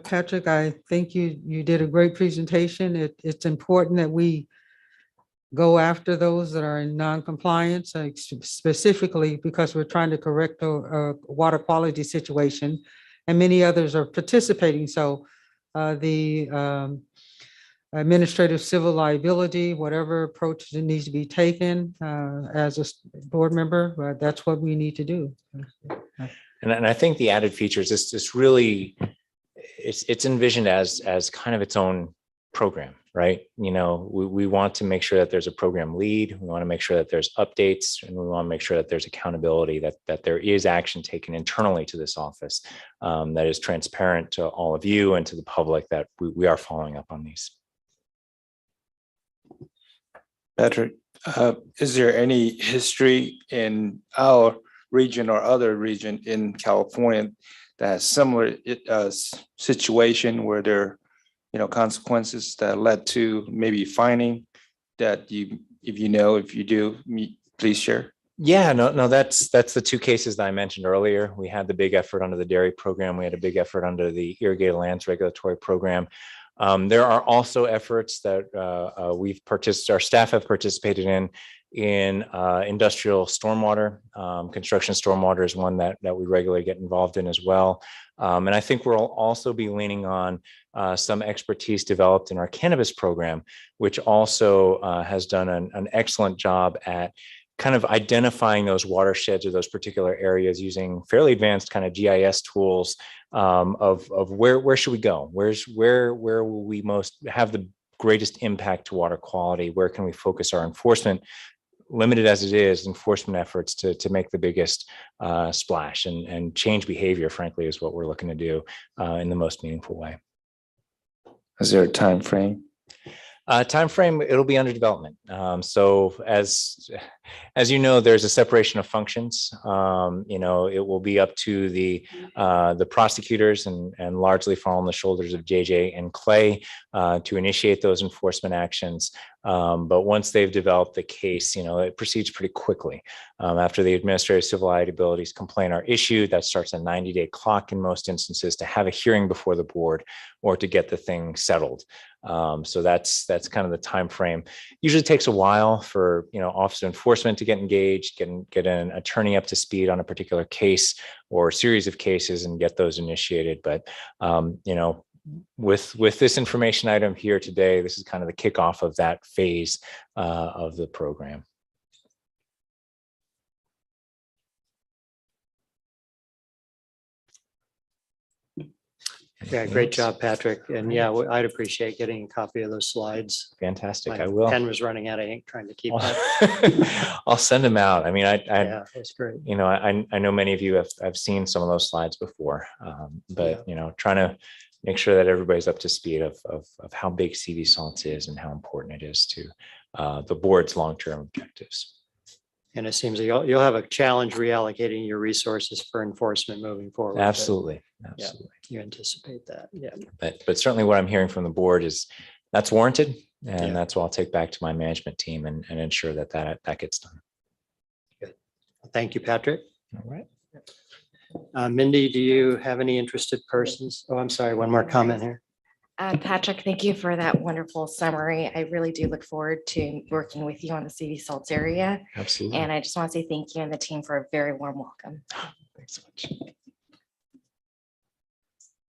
Patrick, I think you did a great presentation. It's important that we go after those that are in non-compliance, specifically because we're trying to correct a water quality situation, and many others are participating. So the administrative civil liability, whatever approach that needs to be taken as a board member, that's what we need to do. And I think the added features is just really, it's envisioned as kind of its own program, right? You know, we want to make sure that there's a program lead. We want to make sure that there's updates, and we want to make sure that there's accountability, that there is action taken internally to this office that is transparent to all of you and to the public, that we are following up on these. Patrick, is there any history in our region or other region in California that has similar situation where there, you know, consequences that led to maybe fining that if you do, please share? Yeah, no, that's the two cases that I mentioned earlier. We had the big effort under the dairy program. We had a big effort under the irrigated lands regulatory program. There are also efforts that our staff have participated in industrial stormwater. Construction stormwater is one that we regularly get involved in as well. And I think we'll also be leaning on some expertise developed in our cannabis program, which also has done an excellent job at kind of identifying those watersheds or those particular areas using fairly advanced kind of GIS tools of where should we go? Where will we most have the greatest impact to water quality? Where can we focus our enforcement, limited as it is, enforcement efforts to make the biggest splash and change behavior, frankly, is what we're looking to do in the most meaningful way. Is there a time frame? Time frame, it'll be under development. So as you know, there's a separation of functions. You know, it will be up to the prosecutors and largely fall on the shoulders of JJ and Clay to initiate those enforcement actions. But once they've developed the case, you know, it proceeds pretty quickly. After the administrative civil liabilities complaint are issued, that starts a 90-day clock in most instances to have a hearing before the board or to get the thing settled. So that's kind of the time frame. Usually takes a while for, you know, Office of Enforcement to get engaged, get an attorney up to speed on a particular case or series of cases and get those initiated. But you know, with this information item here today, this is kind of the kickoff of that phase of the program. Yeah, great job, Patrick. And yeah, I'd appreciate getting a copy of those slides. Fantastic. My I will. pen was running out of ink trying to keep up. I'll send them out. I mean, Yeah, that's great. you know, I know many of you have seen some of those slides before, but you know, trying to make sure that everybody's up to speed of how big CV Salts is and how important it is to the board's long-term objectives. And it seems that you'll have a challenge reallocating your resources for enforcement moving forward. but Absolutely, absolutely. You anticipate that, yeah. But certainly what I'm hearing from the board is that's warranted, and Yeah. that's what I'll take back to my management team and ensure that gets done. Thank you, Patrick. All right. Mindy, do you have any interested persons? Oh, I'm sorry, one more comment here. Patrick, thank you for that wonderful summary. I really do look forward to working with you on the CV Salts area. Absolutely. And I just want to say thank you and the team for a very warm welcome. Thanks so much.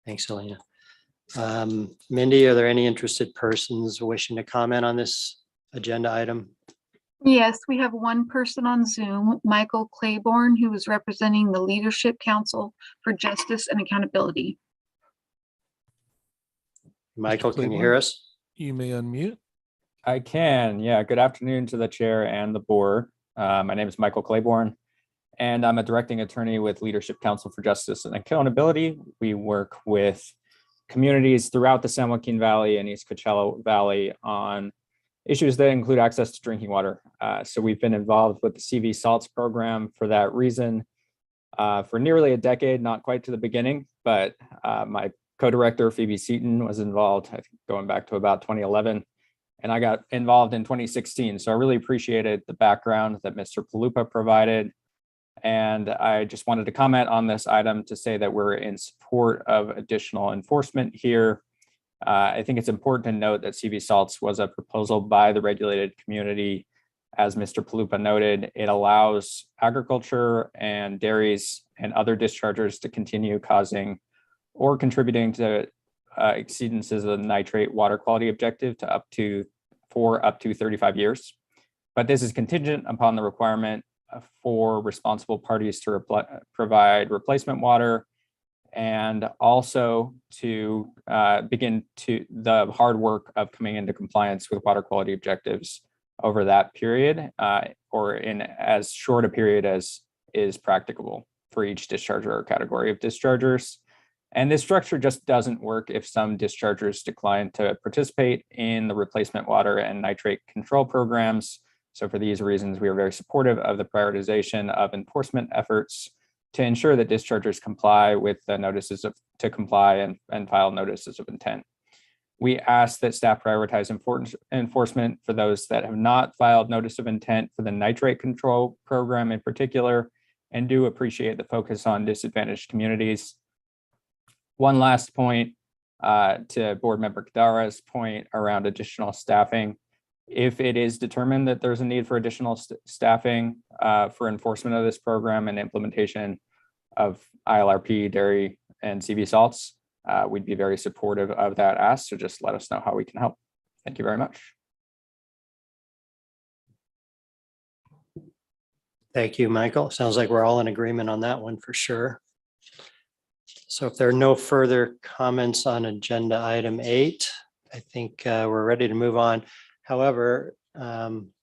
Thanks, Elena. Mindy, are there any interested persons wishing to comment on this agenda item? Yes, we have one person on Zoom, Michael Claiborne, who is representing the Leadership Council for Justice and Accountability. Michael, can you hear us? You may unmute. I can, yeah. Good afternoon to the chair and the board. My name is Michael Claiborne, and I'm a directing attorney with Leadership Council for Justice and Accountability. We work with communities throughout the San Joaquin Valley and East Coachella Valley on issues that include access to drinking water. So we've been involved with the CV Salts program for that reason for nearly a decade, not quite to the beginning, but my co-director Phoebe Seaton was involved, I think, going back to about 2011, and I got involved in 2016. So I really appreciated the background that Mr. Palupa provided. And I just wanted to comment on this item to say that we're in support of additional enforcement here. I think it's important to note that CV Salts was a proposal by the regulated community. As Mr. Palupa noted, it allows agriculture and dairies and other dischargers to continue causing or contributing to exceedances of the nitrate water quality objective for up to 35 years. But this is contingent upon the requirement for responsible parties to provide replacement water, and also to begin to the hard work of coming into compliance with water quality objectives over that period, or in as short a period as is practicable for each discharger or category of dischargers. And this structure just doesn't work if some dischargers decline to participate in the replacement water and nitrate control programs. So for these reasons, we are very supportive of the prioritization of enforcement efforts to ensure that dischargers comply with the notices to comply and file notices of intent. We ask that staff prioritize enforcement for those that have not filed notice of intent for the nitrate control program in particular, and do appreciate the focus on disadvantaged communities. One last point to Board Member Kadara's point around additional staffing. If it is determined that there's a need for additional staffing for enforcement of this program and implementation of ILRP, dairy, and CV Salts, we'd be very supportive of that ask. So just let us know how we can help. Thank you very much. Thank you, Michael. Sounds like we're all in agreement on that one for sure. So if there are no further comments on agenda item 8, I think we're ready to move on. However,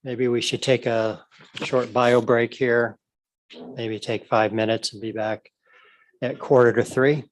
maybe we should take a short bio break here, maybe take 5 minutes and be back at 2:45.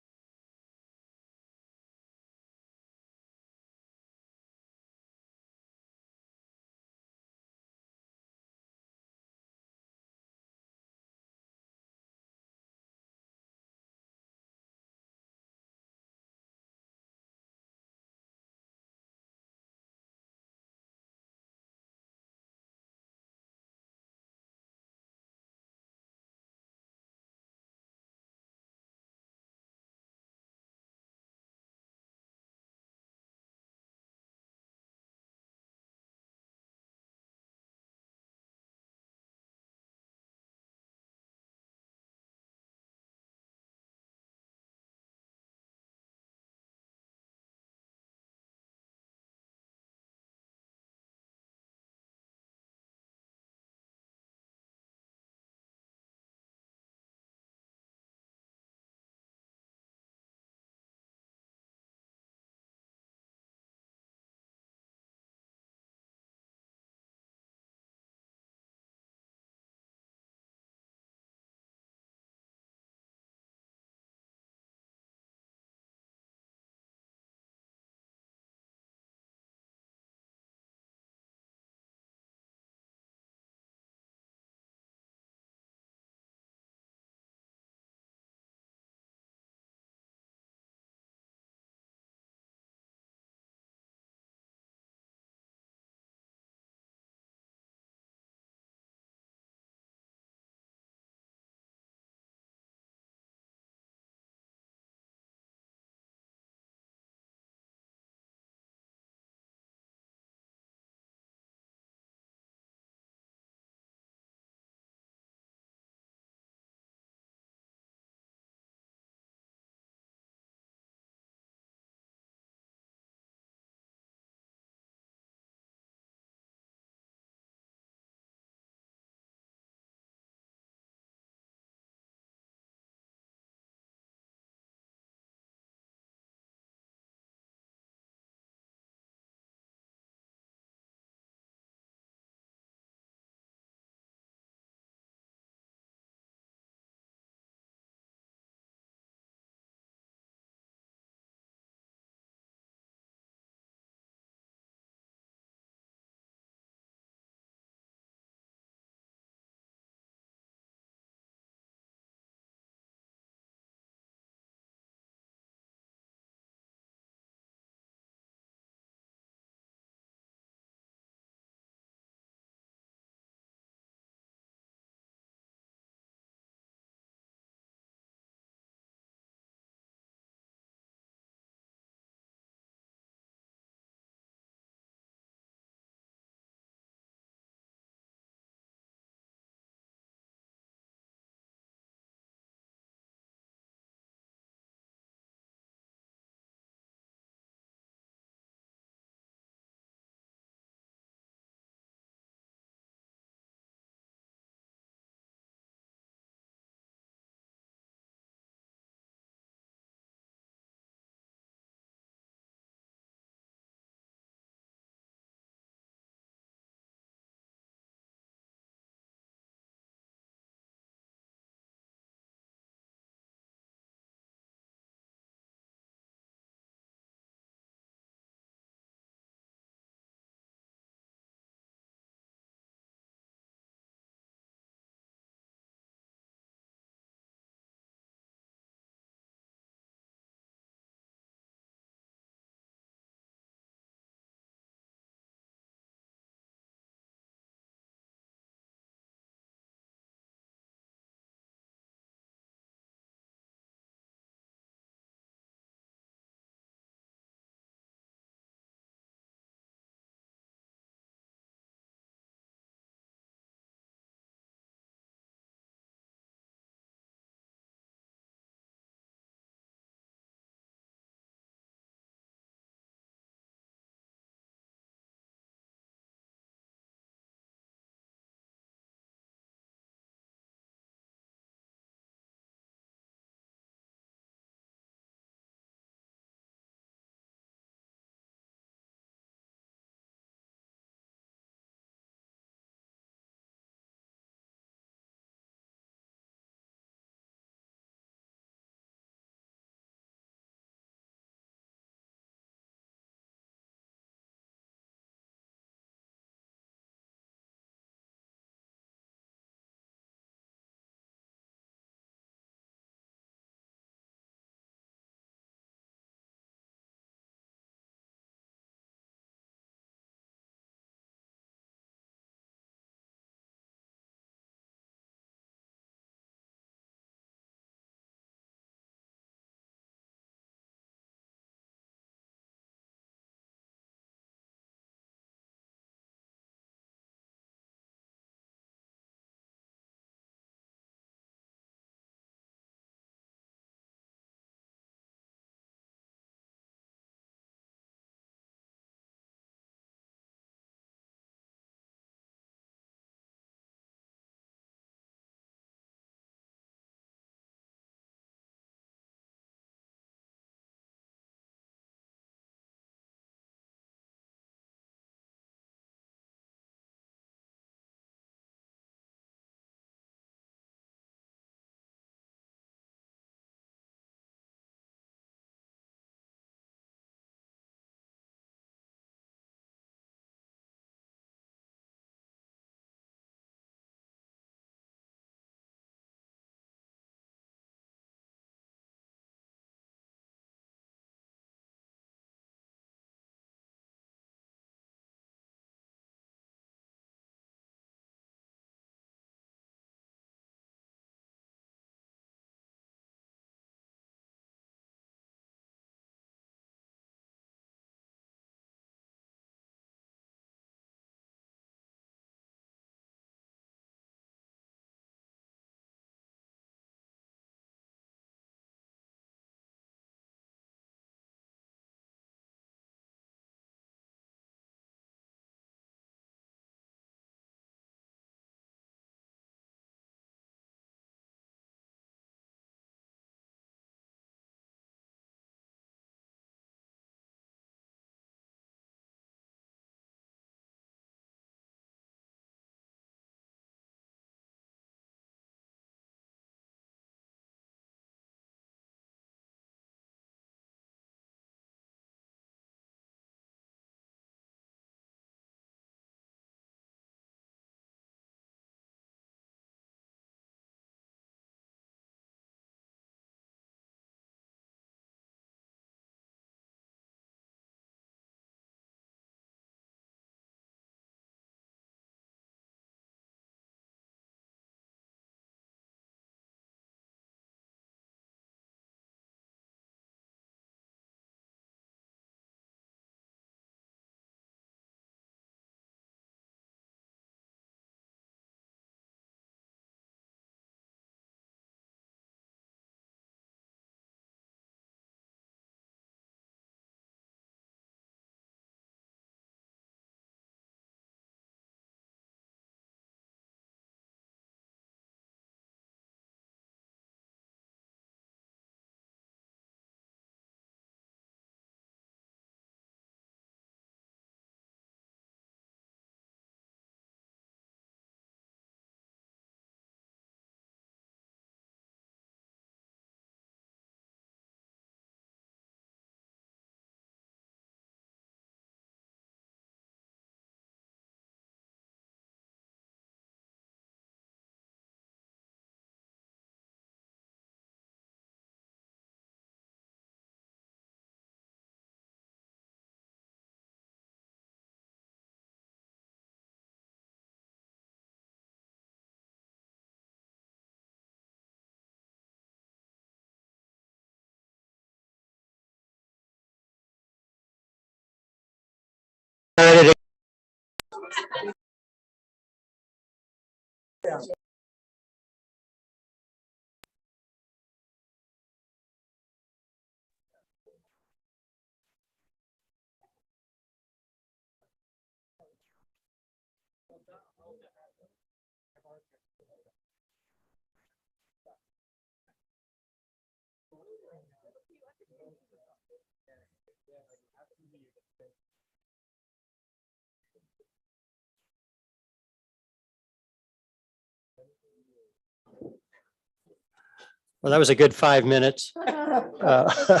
Well, that was a good 5 minutes. I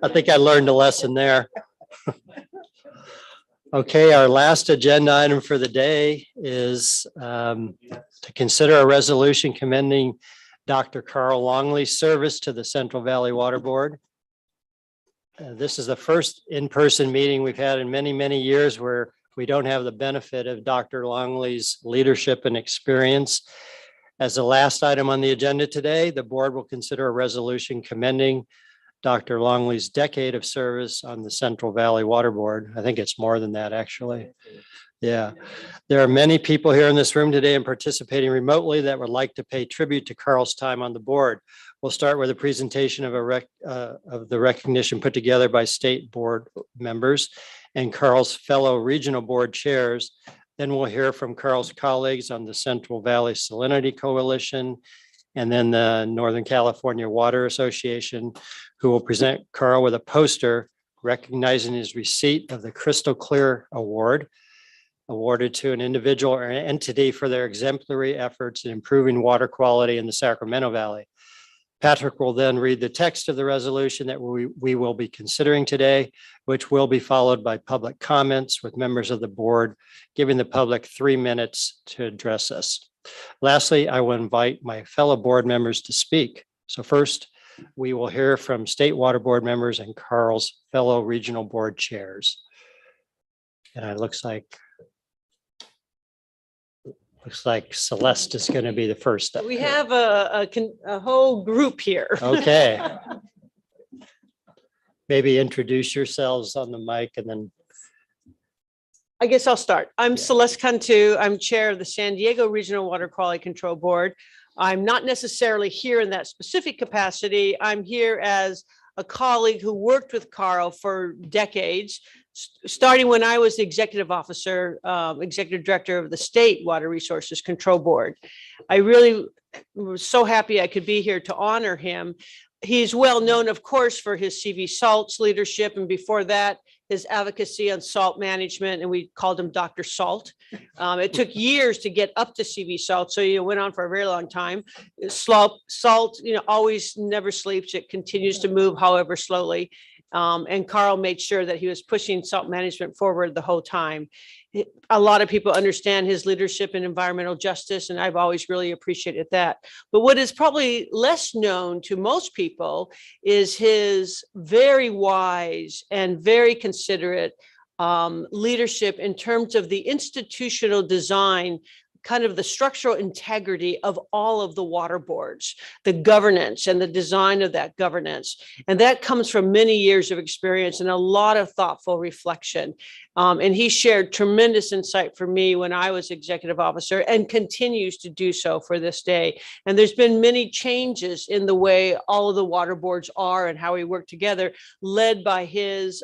think I learned a lesson there. Okay, our last agenda item for the day is to consider a resolution commending Dr. Carl Longley's service to the Central Valley Water Board. This is the first in-person meeting we've had in many, many years where we don't have the benefit of Dr. Longley's leadership and experience. As the last item on the agenda today, the board will consider a resolution commending Dr. Longley's decade of service on the Central Valley Water Board. I think it's more than that, actually. Yeah. There are many people here in this room today and participating remotely that would like to pay tribute to Carl's time on the board. We'll start with a presentation of the recognition put together by state board members and Carl's fellow regional board chairs. Then we'll hear from Carl's colleagues on the Central Valley Salinity Coalition and then the Northern California Water Association, who will present Carl with a poster recognizing his receipt of the Crystal Clear Award, awarded to an individual or entity for their exemplary efforts in improving water quality in the Sacramento Valley. Patrick will then read the text of the resolution that we will be considering today, which will be followed by public comments with members of the board, giving the public 3 minutes to address us. Lastly, I will invite my fellow board members to speak. So first, we will hear from state water board members and Carl's fellow regional board chairs. And it looks like Celeste is going to be the first. We have a whole group here. Okay. Maybe introduce yourselves on the mic and then. I guess I'll start. I'm Celeste Cantu. I'm chair of the San Diego Regional Water Quality Control Board. I'm not necessarily here in that specific capacity. I'm here as a colleague who worked with Carl for decades, starting when I was the executive officer, executive director of the State Water Resources Control Board. I really was so happy I could be here to honor him. He's well known, of course, for his CV Salts leadership, and before that, his advocacy on salt management, and we called him Dr. Salt. It took years to get up to CV Salt, so it went on for a very long time. Salt, always never sleeps. It continues to move, however slowly. And Carl made sure that he was pushing salt management forward the whole time. A lot of people understand his leadership in environmental justice, and I've always really appreciated that. But what is probably less known to most people is his very wise and very considerate leadership in terms of the institutional design, kind of the structural integrity of all of the water boards, the governance and the design of that governance. And that comes from many years of experience and a lot of thoughtful reflection. And he shared tremendous insight for me when I was executive officer and continues to do so for this day. And there's been many changes in the way all of the water boards are and how we work together, led by his,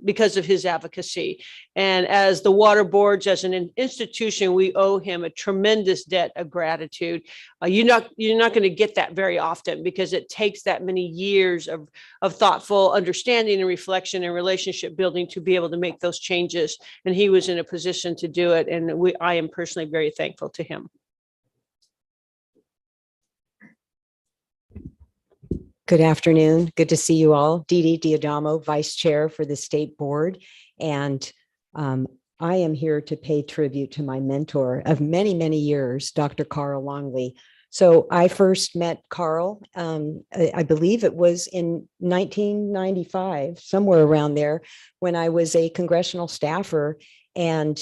because of his advocacy. And as the water boards, as an institution, we owe him a tremendous debt of gratitude. You're not going to get that very often because it takes that many years of thoughtful understanding and reflection and relationship building to be able to make those changes. And he was in a position to do it. And I am personally very thankful to him. Good afternoon. Good to see you all. Dee Dee Diadamo, Vice Chair for the State Board. And I am here to pay tribute to my mentor of many, many years, Dr. Carl Longley. So I first met Carl, I believe it was in 1995, somewhere around there, when I was a congressional staffer and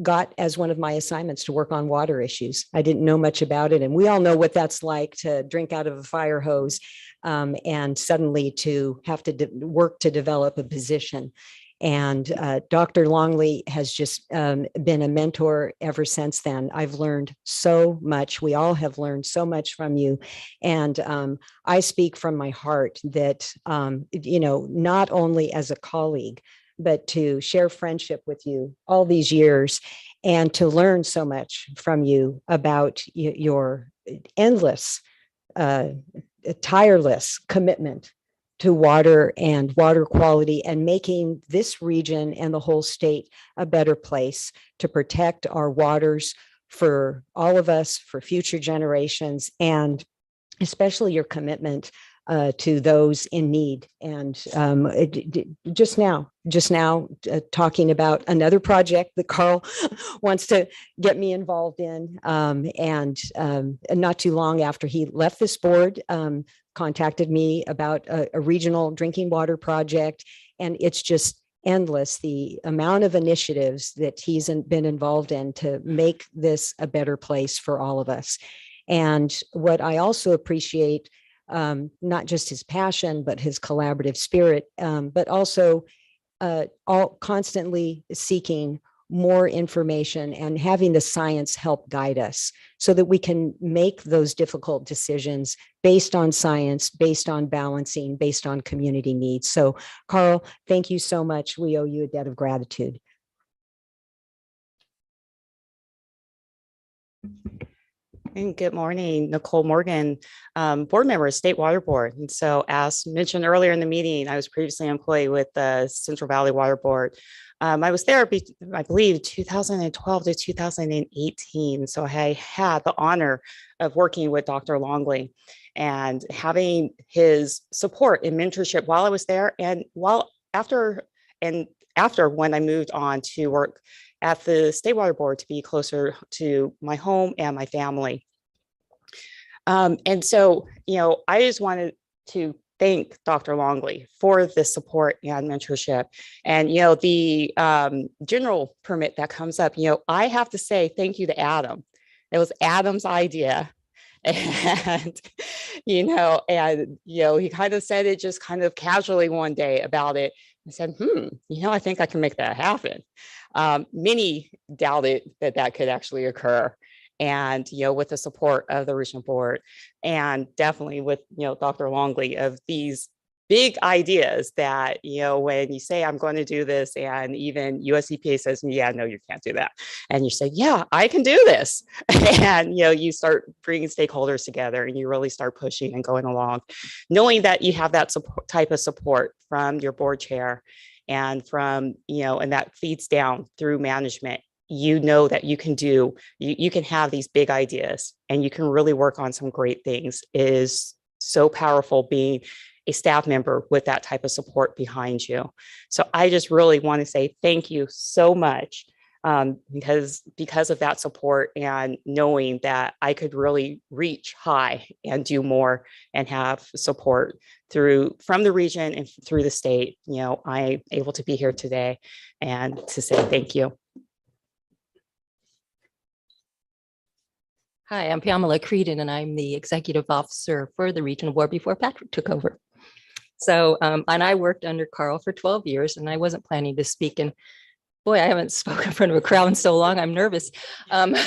got as one of my assignments to work on water issues. I didn't know much about it. And we all know what that's like, to drink out of a fire hose and suddenly to have to work to develop a position. And Dr. Longley has just been a mentor ever since then. I've learned so much. We all have learned so much from you. And I speak from my heart that, not only as a colleague, but to share friendship with you all these years and to learn so much from you about your endless, tireless commitment to water and water quality and making this region and the whole state a better place to protect our waters for all of us, for future generations, and especially your commitment to those in need. And just now talking about another project that Carl wants to get me involved in. And not too long after he left this board, contacted me about a regional drinking water project. And it's just endless, the amount of initiatives that he's been involved in to make this a better place for all of us. And what I also appreciate, not just his passion, but his collaborative spirit, but also all constantly seeking more information and having the science help guide us so that we can make those difficult decisions based on science, based on balancing, based on community needs. So Carl, thank you so much. We owe you a debt of gratitude. And good morning, Nicole Morgan, board member of State Water Board. And so as mentioned earlier in the meeting, I was previously employed with the Central Valley Water Board. I was there, I believe, 2012 to 2018. So I had the honor of working with Dr. Longley and having his support and mentorship while I was there, and after when I moved on to work at the State Water Board to be closer to my home and my family. And so, I just wanted to thank Dr. Longley for the support and mentorship. And, the general permit that comes up, I have to say thank you to Adam. It was Adam's idea. And, he kind of said it just kind of casually one day about it. I said, I think I can make that happen. Many doubted that could actually occur. And, with the support of the regional board and definitely with, Dr. Longley of these big ideas that, when you say, I'm going to do this, and even US EPA says, yeah, no, you can't do that. And you say, yeah, I can do this. And, you start bringing stakeholders together and you really start pushing and going along, knowing that you have that type of support from your board chair and from, and that feeds down through management. That you can do, you can have these big ideas and you can really work on some great things. It is so powerful being a staff member with that type of support behind you. So I just really want to say thank you so much because of that support and knowing that I could really reach high and do more and have support from the region and through the state. I'm able to be here today and to say thank you. Hi, I'm Pamela Creedon, and I'm the executive officer for the regional board before Patrick took over. So, and I worked under Carl for 12 years, and I wasn't planning to speak. And boy, I haven't spoken in front of a crowd in so long. I'm nervous. But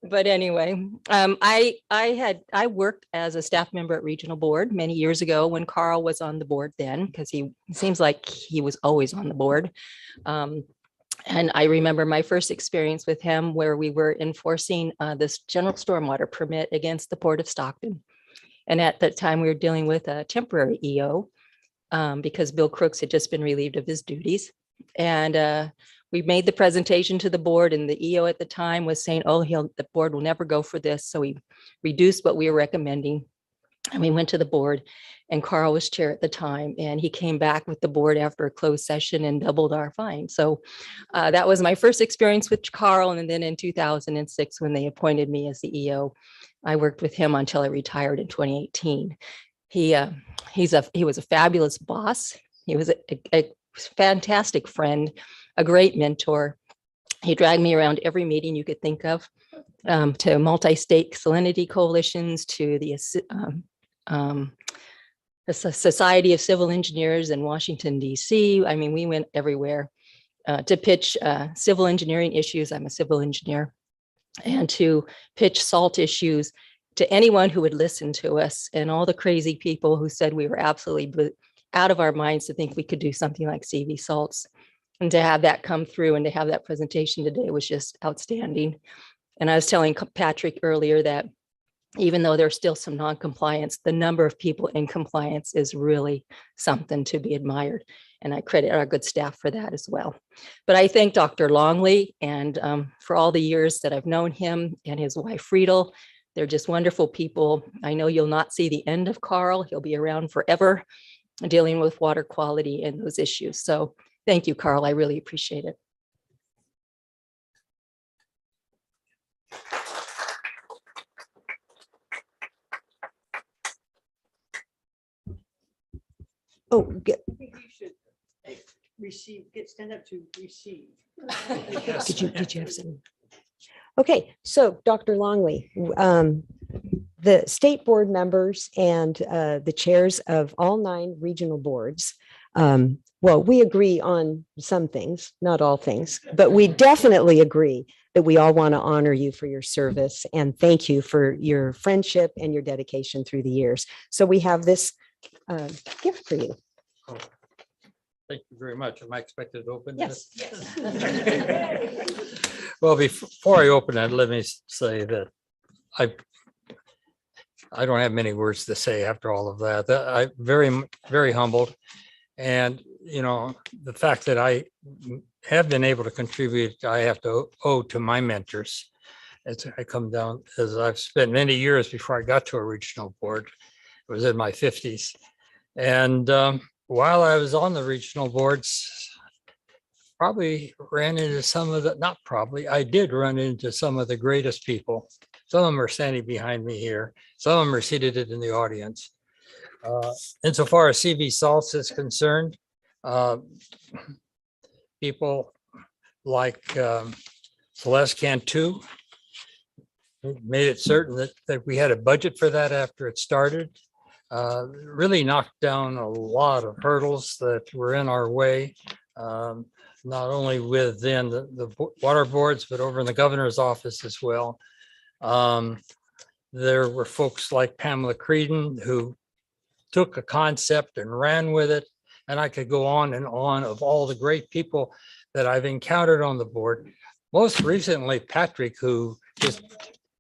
anyway, I worked as a staff member at regional board many years ago when Carl was on the board then, because he seems like he was always on the board. And I remember my first experience with him where we were enforcing this general stormwater permit against the Port of Stockton. And at that time, we were dealing with a temporary EO because Bill Crooks had just been relieved of his duties. And we made the presentation to the board, and the EO at the time was saying, oh, the board will never go for this. So we reduced what we were recommending. And we went to the board, and Carl was chair at the time, and he came back with the board after a closed session and doubled our fine. So that was my first experience with Carl. And then in 2006, when they appointed me as the EO, I worked with him until I retired in 2018. He was a fabulous boss. He was a fantastic friend, a great mentor. He dragged me around every meeting you could think of, to multi-state salinity coalitions, to the Society of Civil Engineers in Washington, D.C. I mean, we went everywhere to pitch civil engineering issues. I'm a civil engineer. And to pitch salt issues to anyone who would listen to us, and all the crazy people who said we were absolutely out of our minds to think we could do something like CV salts. And to have that come through and to have that presentation today was just outstanding. And I was telling Patrick earlier that even though there's still some non-compliance, the number of people in compliance is really something to be admired. And I credit our good staff for that as well. But I thank Dr. Longley and for all the years that I've known him and his wife Friedel. They're just wonderful people. I know you'll not see the end of Carl. He'll be around forever dealing with water quality and those issues. So thank you, Carl. I really appreciate it. Oh, Stand up to receive. did you have some? Okay, so Dr. Longley, the state board members and the chairs of all 9 regional boards, well, we agree on some things, not all things, but we definitely agree that we all want to honor you for your service and thank you for your friendship and your dedication through the years. So we have this gift for you. Thank you very much. Am I expected to open Yes. this? Well, before I open it, let me say that I don't have many words to say after all of that. I'm very humbled. And, you know, the fact that I have been able to contribute, I have to owe to my mentors. As I come down, as I've spent many years before I got to a regional board, it was in my 50s. And while I was on the regional boards, probably ran into some of the, not probably, I did run into some of the greatest people. Some of them are standing behind me here. Some of them are seated in the audience. Insofar as CV Salts is concerned, people like Celeste Cantu made it certain that we had a budget for that after it started. Really knocked down a lot of hurdles that were in our way, not only within the water boards, but over in the governor's office as well. There were folks like Pamela Creedon who took a concept and ran with it. And I could go on and on of all the great people that I've encountered on the board. Most recently, Patrick, who just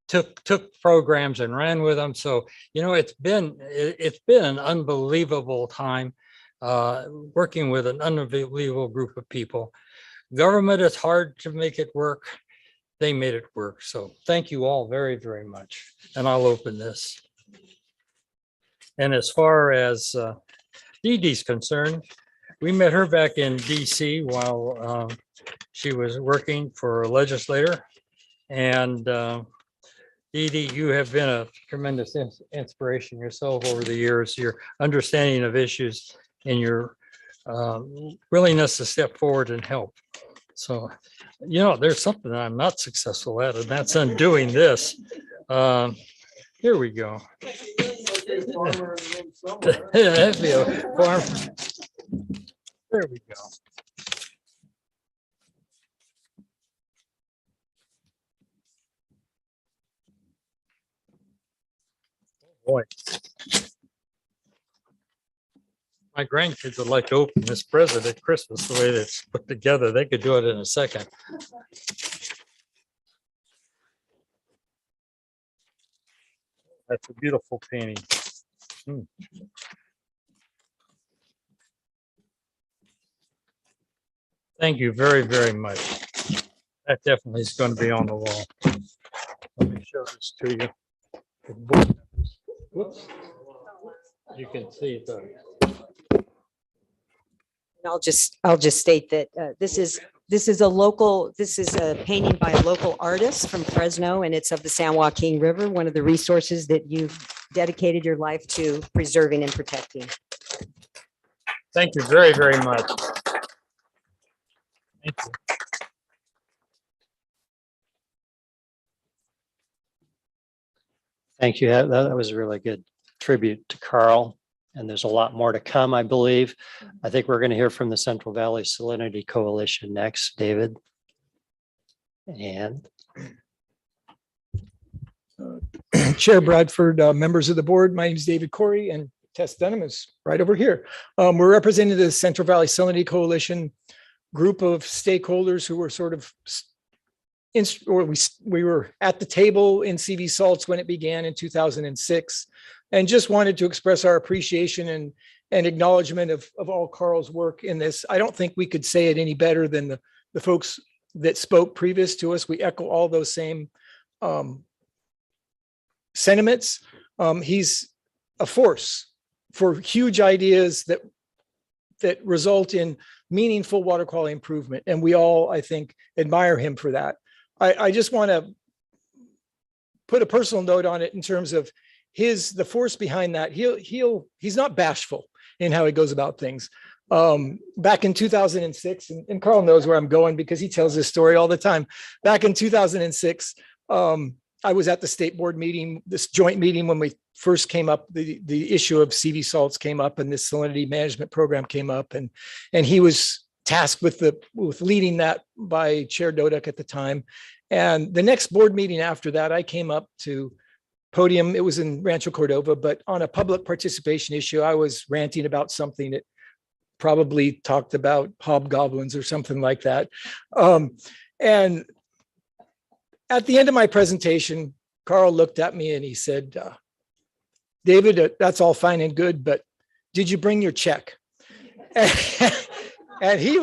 took programs and ran with them. So, you know, it's been an unbelievable time working with an unbelievable group of people. Government is hard to make it work. They made it work. So thank you all very, very much. And I'll open this. And as far as Dee Dee's concerned, we met her back in DC while she was working for a legislator. And Dee Dee, you have been a tremendous inspiration yourself over the years, your understanding of issues and your willingness to step forward and help. So, you know, there's something that I'm not successful at, and that's undoing this. Here we go. That'd be a farm. There we go. Boy. My grandkids would like to open this present at Christmas the way that it's put together. They could do it in a second. That's a beautiful painting. Thank you very, very much. That definitely is going to be on the wall. Let me show this to you. Whoops. You can see the. I'll just state that this is a painting by a local artist from Fresno, and it's of the San Joaquin River, one of the resources that you've dedicated your life to preserving and protecting. Thank you very, very much. Thank you. Thank you. That was a really good tribute to Carl. And there's a lot more to come, I believe. I think we're going to hear from the Central Valley Salinity Coalition next, David. And Chair Bradford, members of the board, my name is David Corey, and Tess Dunham is right over here. We're representing the Central Valley Salinity Coalition. group of stakeholders who were sort of we were at the table in CV Salts when it began in 2006, and just wanted to express our appreciation and acknowledgement of all Carl's work in this. I don't think we could say it any better than the folks that spoke previous to us. We echo all those same sentiments. He's a force for huge ideas that result in meaningful water quality improvement. And we all, I think, admire him for that. I just want to put a personal note on it in terms of the force behind that. He's not bashful in how he goes about things. Back in 2006, and Carl knows where I'm going because he tells this story all the time. Back in 2006, I was at the state board meeting, this joint meeting when we first came up, the issue of CV salts came up and this salinity management program came up, and he was tasked with leading that by Chair Dodek at the time. And the next board meeting after that, I came up to podium. It was in Rancho Cordova, but on a public participation issue, I was ranting about something that probably talked about hobgoblins or something like that. And at the end of my presentation, Carl looked at me and he said, David, that's all fine and good, but did you bring your check? And he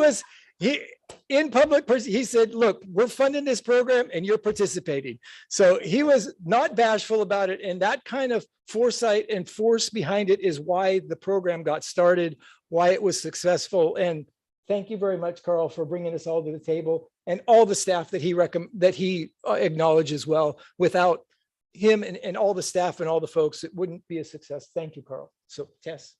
in public, he said, look, we're funding this program and you're participating. So he was not bashful about it. And that kind of foresight and force behind it is why the program got started, why it was successful. And thank you very much, Carl, for bringing us all to the table and all the staff that he acknowledges well. Without him and all the staff and all the folks, it wouldn't be a success. Thank you, Carl. So Tess.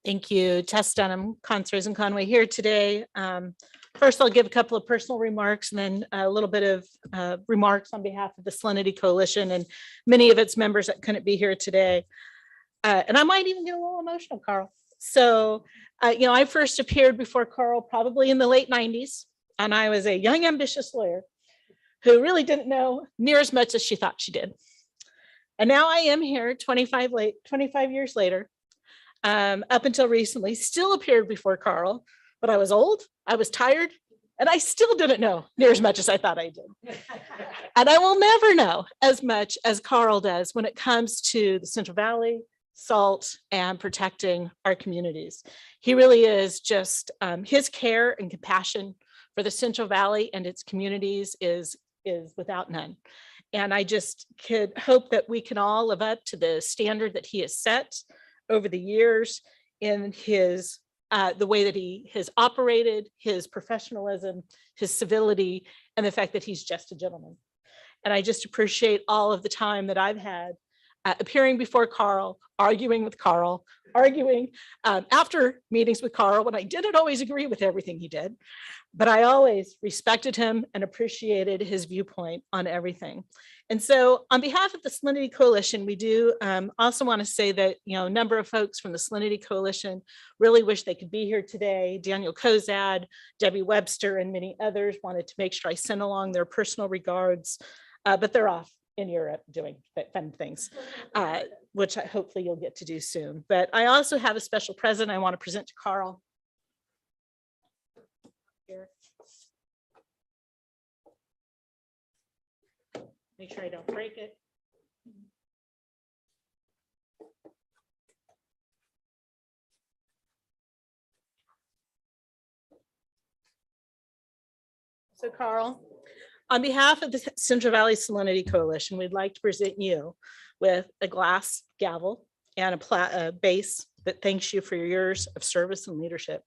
Thank you. Tess Dunham, Conservation Conway here today. First, I'll give a couple of personal remarks and then a little bit of remarks on behalf of the Salinity Coalition and many of its members that couldn't be here today. And I might even get a little emotional, Carl. So, I first appeared before Carl probably in the late 90s, and I was a young, ambitious lawyer who really didn't know near as much as she thought she did. And now I am here 25 years later. Up until recently, still appeared before Carl, but I was old, I was tired, and I still didn't know near as much as I thought I did. And I will never know as much as Carl does when it comes to the Central Valley, salt, and protecting our communities. He really is just, his care and compassion for the Central Valley and its communities is without none. And I just could hope that we can all live up to the standard that he has set over the years in his the way that he has operated, his professionalism, his civility, and the fact that he's just a gentleman. And I just appreciate all of the time that I've had appearing before Carl, arguing with Carl, after meetings with Carl when I didn't always agree with everything he did, but I always respected him and appreciated his viewpoint on everything. And so on behalf of the Salinity Coalition, we do also want to say that, a number of folks from the Salinity Coalition really wish they could be here today. Daniel Kozad, Debbie Webster, and many others wanted to make sure I sent along their personal regards, but they're off in Europe doing fun things, which hopefully you'll get to do soon. But I also have a special present I want to present to Carl. Here. Make sure I don't break it. So Carl, on behalf of the Central Valley Salinity Coalition, we'd like to present you with a glass gavel and a base that thanks you for your years of service and leadership.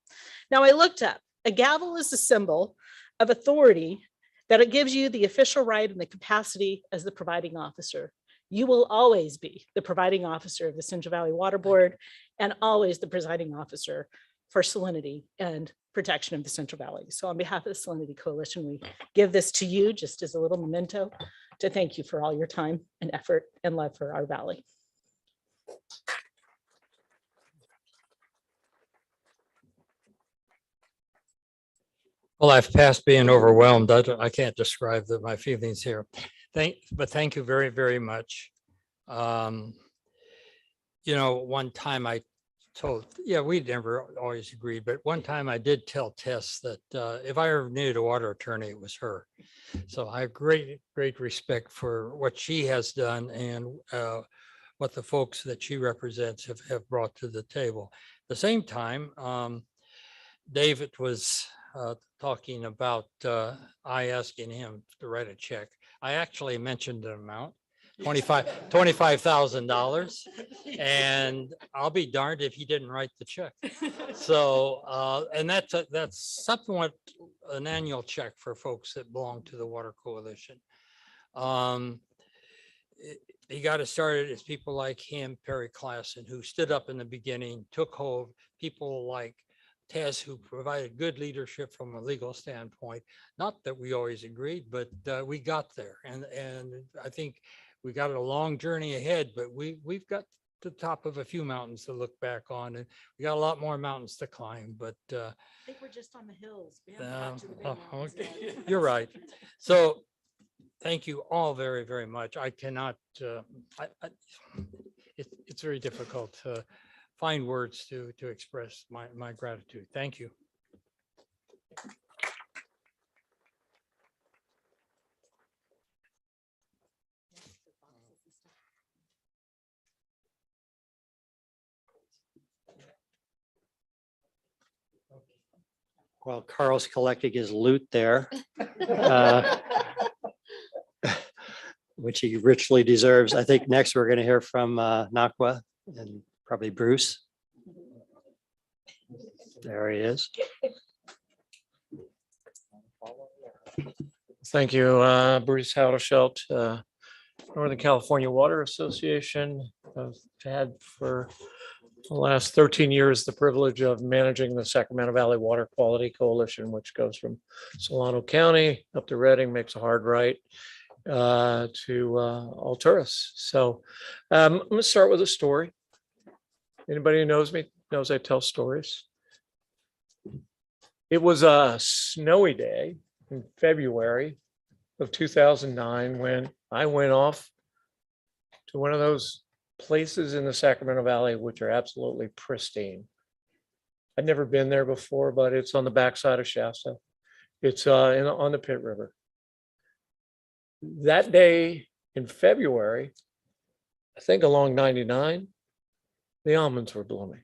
Now I looked up, a gavel is a symbol of authority that it gives you the official right and the capacity as the providing officer. You will always be the providing officer of the Central Valley Water Board and always the presiding officer for salinity and protection of the Central Valley. So on behalf of the Salinity Coalition, we give this to you just as a little memento to thank you for all your time and effort and love for our valley. Well, I've passed being overwhelmed. I can't describe my feelings here. But thank you very, very much. One time I So, yeah, we never always agreed, but one time I did tell Tess that if I ever needed a water attorney, it was her. So I have great respect for what she has done and what the folks that she represents have brought to the table. At the same time, David was talking about I asking him to write a check. I actually mentioned an amount. $25,000, and I'll be darned if he didn't write the check. So, and that's somewhat an annual check for folks that belong to the Water Coalition. He got it started as people like him, Perry Klassen, who stood up in the beginning, took hold, people like Tess, who provided good leadership from a legal standpoint. Not that we always agreed, but we got there. And I think we got a long journey ahead, but we've got to the top of a few mountains to look back on, and we got a lot more mountains to climb, but I think we're just on the hills. We haven't got to the big mountains yet. you're right. So thank you all very, very much. I cannot, it's very difficult to find words to express my gratitude. Thank you. While Carl's collecting his loot there, uh, which he richly deserves. I think next we're going to hear from Nakwa and probably Bruce. There he is. Thank you, Bruce Hauderschelt, Northern California Water Association. I've had for the last 13 years the privilege of managing the Sacramento Valley Water Quality Coalition, which goes from Solano County up to Redding, makes a hard right to Alturas. So I'm going to start with a story. Anybody who knows me knows I tell stories. It was a snowy day in February of 2009 when I went off to one of those places in the Sacramento Valley which are absolutely pristine. I'd never been there before, but it's on the backside of Shasta. It's on the Pitt River. That day in February, I think along 99, the almonds were blooming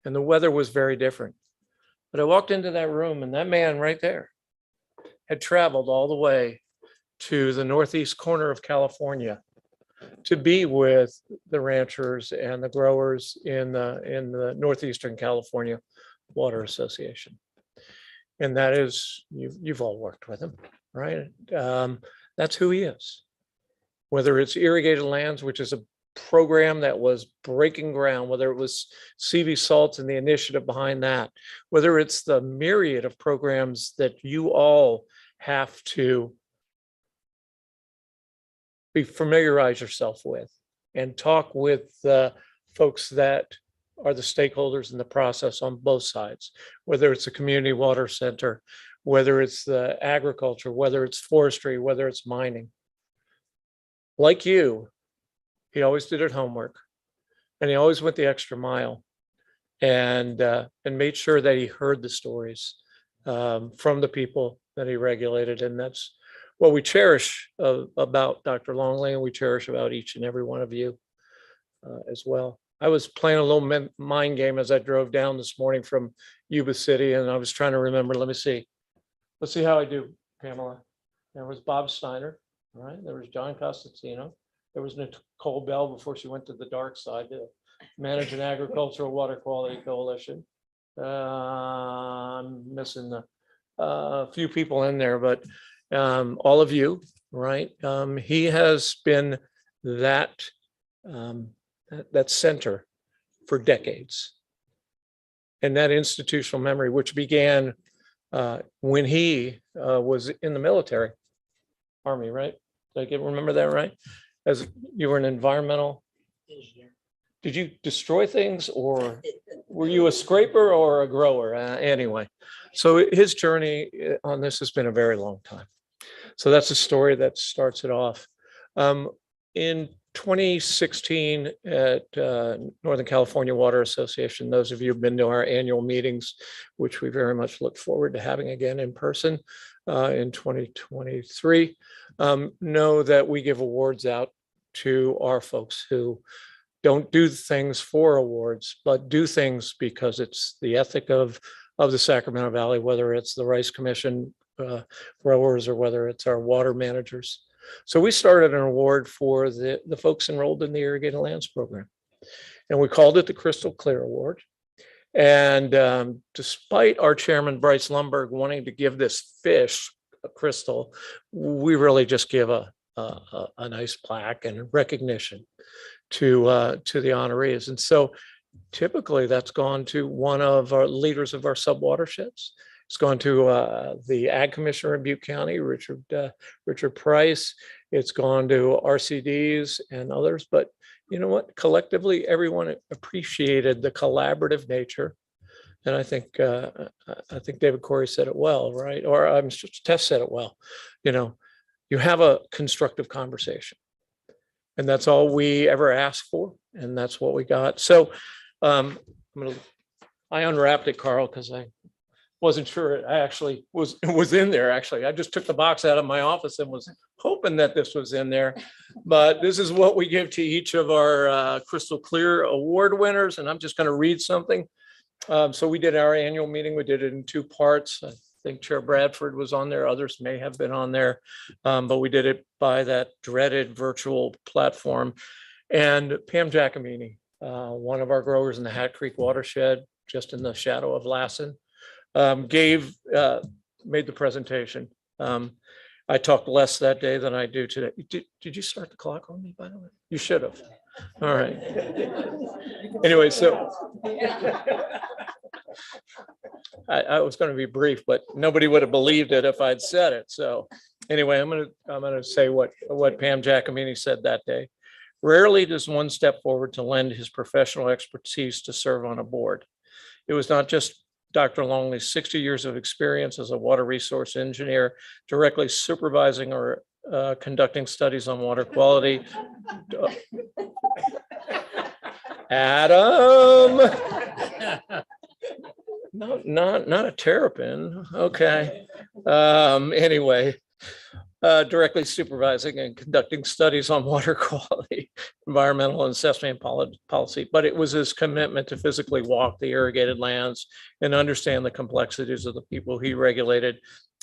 and the weather was very different. But I walked into that room and that man right there had traveled all the way to the northeast corner of California to be with the ranchers and the growers in the Northeastern California Water Association. And that is, you've all worked with him, right? That's who he is. Whether it's Irrigated Lands, which is a program that was breaking ground, whether it was CV Salt and the initiative behind that, whether it's the myriad of programs that you all have to familiarize yourself with and talk with the folks that are the stakeholders in the process on both sides, whether it's a community water center, whether it's the agriculture, whether it's forestry, whether it's mining. Like you, he always did his homework and he always went the extra mile and made sure that he heard the stories from the people that he regulated. And that's what we cherish about Dr. Longley, and we cherish about each and every one of you as well. I was playing a little mind game as I drove down this morning from Yuba City, and I was trying to remember, let's see how I do, Pamela. There was Bob Steiner, right? There was John Costantino. There was Nicole Bell before she went to the dark side to manage an agricultural water quality coalition. I'm missing a few people in there, but all of you, right? He has been that center for decades. And that institutional memory, which began when he was in the military, Army, right? Did I remember that right? As you were an environmental engineer. Did you destroy things, or were you a scraper or a grower? Anyway, so his journey on this has been a very long time. So that's a story that starts it off. In 2016 at Northern California Water Association, those of you who've been to our annual meetings, which we very much look forward to having again in person in 2023, know that we give awards out to our folks who don't do things for awards, but do things because it's the ethic of the Sacramento Valley, whether it's the Rice Commission growers or whether it's our water managers. So we started an award for the folks enrolled in the Irrigated Lands Program. And we called it the Crystal Clear Award. And despite our chairman, Bryce Lumberg, wanting to give this fish a crystal, we really just give a nice plaque and recognition to the honorees. And so typically that's gone to one of our leaders of our sub-watersheds. It's gone to the Ag Commissioner in Butte County, Richard Price. It's gone to RCDs and others. But you know what? Collectively, everyone appreciated the collaborative nature. And I think David Corey said it well, right? Or Tess said it well. You know, you have a constructive conversation. And that's all we ever asked for. And that's what we got. So I unwrapped it, Carl, because I wasn't sure it actually was in there. Actually, I just took the box out of my office and was hoping that this was in there. But this is what we give to each of our Crystal Clear Award winners. And I'm just going to read something. So we did our annual meeting. We did it in 2 parts. I think Chair Bradford was on there. Others may have been on there. But we did it by that dreaded virtual platform. And Pam Giacomini, one of our growers in the Hat Creek watershed, just in the shadow of Lassen, made the presentation. I talked less that day than I do today. Did you start the clock on me, by the way? You should have. All right. Anyway, so I was going to be brief, but nobody would have believed it if I'd said it. So anyway, I'm going to say what Pam Giacomini said that day. Rarely does one step forward to lend his professional expertise to serve on a board. It was not just Dr. Longley's 60 years of experience as a water resource engineer, directly supervising or conducting studies on water quality. Adam, no, not a terrapin. Okay. Anyway, directly supervising and conducting studies on water quality, environmental assessment and policy, but it was his commitment to physically walk the irrigated lands and understand the complexities of the people he regulated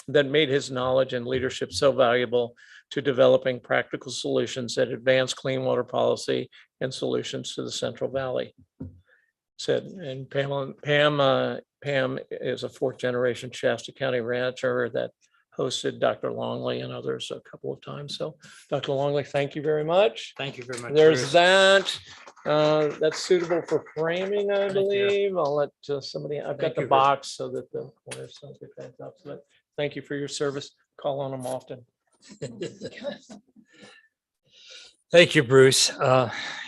that made his knowledge and leadership so valuable to developing practical solutions that advance clean water policy and solutions to the Central Valley. Said, and Pam is a 4th generation Shasta County rancher that hosted Dr. Longley and others a couple of times. So Dr. Longley, thank you very much. Thank you very much. There's Bruce. that. That's suitable for framing, I believe. I'll let somebody, I've got Thank the you, Bruce. box so that the corners don't get bent up. But thank you for your service. Call on them often. Thank you, Bruce.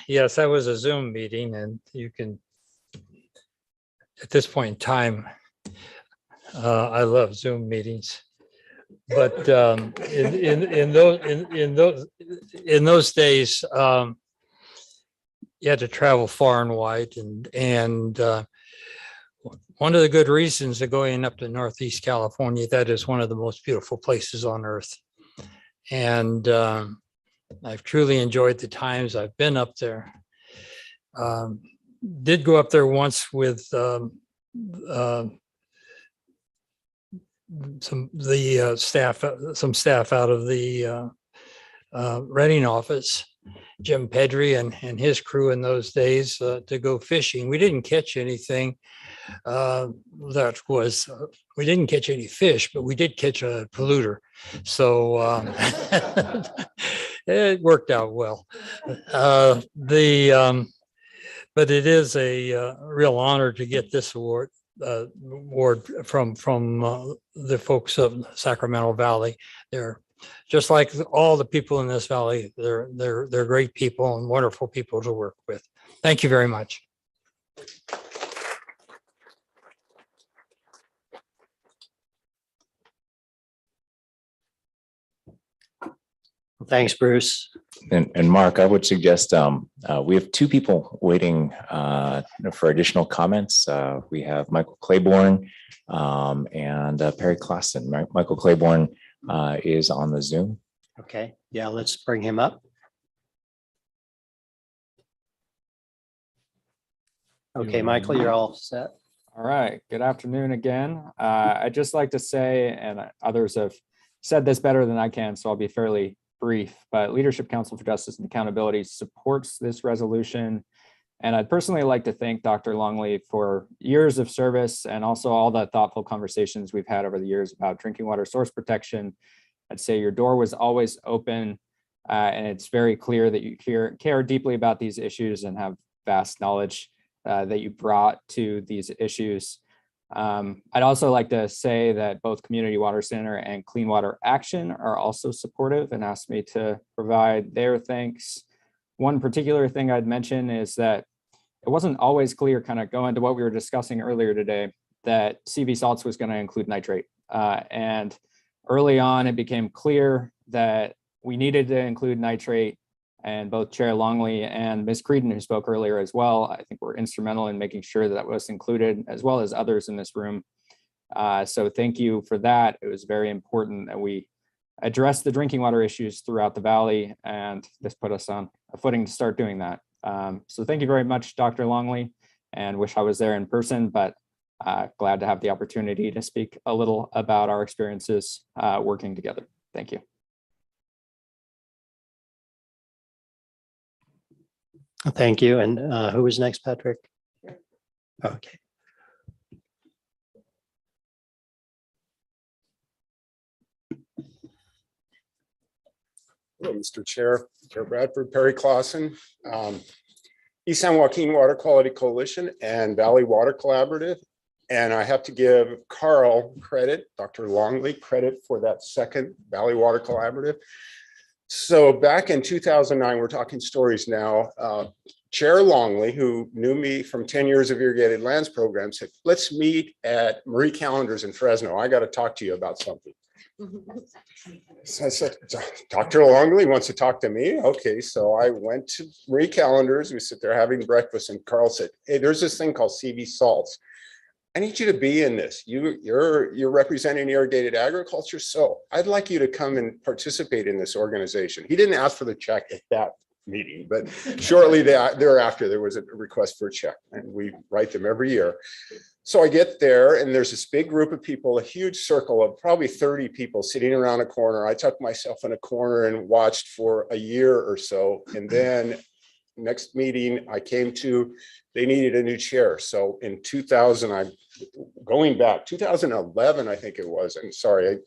Yes, that was a Zoom meeting, and you can, at this point in time, I love Zoom meetings. But in those days, you had to travel far and wide, and one of the good reasons of going up to Northeast California, that is one of the most beautiful places on earth. And I've truly enjoyed the times I've been up there. Did go up there once with some staff out of the Reading office, Jim Pedri and his crew in those days, to go fishing. We didn't catch anything. We didn't catch any fish, but we did catch a polluter. So it worked out well. But it is a real honor to get this award from the folks of Sacramento Valley. They're just like all the people in this valley. They're great people and wonderful people to work with. Thank you very much. Thanks, Bruce. And Mark, I would suggest we have two people waiting for additional comments. We have Michael Claiborne and Perry Clausen. Michael Claiborne is on the Zoom. Okay, yeah, let's bring him up. Okay, Michael, you're all set. All right, good afternoon again. I'd just like to say, and others have said this better than I can, so I'll be fairly brief, but Leadership Council for Justice and Accountability supports this resolution. And I'd personally like to thank Dr. Longley for years of service and also all the thoughtful conversations we've had over the years about drinking water source protection. I'd say your door was always open, and it's very clear that you care deeply about these issues and have vast knowledge that you brought to these issues. I'd also like to say that both Community Water Center and Clean Water Action are also supportive and asked me to provide their thanks. One particular thing I'd mention is that it wasn't always clear, kind of going to what we were discussing earlier today, that CV salts was going to include nitrate. And early on, it became clear that we needed to include nitrate, and both Chair Longley and Ms. Creedon, who spoke earlier as well, I think were instrumental in making sure that was included, as well as others in this room. So thank you for that. It was very important that we address the drinking water issues throughout the valley, and this put us on a footing to start doing that. So thank you very much, Dr. Longley, and wish I was there in person, but glad to have the opportunity to speak a little about our experiences working together. Thank you. Thank you. And who was next, Patrick? Okay. Hello, Mr. Chair, Chair Bradford, Perry Clausen, East San Joaquin Water Quality Coalition and Valley Water Collaborative. And I have to give Carl credit, Dr. Longley credit for that second Valley Water Collaborative. So back in 2009, we're talking stories now, Chair Longley, who knew me from 10 years of irrigated lands program, said, let's meet at Marie Callender's in Fresno. I got to talk to you about something. So I said, Dr. Longley wants to talk to me. Okay, so I went to Marie Callender's. We sit there having breakfast, and Carl said, hey, there's this thing called CV salts. I need you to be in this. You're representing irrigated agriculture, so I'd like you to come and participate in this organization. He didn't ask for the check at that meeting, but shortly thereafter, there was a request for a check, and we write them every year. So I get there, and there's this big group of people, a huge circle of probably 30 people sitting around a corner. I tucked myself in a corner and watched for a year or so, and then next meeting I came to, they needed a new chair. So in 2000, going back 2011, I think it was, I'm sorry,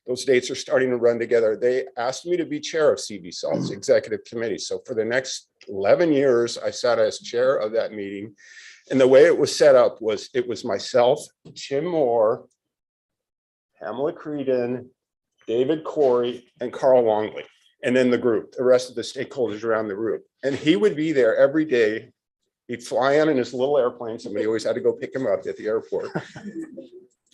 those dates are starting to run together. They asked me to be chair of CV Salts Executive Committee. So for the next 11 years, I sat as chair of that meeting. And the way it was set up was, it was myself, Tim Moore, Pamela Creedon, David Corey, and Carl Longley. And then the group, the rest of the stakeholders around the group. And he would be there every day. He'd fly in his little airplane. Somebody always had to go pick him up at the airport.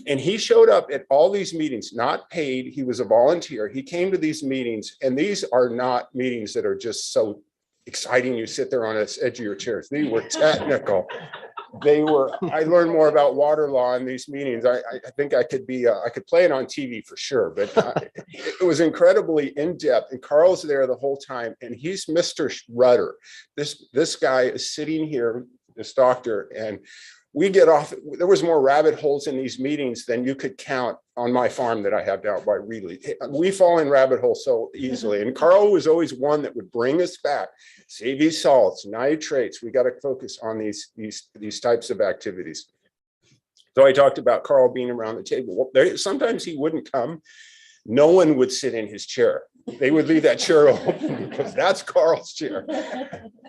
And he showed up at all these meetings, not paid. He was a volunteer. He came to these meetings, and these are not meetings that are just so exciting. You sit there on the edge of your chairs. They were technical. I learned more about water law in these meetings. I think I could play it on TV for sure, but it was incredibly in-depth, and Carl's there the whole time, and he's Mr. Rudder. This guy is sitting here, this doctor, and we get off, there was more rabbit holes in these meetings than you could count on my farm that I have down by Reedley. We fall in rabbit holes so easily. And Carl was always one that would bring us back. CV salts, nitrates, we got to focus on these types of activities. So I talked about Carl being around the table. Well, sometimes he wouldn't come. No one would sit in his chair. They would leave that chair open because that's Carl's chair.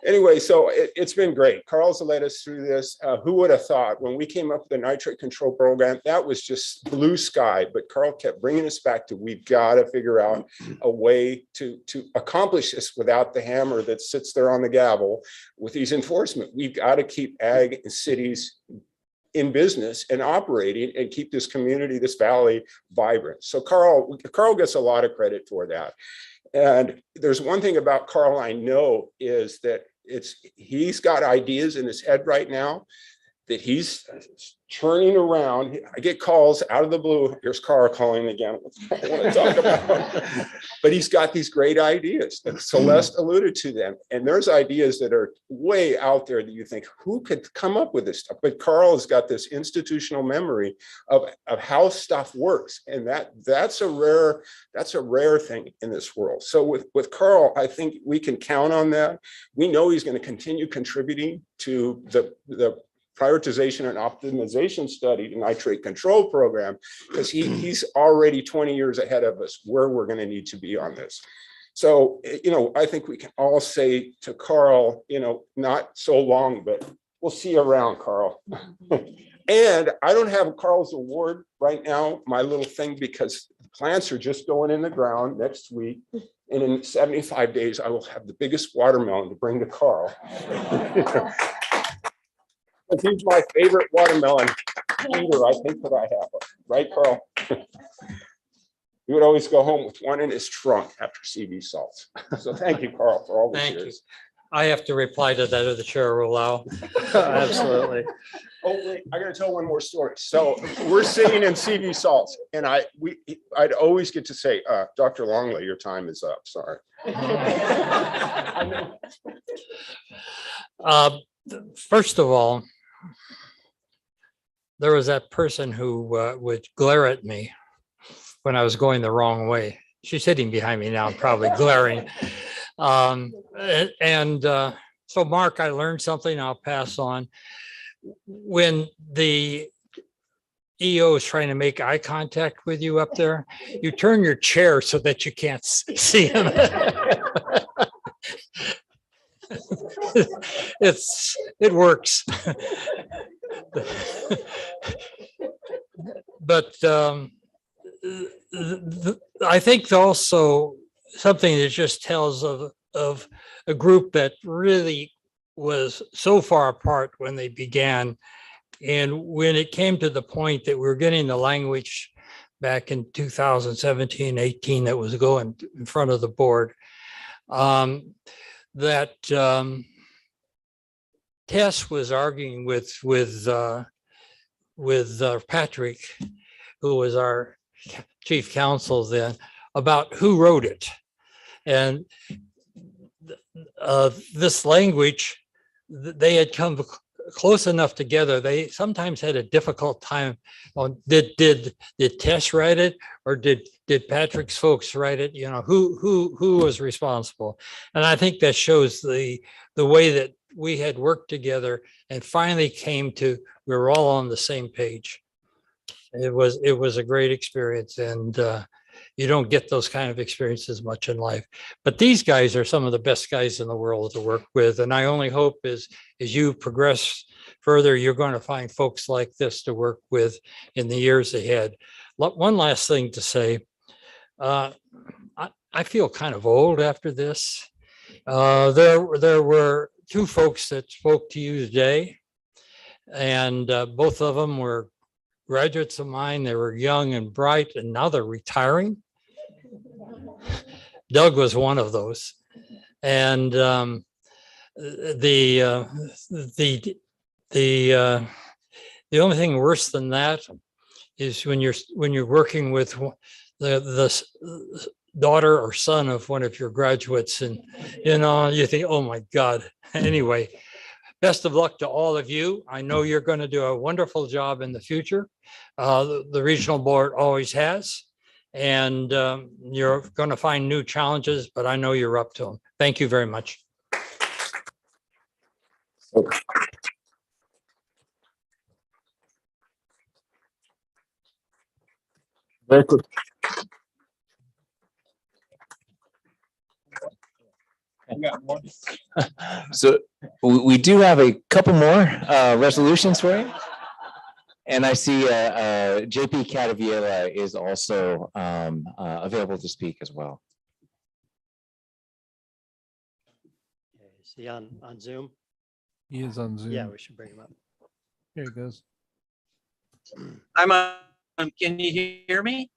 Anyway, so it's been great. Carl's led us through this. Who would have thought when we came up with the nitrate control program, that was just blue sky, but Carl kept bringing us back to, we've got to figure out a way to accomplish this without the hammer that sits there on the gavel with these enforcement. We've got to keep ag and cities in business and operating and keep this community, this valley vibrant. So Carl gets a lot of credit for that. And there's one thing about Carl I know is that he's got ideas in his head right now that he's churning around. I get calls out of the blue. Here's Carl calling again. I want to talk about. But he's got these great ideas. And Celeste alluded to them. And there's ideas that are way out there that you think, who could come up with this stuff? But Carl has got this institutional memory of how stuff works. And that's a rare thing in this world. So with Carl, I think we can count on that. We know he's going to continue contributing to the prioritization and optimization study, the nitrate control program, because he's already 20 years ahead of us where we're going to need to be on this. So, I think we can all say to Carl, not so long, but we'll see you around, Carl. And I don't have Carl's award right now, my little thing, because the plants are just going in the ground next week. And in 75 days, I will have the biggest watermelon to bring to Carl. He's my favorite watermelon eater, I think, that I have. Right, Carl? He would always go home with one in his trunk after CV salts. So thank you, Carl, for all these Thank you. years. I have to reply to that if the chair will allow. Absolutely. Oh, wait, I gotta tell one more story. So we're sitting in CV salts, and I'd always get to say, Dr. Longley, your time is up. Sorry. First of all, there was that person who would glare at me when I was going the wrong way. She's sitting behind me now, probably glaring. So Mark, I learned something I'll pass on. When the EO is trying to make eye contact with you up there, you turn your chair so that you can't see him. It works. But I think also something that just tells of a group that really was so far apart when they began. And when it came to the point that we were getting the language back in 2017, 18, that was going in front of the board, that Tess was arguing with Patrick, who was our chief counsel then, about who wrote it. And this language, they had come close enough together. They sometimes had a difficult time on did Tess write it, or did Patrick's folks write it? Who was responsible? And I think that shows the way that we had worked together and finally came to, we were all on the same page. It was a great experience, and you don't get those kind of experiences much in life. But these guys are some of the best guys in the world to work with. And I only hope as you progress further, you're going to find folks like this to work with in the years ahead. One last thing to say. I feel kind of old after this. There were two folks that spoke to you today, and both of them were graduates of mine. They were young and bright, and now they're retiring. Doug was one of those. And the only thing worse than that is when you're working with the daughter or son of one of your graduates, and you think, oh my God. Anyway, best of luck to all of you. I know you're going to do a wonderful job in the future. The regional board always has, and you're going to find new challenges, but I know you're up to them. Thank you very much. Very good. So we do have a couple more resolutions for you. And I see JP Cataviela is also available to speak as well. Is he on Zoom? He is on Zoom. Yeah, we should bring him up. Here he goes. I'm on. Can you hear me?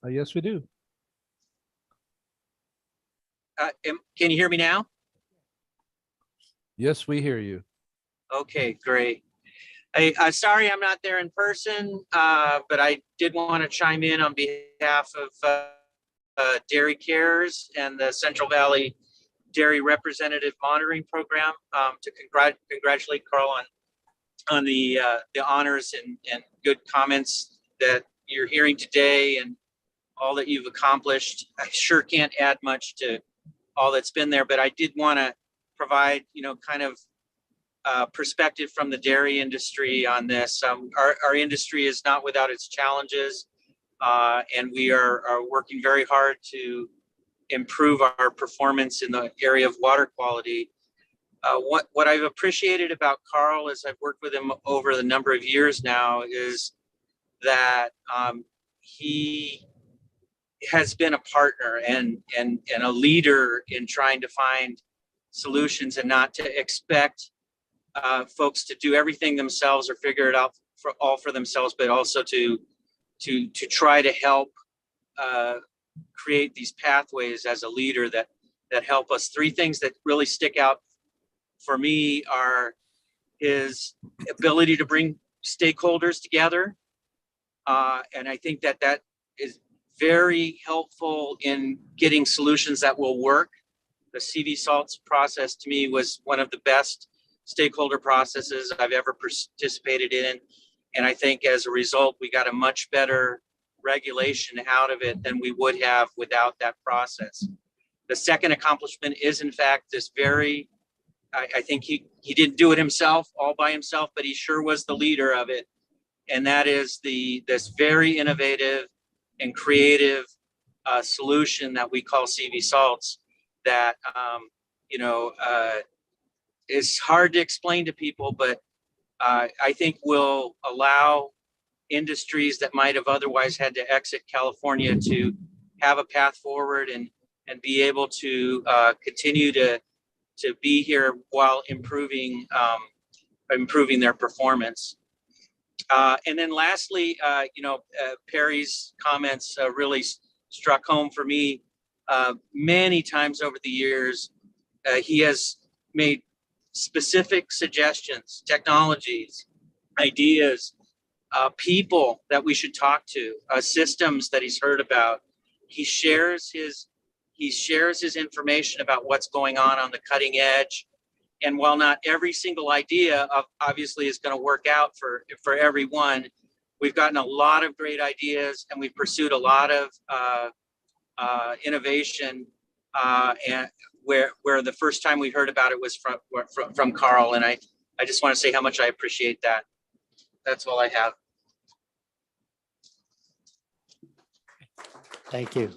Yes, we do. Can you hear me now? Yes, we hear you. Okay, great. Hey, sorry I'm not there in person, but I did want to chime in on behalf of Dairy Cares and the Central Valley Dairy Representative Monitoring Program to congratulate Carl on the honors and good comments that you're hearing today and all that you've accomplished. I sure can't add much to all that's been there, but I did want to provide, kind of perspective from the dairy industry on this. Our industry is not without its challenges, and we are working very hard to improve our performance in the area of water quality. What I've appreciated about Carl as I've worked with him over the number of years now is that he has been a partner and a leader in trying to find solutions and not to expect folks to do everything themselves or figure it out for themselves, but also to try to help create these pathways as a leader that help us. Three things that really stick out for me are his ability to bring stakeholders together. And I think that is very helpful in getting solutions that will work. The CV Salts process to me was one of the best stakeholder processes I've ever participated in. And I think as a result, we got a much better regulation out of it than we would have without that process. The second accomplishment is in fact this very, I think he didn't do it himself, all by himself, but he sure was the leader of it. And that is this very innovative and creative solution that we call CV Salts that, is hard to explain to people, but I think will allow industries that might have otherwise had to exit California to have a path forward and be able to continue to be here while improving their performance. And then lastly, Perry's comments really struck home for me. Many times over the years, he has made specific suggestions, technologies, ideas, people that we should talk to, systems that he's heard about. He shares his information about what's going on the cutting edge. And while not every single idea obviously is going to work out for everyone, we've gotten a lot of great ideas and we've pursued a lot of innovation. And where the first time we heard about it was from Carl, and I just want to say how much I appreciate that. That's all I have. Thank you.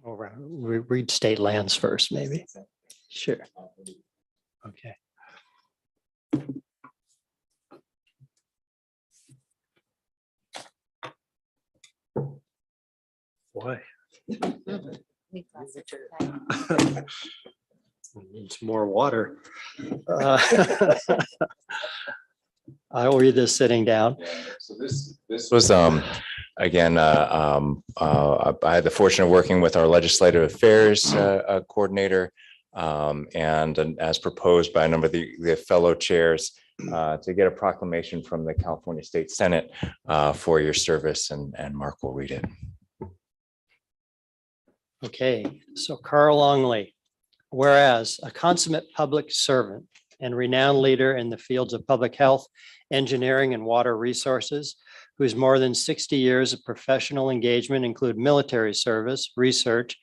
All right, we read state lands first, maybe. Sure. Okay. Boy. Needs more water. I will read this sitting down. So this was again, I had the fortune of working with our legislative affairs coordinator and as proposed by a number of the fellow chairs to get a proclamation from the California State Senate for your service, and Mark will read it. Okay, so Carl Longley, whereas a consummate public servant and renowned leader in the fields of public health, engineering, and water resources, whose more than 60 years of professional engagement include military service, research,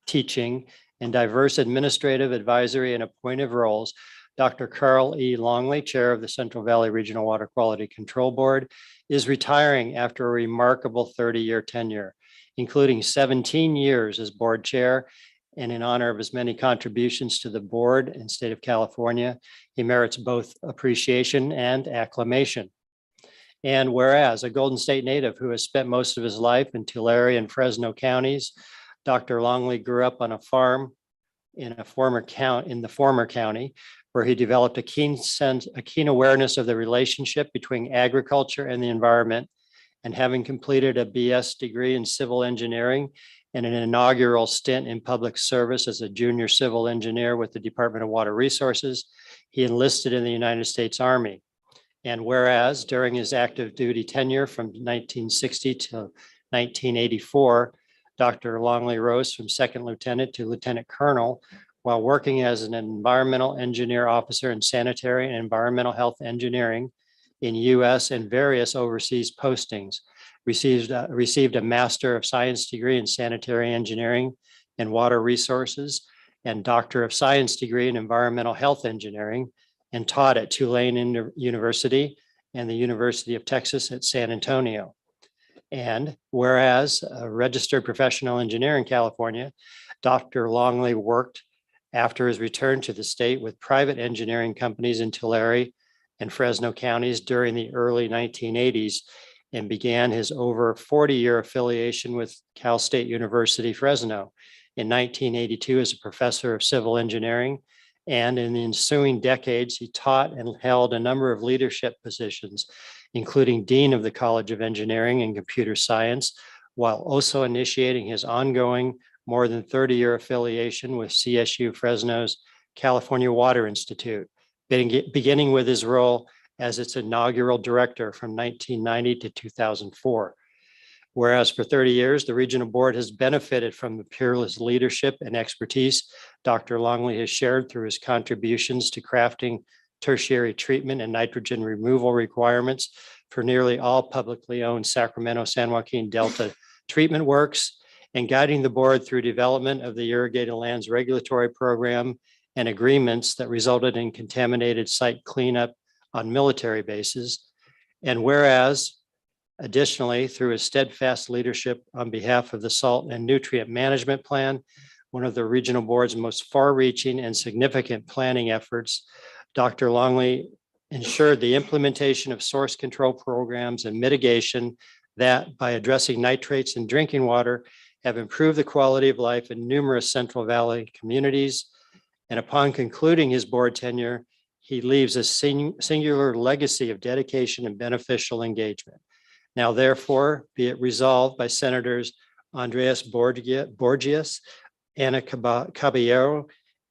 teaching, and diverse administrative, advisory, and appointive roles, Dr. Carl E. Longley, Chair of the Central Valley Regional Water Quality Control Board, is retiring after a remarkable 30-year tenure, including 17 years as board chair. And in honor of his many contributions to the board and state of California, he merits both appreciation and acclamation. And whereas a Golden State native who has spent most of his life in Tulare and Fresno counties, Dr. Longley grew up on a farm in the former county, where he developed a keen awareness of the relationship between agriculture and the environment. And having completed a BS degree in civil engineering and an inaugural stint in public service as a junior civil engineer with the Department of Water Resources, he enlisted in the United States Army. And whereas during his active duty tenure from 1960 to 1984, Dr. Longley rose from second lieutenant to lieutenant colonel while working as an environmental engineer officer in sanitary and environmental health engineering in US and various overseas postings. Received a Master of Science degree in sanitary engineering and water resources and Doctor of Science degree in environmental health engineering, and taught at Tulane University and the University of Texas at San Antonio. And whereas a registered professional engineer in California, Dr. Longley worked after his return to the state with private engineering companies in Tulare and Fresno counties during the early 1980s, and began his over 40-year affiliation with Cal State University, Fresno in 1982 as a professor of civil engineering. And in the ensuing decades, he taught and held a number of leadership positions, including Dean of the College of Engineering and Computer Science, while also initiating his ongoing more than 30-year affiliation with CSU Fresno's California Water Institute, beginning with his role as its inaugural director from 1990 to 2004. Whereas for 30 years, the regional board has benefited from the peerless leadership and expertise Dr. Longley has shared through his contributions to crafting tertiary treatment and nitrogen removal requirements for nearly all publicly owned Sacramento San Joaquin Delta treatment works, and guiding the board through development of the irrigated lands regulatory program and agreements that resulted in contaminated site cleanup on military bases. And whereas additionally, through his steadfast leadership on behalf of the Salt and Nutrient Management Plan, one of the regional board's most far-reaching and significant planning efforts, Dr. Longley ensured the implementation of source control programs and mitigation that, by addressing nitrates in drinking water, have improved the quality of life in numerous Central Valley communities. And upon concluding his board tenure, he leaves a singular legacy of dedication and beneficial engagement. Now, therefore, be it resolved by Senators Andreas Borgias, Ana Caballero,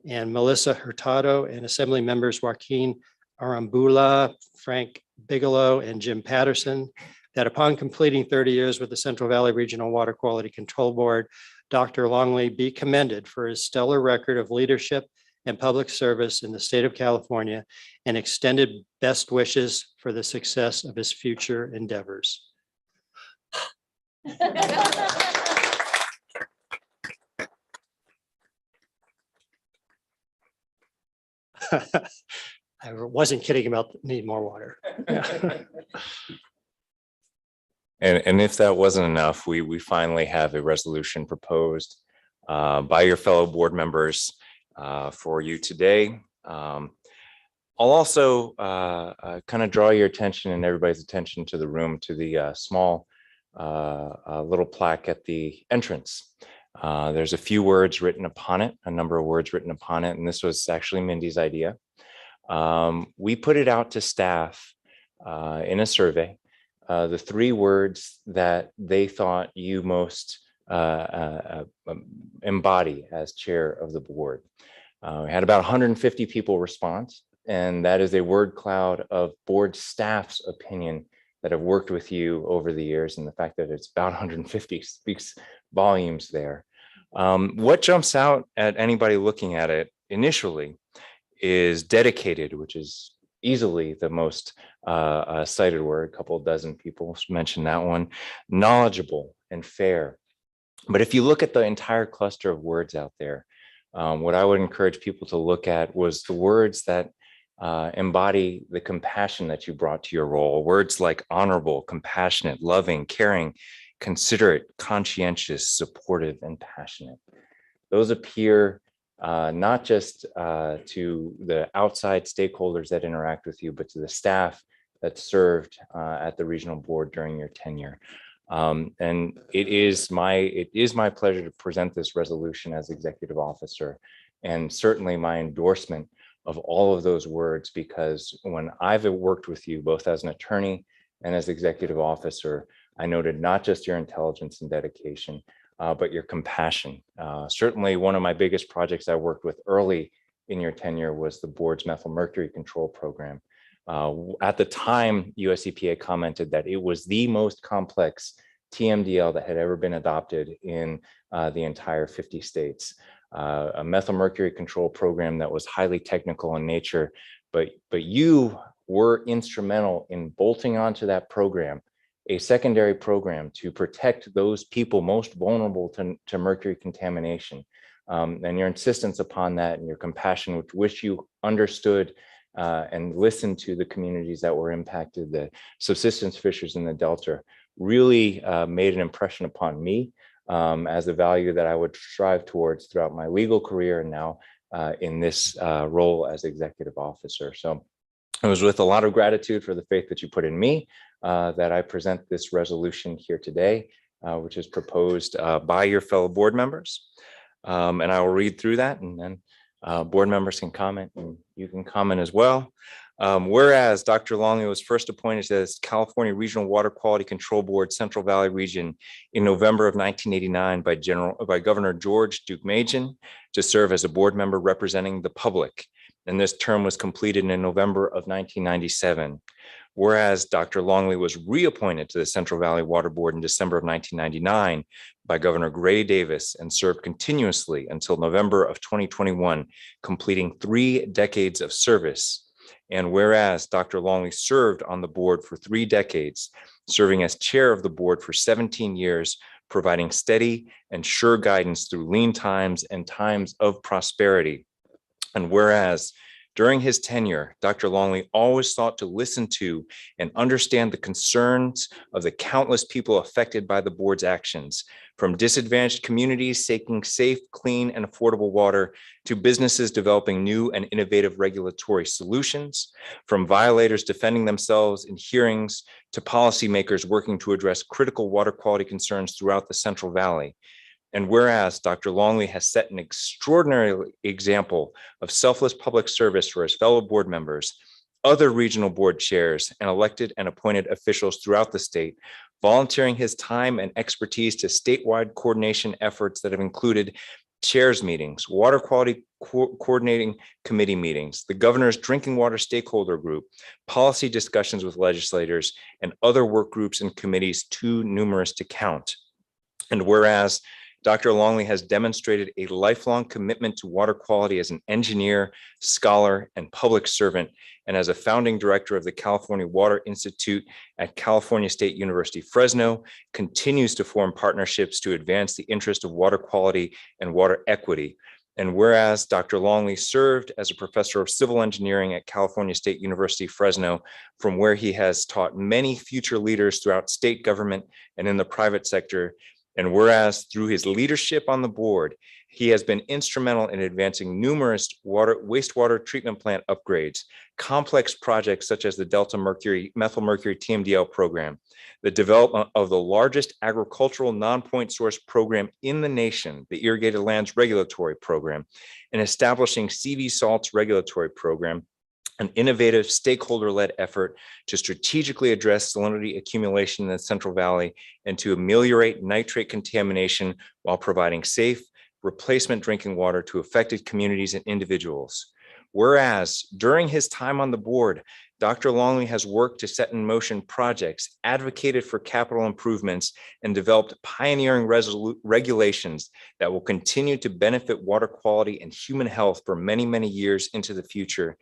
and Melissa Hurtado, and Assembly Members Joaquin Arambula, Frank Bigelow, and Jim Patterson, that upon completing 30 years with the Central Valley Regional Water Quality Control Board, Dr. Longley be commended for his stellar record of leadership and public service in the state of California, and extended best wishes for the success of his future endeavors. I wasn't kidding about need more water. And if that wasn't enough, we finally have a resolution proposed by your fellow board members for you today. I'll also kind of draw your attention and everybody's attention to the room, to the small little plaque at the entrance. There's a few words written upon it, a number of words written upon it, and this was actually Mindy's idea. We put it out to staff in a survey, the 3 words that they thought you most embody as chair of the board. We had about 150 people respond, and that is a word cloud of board staff's opinion that have worked with you over the years, and the fact that it's about 150 speaks volumes there. What jumps out at anybody looking at it initially is dedicated, which is easily the most cited word. A couple dozen people mentioned that one. Knowledgeable and fair. But if you look at the entire cluster of words out there, what I would encourage people to look at was the words that embody the compassion that you brought to your role. Words like honorable, compassionate, loving, caring, considerate, conscientious, supportive, and passionate. Those appear not just to the outside stakeholders that interact with you, but to the staff that served at the regional board during your tenure. And it is my pleasure to present this resolution as executive officer, and certainly my endorsement of all of those words, because when I've worked with you, both as an attorney and as executive officer, I noted not just your intelligence and dedication, but your compassion. Certainly one of my biggest projects I worked with early in your tenure was the board's methyl mercury control program. At the time, US EPA commented that it was the most complex TMDL that had ever been adopted in the entire 50 states. A methyl mercury control program that was highly technical in nature, but you were instrumental in bolting onto that program a secondary program to protect those people most vulnerable to mercury contamination. And your insistence upon that and your compassion, with which you understood and listened to the communities that were impacted, the subsistence fishers in the Delta, really made an impression upon me as a value that I would strive towards throughout my legal career, and now in this role as executive officer. So it was with a lot of gratitude for the faith that you put in me that I present this resolution here today, which is proposed by your fellow board members. And I will read through that, and then board members can comment, and you can comment as well. Whereas Dr. Longley was first appointed as California Regional Water Quality Control Board Central Valley Region in November of 1989 by Governor George Deukmejian to serve as a board member representing the public. And this term was completed in November of 1997. Whereas Dr. Longley was reappointed to the Central Valley Water Board in December of 1999 by Governor Gray Davis and served continuously until November of 2021, completing 3 decades of service. And whereas Dr. Longley served on the board for 3 decades, serving as chair of the board for 17 years, providing steady and sure guidance through lean times and times of prosperity. And whereas during his tenure, Dr. Longley always sought to listen to and understand the concerns of the countless people affected by the board's actions, from disadvantaged communities seeking safe, clean, and affordable water to businesses developing new and innovative regulatory solutions, from violators defending themselves in hearings to policymakers working to address critical water quality concerns throughout the Central Valley. And whereas Dr. Longley has set an extraordinary example of selfless public service for his fellow board members, other regional board chairs, and elected and appointed officials throughout the state, volunteering his time and expertise to statewide coordination efforts that have included chairs meetings, water quality coordinating committee meetings, the governor's drinking water stakeholder group, policy discussions with legislators, and other work groups and committees too numerous to count. And whereas Dr. Longley has demonstrated a lifelong commitment to water quality as an engineer, scholar, and public servant, and as a founding director of the California Water Institute at California State University, Fresno, continues to form partnerships to advance the interest of water quality and water equity. And whereas Dr. Longley served as a professor of civil engineering at California State University, Fresno, from where he has taught many future leaders throughout state government and in the private sector. And whereas through his leadership on the board, he has been instrumental in advancing numerous wastewater treatment plant upgrades, complex projects such as the methyl mercury TMDL program, the development of the largest agricultural non-point source program in the nation, the Irrigated Lands Regulatory Program, and establishing CV Salts Regulatory Program, an innovative stakeholder-led effort to strategically address salinity accumulation in the Central Valley and to ameliorate nitrate contamination while providing safe replacement drinking water to affected communities and individuals. Whereas during his time on the board, Dr. Longley has worked to set in motion projects, advocated for capital improvements, and developed pioneering regulations that will continue to benefit water quality and human health for many, many years into the future.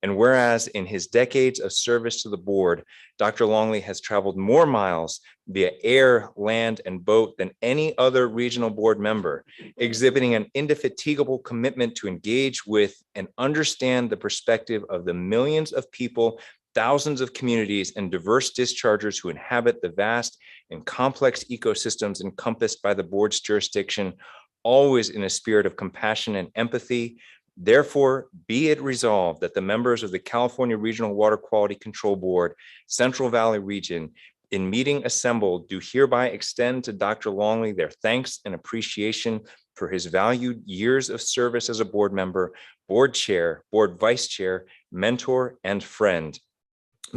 And whereas in his decades of service to the board, Dr. Longley has traveled more miles via air, land, and boat than any other regional board member, exhibiting an indefatigable commitment to engage with and understand the perspective of the millions of people, thousands of communities, and diverse dischargers who inhabit the vast and complex ecosystems encompassed by the board's jurisdiction, always in a spirit of compassion and empathy. Therefore, be it resolved that the members of the California Regional Water Quality Control Board, Central Valley Region, In meeting assembled, do hereby extend to Dr. Longley their thanks and appreciation for his valued years of service as a board member, board chair, board vice chair, mentor, and friend.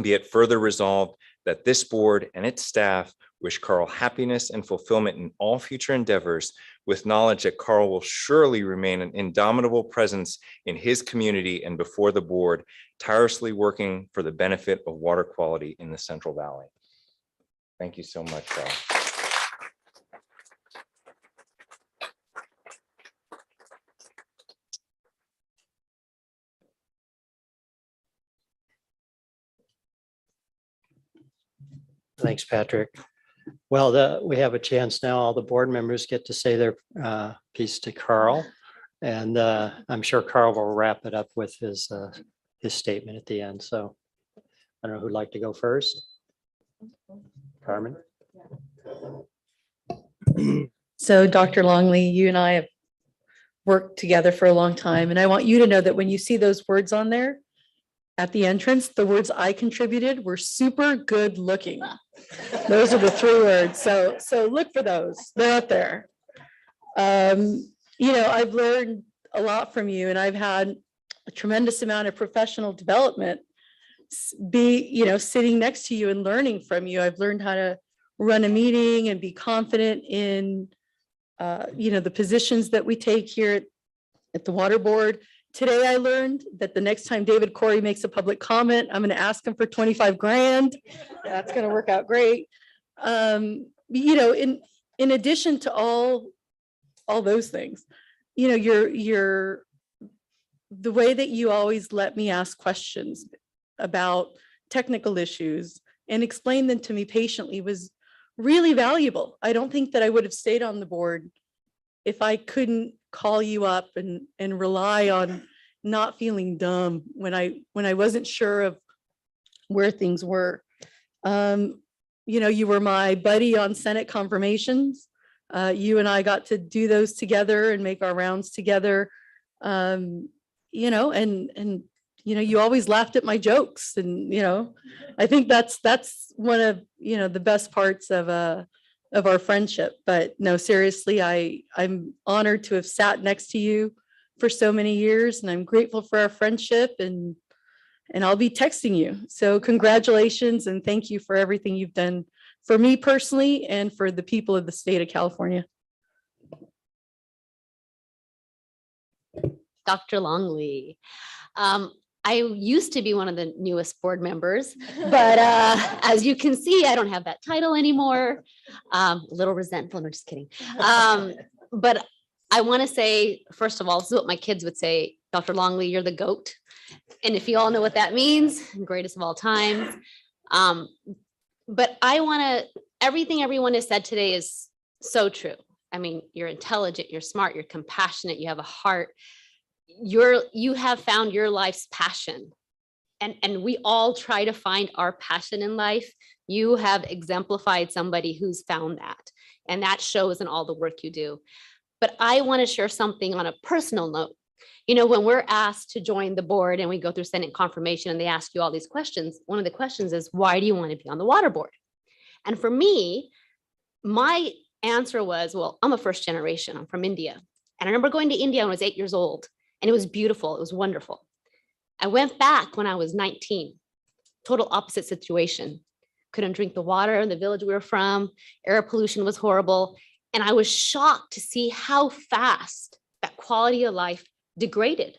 Be it further resolved that this board and its staff wish Carl happiness and fulfillment in all future endeavors, with knowledge that Carl will surely remain an indomitable presence in his community and before the board, tirelessly working for the benefit of water quality in the Central Valley. Thank you so much, Carl. Thanks, Patrick. Well, we have a chance now. All the board members get to say their piece to Carl. And I'm sure Carl will wrap it up with his statement at the end. So I don't know who'd like to go first. Carmen? So Dr. Longley, you and I have worked together for a long time, and I want you to know that when you see those words on there at the entrance, the words I contributed were super good looking. Those are the 3 words. So look for those. They're out there. You know, I've learned a lot from you, and I've had a tremendous amount of professional development sitting next to you and learning from you. I've learned how to run a meeting and be confident in, the positions that we take here at the Water Board. Today, I learned that the next time David Corey makes a public comment, I'm going to ask him for 25 grand. That's going to work out great. In addition to all those things, the way that you always let me ask questions about technical issues and explain them to me patiently was really valuable. I don't think that I would have stayed on the board if I couldn't call you up and rely on not feeling dumb when I wasn't sure of where things were. You were my buddy on Senate confirmations. You and I got to do those together and make our rounds together. You always laughed at my jokes, and I think that's one of the best parts of our friendship. But no, seriously, I'm honored to have sat next to you for so many years, and I'm grateful for our friendship, and I'll be texting you. So congratulations, and thank you for everything you've done for me personally and for the people of the state of California. Dr. Longley. I used to be one of the newest board members, but as you can see, I don't have that title anymore. A little resentful, no, just kidding. But I want to say, first of all, this is what my kids would say, Dr. Longley, you're the GOAT. And if you all know what that means, greatest of all times. But everything everyone has said today is so true. I mean, you're intelligent, you're smart, you're compassionate, you have a heart. You have found your life's passion, and we all try to find our passion in life. You have exemplified somebody who's found that, and that shows in all the work you do. But I want to share something on a personal note. When we're asked to join the board and we go through Senate confirmation and they ask you all these questions, one of the questions is, why do you want to be on the water board? And for me, my answer was, well, I'm a first generation, I'm from India. And I remember going to India when I was 8 years old. And it was beautiful. It was wonderful. I went back when I was 19, total opposite situation. Couldn't drink the water in the village we were from. Air pollution was horrible. And I was shocked to see how fast that quality of life degraded,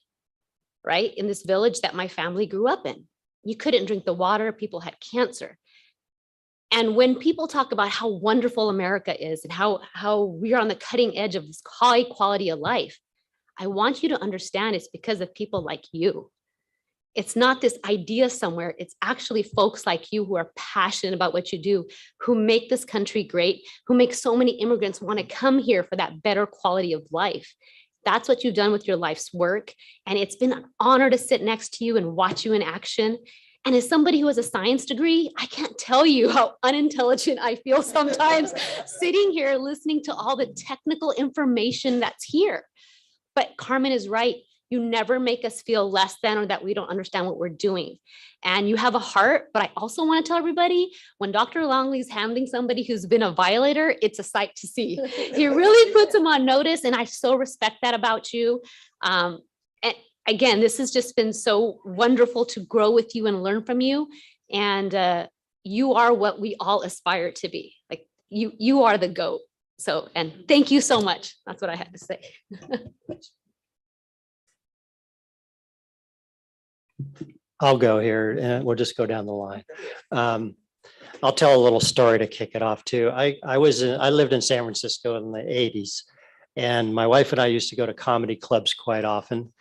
right? In this village that my family grew up in. You couldn't drink the water. People had cancer. And when people talk about how wonderful America is and how we are on the cutting edge of this high quality of life, I want you to understand it's because of people like you. It's not this idea somewhere. It's actually folks like you who are passionate about what you do, who make this country great, who make so many immigrants want to come here for that better quality of life. That's what you've done with your life's work. And it's been an honor to sit next to you and watch you in action. And as somebody who has a science degree, I can't tell you how unintelligent I feel sometimes sitting here listening to all the technical information that's here. But Carmen is right. You never make us feel less than or that we don't understand what we're doing. And you have a heart, but I also want to tell everybody, when Dr. Longley's handling somebody who's been a violator, it's a sight to see. He really puts them on notice, and I so respect that about you. And again, this has just been so wonderful to grow with you and learn from you. And you are what we all aspire to be. Like you are the GOAT. So, and thank you so much. That's what I had to say. I'll go here and we'll just go down the line. I'll tell a little story to kick it off too. I lived in San Francisco in the 80s, and my wife and I used to go to comedy clubs quite often.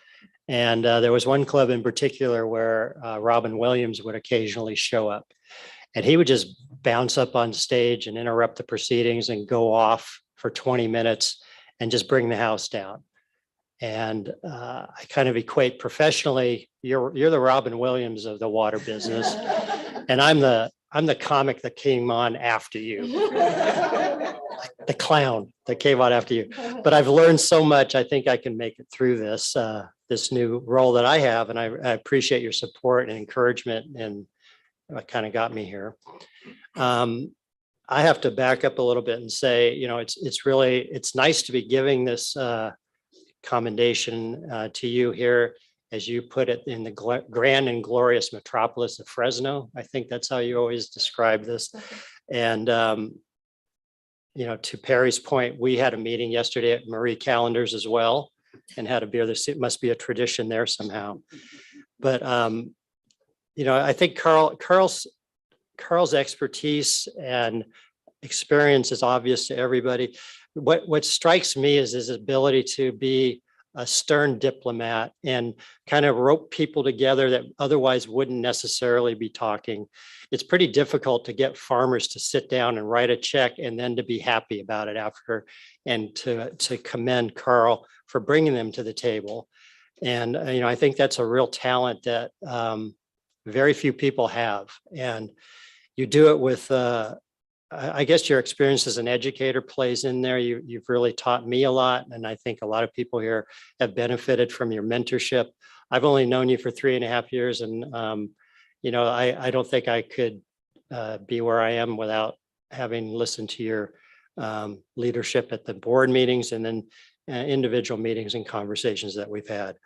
And there was one club in particular where Robin Williams would occasionally show up, and he would just bounce up on stage and interrupt the proceedings and go off for 20 minutes and just bring the house down. And I kind of equate professionally, you're the Robin Williams of the water business, and I'm the comic that came on after you, the clown that came on after you. But I've learned so much. I think I can make it through this this new role that I have, and I appreciate your support and encouragement, and what kind of got me here. I have to back up a little bit and say, you know, it's nice to be giving this commendation to you here, as you put it, in the grand and glorious metropolis of Fresno. I think that's how you always describe this. And, you know, to Perry's point, we had a meeting yesterday at Marie Callender's as well, and had a beer. It must be a tradition there somehow. But, you know, I think Carl's expertise and experience is obvious to everybody. What strikes me is his ability to be a stern diplomat and kind of rope people together that otherwise wouldn't necessarily be talking. It's pretty difficult to get farmers to sit down and write a check and then to be happy about it after, and to commend Carl for bringing them to the table. And, you know, I think that's a real talent that very few people have. And you do it with, I guess your experience as an educator plays in there. You've really taught me a lot. And I think a lot of people here have benefited from your mentorship. I've only known you for 3.5 years. And, you know, I don't think I could be where I am without having listened to your leadership at the board meetings and then individual meetings and conversations that we've had.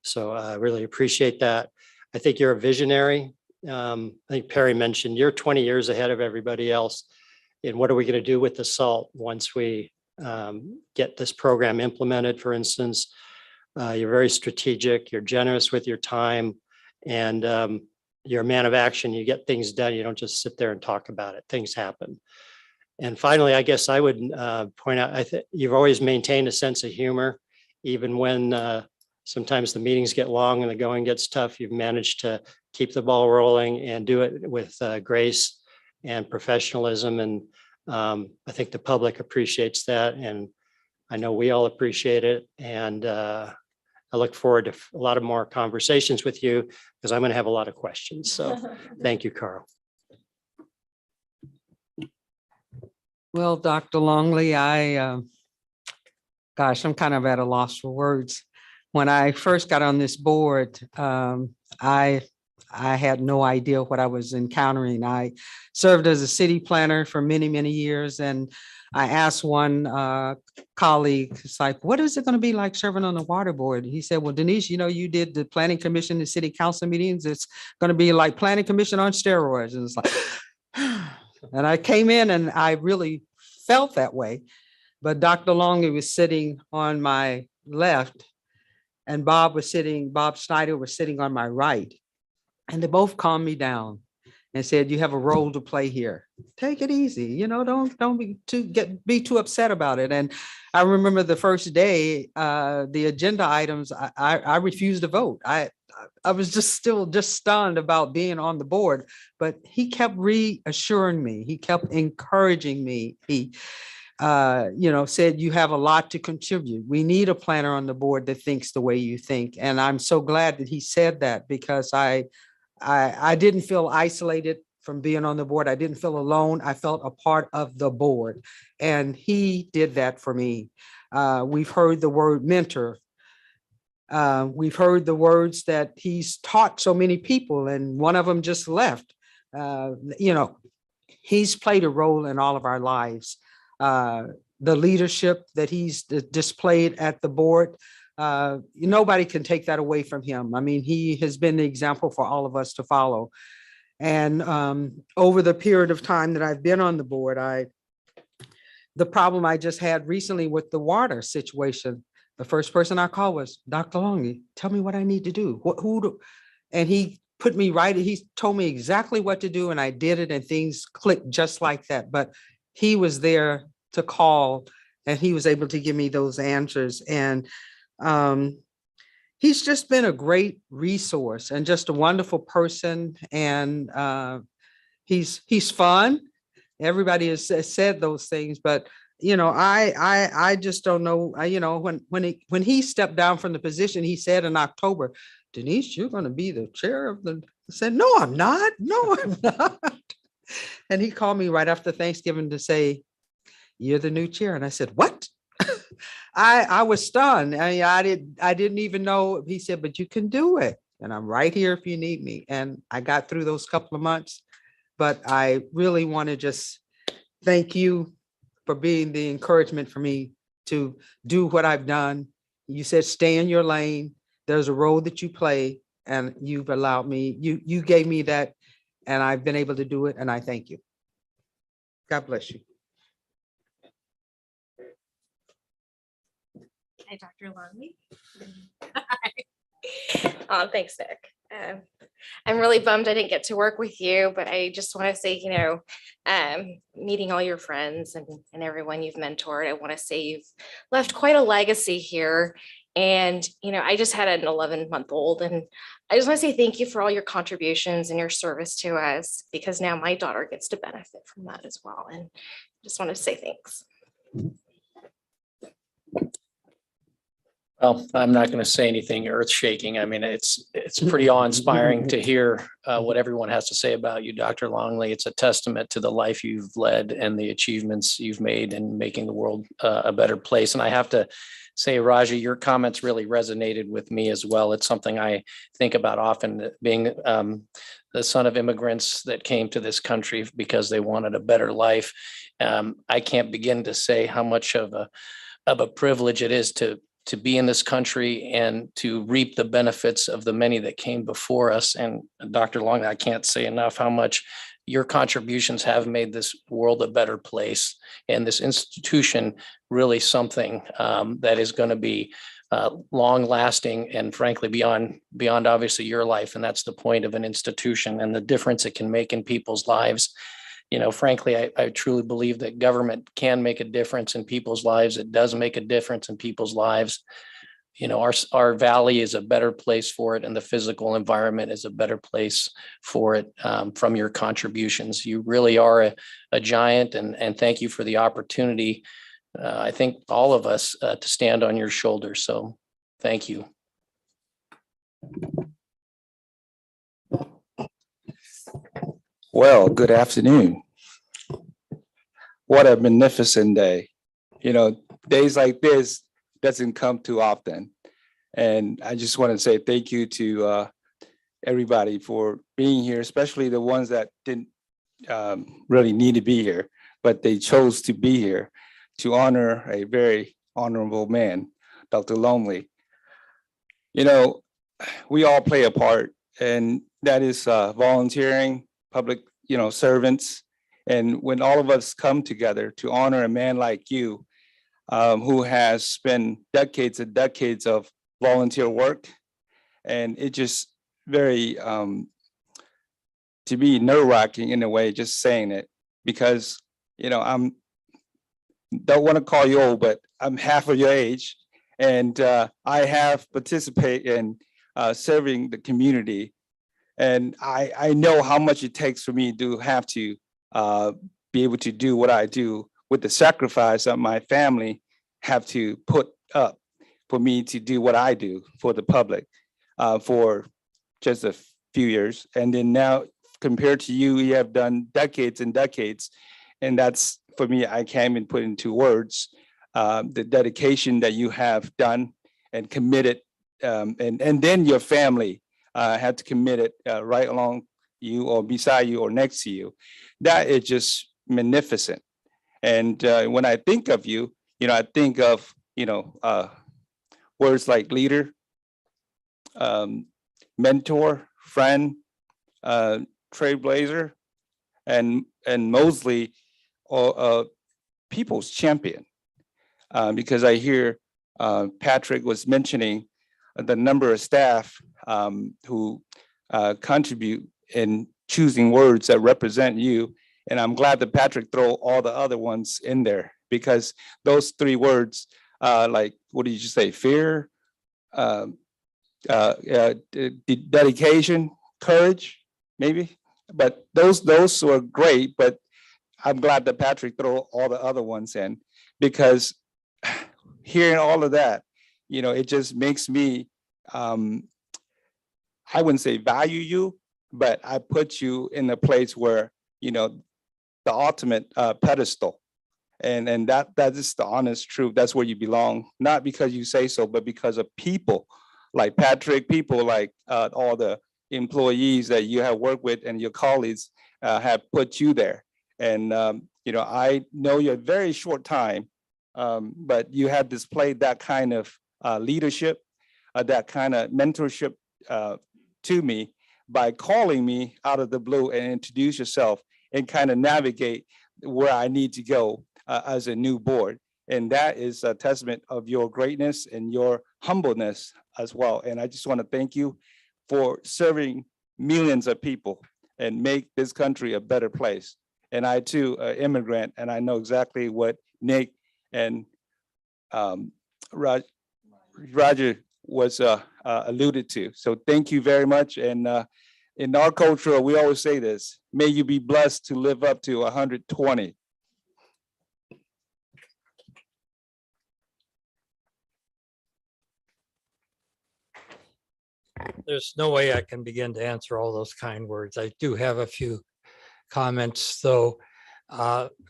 So I really appreciate that. I think you're a visionary. I think Perry mentioned you're 20 years ahead of everybody else. And what are we going to do with the salt once we get this program implemented, for instance? You're very strategic, you're generous with your time, and you're a man of action. You get things done. You don't just sit there and talk about it. Things happen. And finally, I guess I would point out, I think you've always maintained a sense of humor, even when sometimes the meetings get long and the going gets tough. You've managed to keep the ball rolling and do it with grace and professionalism. And I think the public appreciates that. And I know we all appreciate it. And I look forward to a lot of more conversations with you, because I'm going to have a lot of questions. So thank you, Carl. Well, Dr. Longley, gosh, I'm kind of at a loss for words. When I first got on this board, I had no idea what I was encountering. I served as a city planner for many, many years. And I asked one colleague, it's like, what is it going to be like serving on the water board? He said, well, Denise, you know, you did the planning commission, the city council meetings. It's going to be like planning commission on steroids. And it's like, and I came in and I really felt that way. But Dr. Longley was sitting on my left, and Bob Schneider was sitting on my right. And they both calmed me down and said, you have a role to play here. Take it easy. You know, don't be too upset about it. And I remember the first day, the agenda items, I refused to vote. I was just stunned about being on the board, but he kept reassuring me. He kept encouraging me. He, you know, said, you have a lot to contribute. We need a planner on the board that thinks the way you think. And I'm so glad that he said that, because I didn't feel isolated from being on the board. I didn't feel alone. I felt a part of the board, and he did that for me. We've heard the word mentor We've heard the words that he's taught so many people, and one of them just left. You know, he's played a role in all of our lives. The leadership that he's displayed at the board, nobody can take that away from him. I mean, he has been the example for all of us to follow. And over the period of time that I've been on the board, the problem I just had recently with the water situation, the first person I called was Dr. Longley. Tell me what I need to do. And he put me right. He told me exactly what to do, and I did it, and things clicked just like that. But he was there to call, and he was able to give me those answers. And he's just been a great resource and just a wonderful person. And he's fun. Everybody has said those things, but you know, I just don't know. You know, when he stepped down from the position, he said in October, Denise, you're going to be the chair of the. I said, no, I'm not. No, I'm not. And he called me right after Thanksgiving to say, you're the new chair. And I said, what? I was stunned. I didn't even know. He said, but you can do it. And I'm right here if you need me. And I got through those couple of months. But I really want to just thank you for being the encouragement for me to do what I've done. You said, stay in your lane. There's a role that you play, and you've allowed me, you gave me that, and I've been able to do it, and I thank you. God bless you. Hi, Dr. Longley. Thanks, Nick. I'm really bummed I didn't get to work with you, but I just want to say, you know, meeting all your friends and everyone you've mentored, I want to say you've left quite a legacy here. And, you know, I just had an 11-month-old, and I just want to say thank you for all your contributions and your service to us, because now my daughter gets to benefit from that as well. And just want to say thanks. Well, I'm not going to say anything earth shaking. I mean, it's pretty awe inspiring to hear what everyone has to say about you, Dr. Longley. It's a testament to the life you've led and the achievements you've made in making the world a better place. And I have to say, Raja, your comments really resonated with me as well. It's something I think about often, being the son of immigrants that came to this country because they wanted a better life. I can't begin to say how much of a privilege it is to be in this country and to reap the benefits of the many that came before us. And Dr. Longley, I can't say enough how much your contributions have made this world a better place, and this institution really something that is going to be long lasting and frankly beyond obviously your life. And that's the point of an institution and the difference it can make in people's lives. You know, frankly, I truly believe that government can make a difference in people's lives. It does make a difference in people's lives. You know, our valley is a better place for it, and the physical environment is a better place for it from your contributions. You really are a giant, and thank you for the opportunity. I think all of us to stand on your shoulders. So thank you. Well, good afternoon. What a magnificent day. You know, days like this doesn't come too often. And I just want to say thank you to everybody for being here, especially the ones that didn't really need to be here, but they chose to be here to honor a very honorable man, Dr. Longley. You know, we all play a part, and that is volunteering, public, servants. And when all of us come together to honor a man like you, who has spent decades and decades of volunteer work, and it just very, to be nerve-wracking in a way, just saying it, because, don't want to call you old, but I'm half of your age, and I have participated in serving the community. And I know how much it takes for me to have to be able to do what I do with the sacrifice that my family have to put up for me to do what I do for the public for just a few years. And then now, compared to you, you have done decades and decades. And that's, for me, I can't even put into words the dedication that you have done and committed and then your family had to commit it right along you or beside you or next to you. That is just magnificent. And when I think of you, I think of, words like leader, mentor, friend, trailblazer, and mostly people's champion. Because I hear Patrick was mentioning the number of staff who contribute in choosing words that represent you. And I'm glad that Patrick throw all the other ones in there, because those 3 words, like, what did you say? Fear, dedication, courage, maybe. But those were great, but I'm glad that Patrick throw all the other ones in, because hearing all of that, it just makes me, I wouldn't say value you, but I put you in a place where, the ultimate pedestal. And that is the honest truth. That's where you belong, not because you say so, but because of people like Patrick, people like all the employees that you have worked with and your colleagues have put you there. And, I know you're a very short time, but you have displayed that kind of leadership, that kind of mentorship to me by calling me out of the blue and introduce yourself and kind of navigate where I need to go as a new board. And that is a testament of your greatness and your humbleness as well. And I just want to thank you for serving millions of people and make this country a better place. And I too, an immigrant, and I know exactly what Nick and Roger was alluded to. So thank you very much. And in our culture, we always say this: may you be blessed to live up to 120. There's no way I can begin to answer all those kind words. I do have a few comments, though.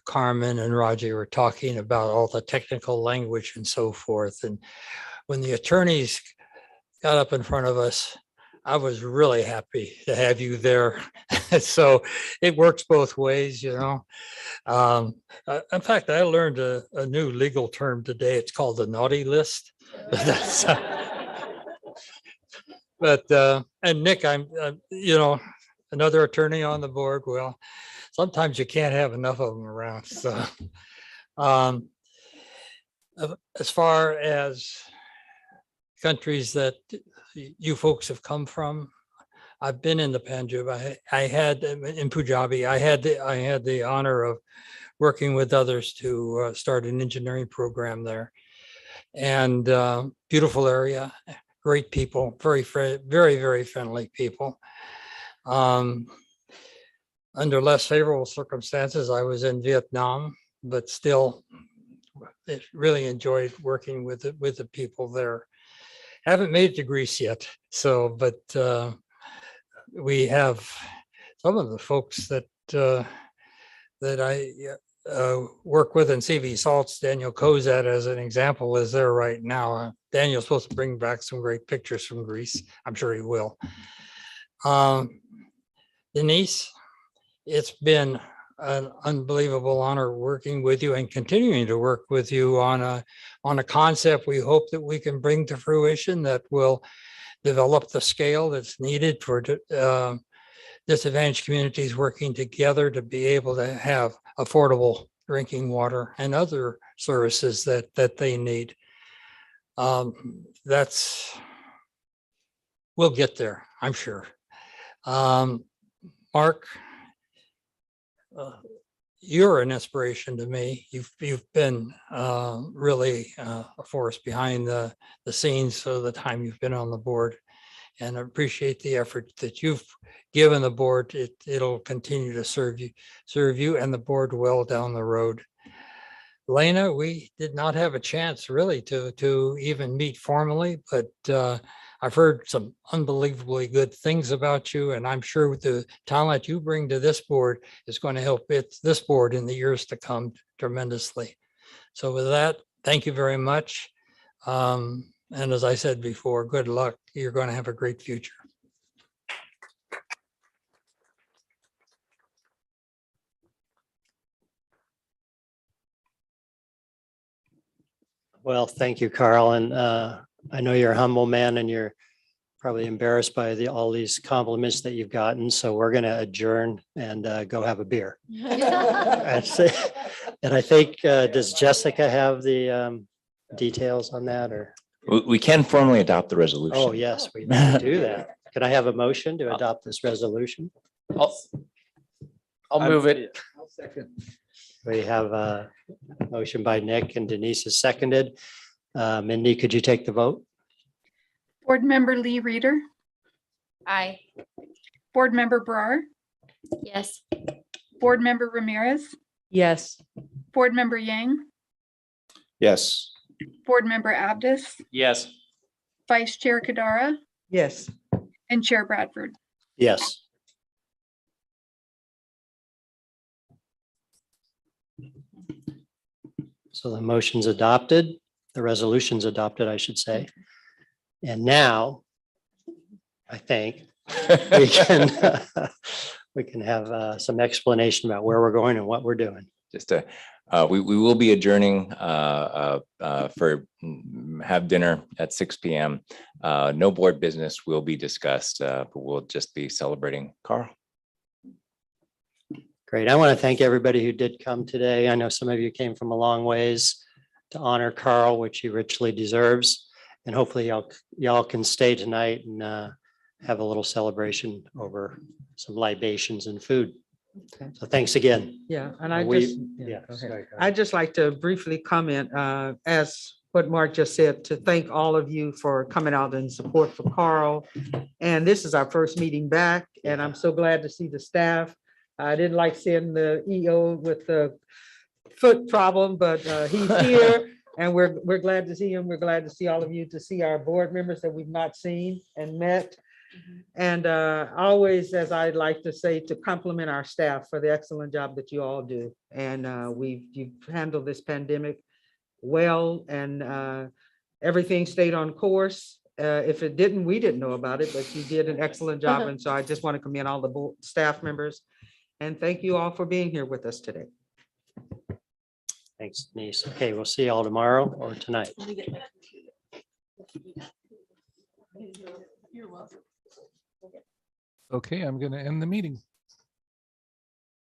Carmen and Roger were talking about all the technical language and so forth. And when the attorneys got up in front of us, I was really happy to have you there. So it works both ways, In fact, I learned a new legal term today. It's called the naughty list. And Nick, I'm another attorney on the board. Well, sometimes you can't have enough of them around. So as far as countries that you folks have come from, I've been in the Punjab. I had in Punjabi. I had the honor of working with others to start an engineering program there, and beautiful area, great people, very very friendly people. Under less favorable circumstances, I was in Vietnam, but still really enjoyed working with the people there. Haven't made it to Greece yet, but we have some of the folks that I work with in CV Salts. Daniel Kozat, as an example, is there right now. Daniel's supposed to bring back some great pictures from Greece. I'm sure he will. Denise, it's been an unbelievable honor working with you and continuing to work with you on a concept we hope that we can bring to fruition that will develop the scale that's needed for disadvantaged communities working together to be able to have affordable drinking water and other services that they need. We'll get there, I'm sure. Mark, you're an inspiration to me. You've been really a force behind the scenes for the time you've been on the board, and I appreciate the effort that you've given the board. It'll continue to serve you and the board well down the road. Lena, we did not have a chance really to even meet formally, but I've heard some unbelievably good things about you, and I'm sure with the talent you bring to this board is going to help this board in the years to come tremendously. So with that, thank you very much. And as I said before, good luck. You're going to have a great future. Well, thank you, Carl. And I know you're a humble man and you're probably embarrassed by all these compliments that you've gotten. So we're going to adjourn and go have a beer. That's it. And I think, does Jessica have the details on that or? We can formally adopt the resolution. Oh, yes, we need to do that. Can I have a motion to adopt this resolution? I'll move it. We have a motion by Nick and Denise is seconded. Mindy, could you take the vote? Board Member Lee Reader, Aye. Board Member Brar, Yes. Board Member Ramirez, Yes. Board Member Yang, Yes. Board Member Abdus, Yes. Vice Chair Kadara, Yes. and Chair Bradford. Yes. So the motion's adopted, the resolution's adopted, I should say. And now, I think, we can have some explanation about where we're going and what we're doing. Just we will be adjourning for have dinner at 6 p.m. No board business will be discussed, but we'll just be celebrating Carl. Great. I want to thank everybody who did come today. I know some of you came from a long ways to honor Carl, which he richly deserves. And hopefully y'all can stay tonight and have a little celebration over some libations and food. So thanks again. Yeah, and I We- just, yeah, yeah, go ahead. sorry, Carl. I'd just like to briefly comment, as what Mark just said, to thank all of you for coming out in support for Carl. And this is our first meeting back, and I'm so glad to see the staff. I didn't like seeing the EO with the foot problem, but he's here. And we're glad to see him. We're glad to see all of you, to see our board members that we've not seen and met. And always, as I'd like to say, to compliment our staff for the excellent job that you all do. And you've handled this pandemic well, and everything stayed on course. If it didn't, we didn't know about it, but you did an excellent job. And so I just want to commend all the staff members. And thank you all for being here with us today. Thanks, Denise. Okay, we'll see you all tomorrow or tonight. Okay, I'm going to end the meeting.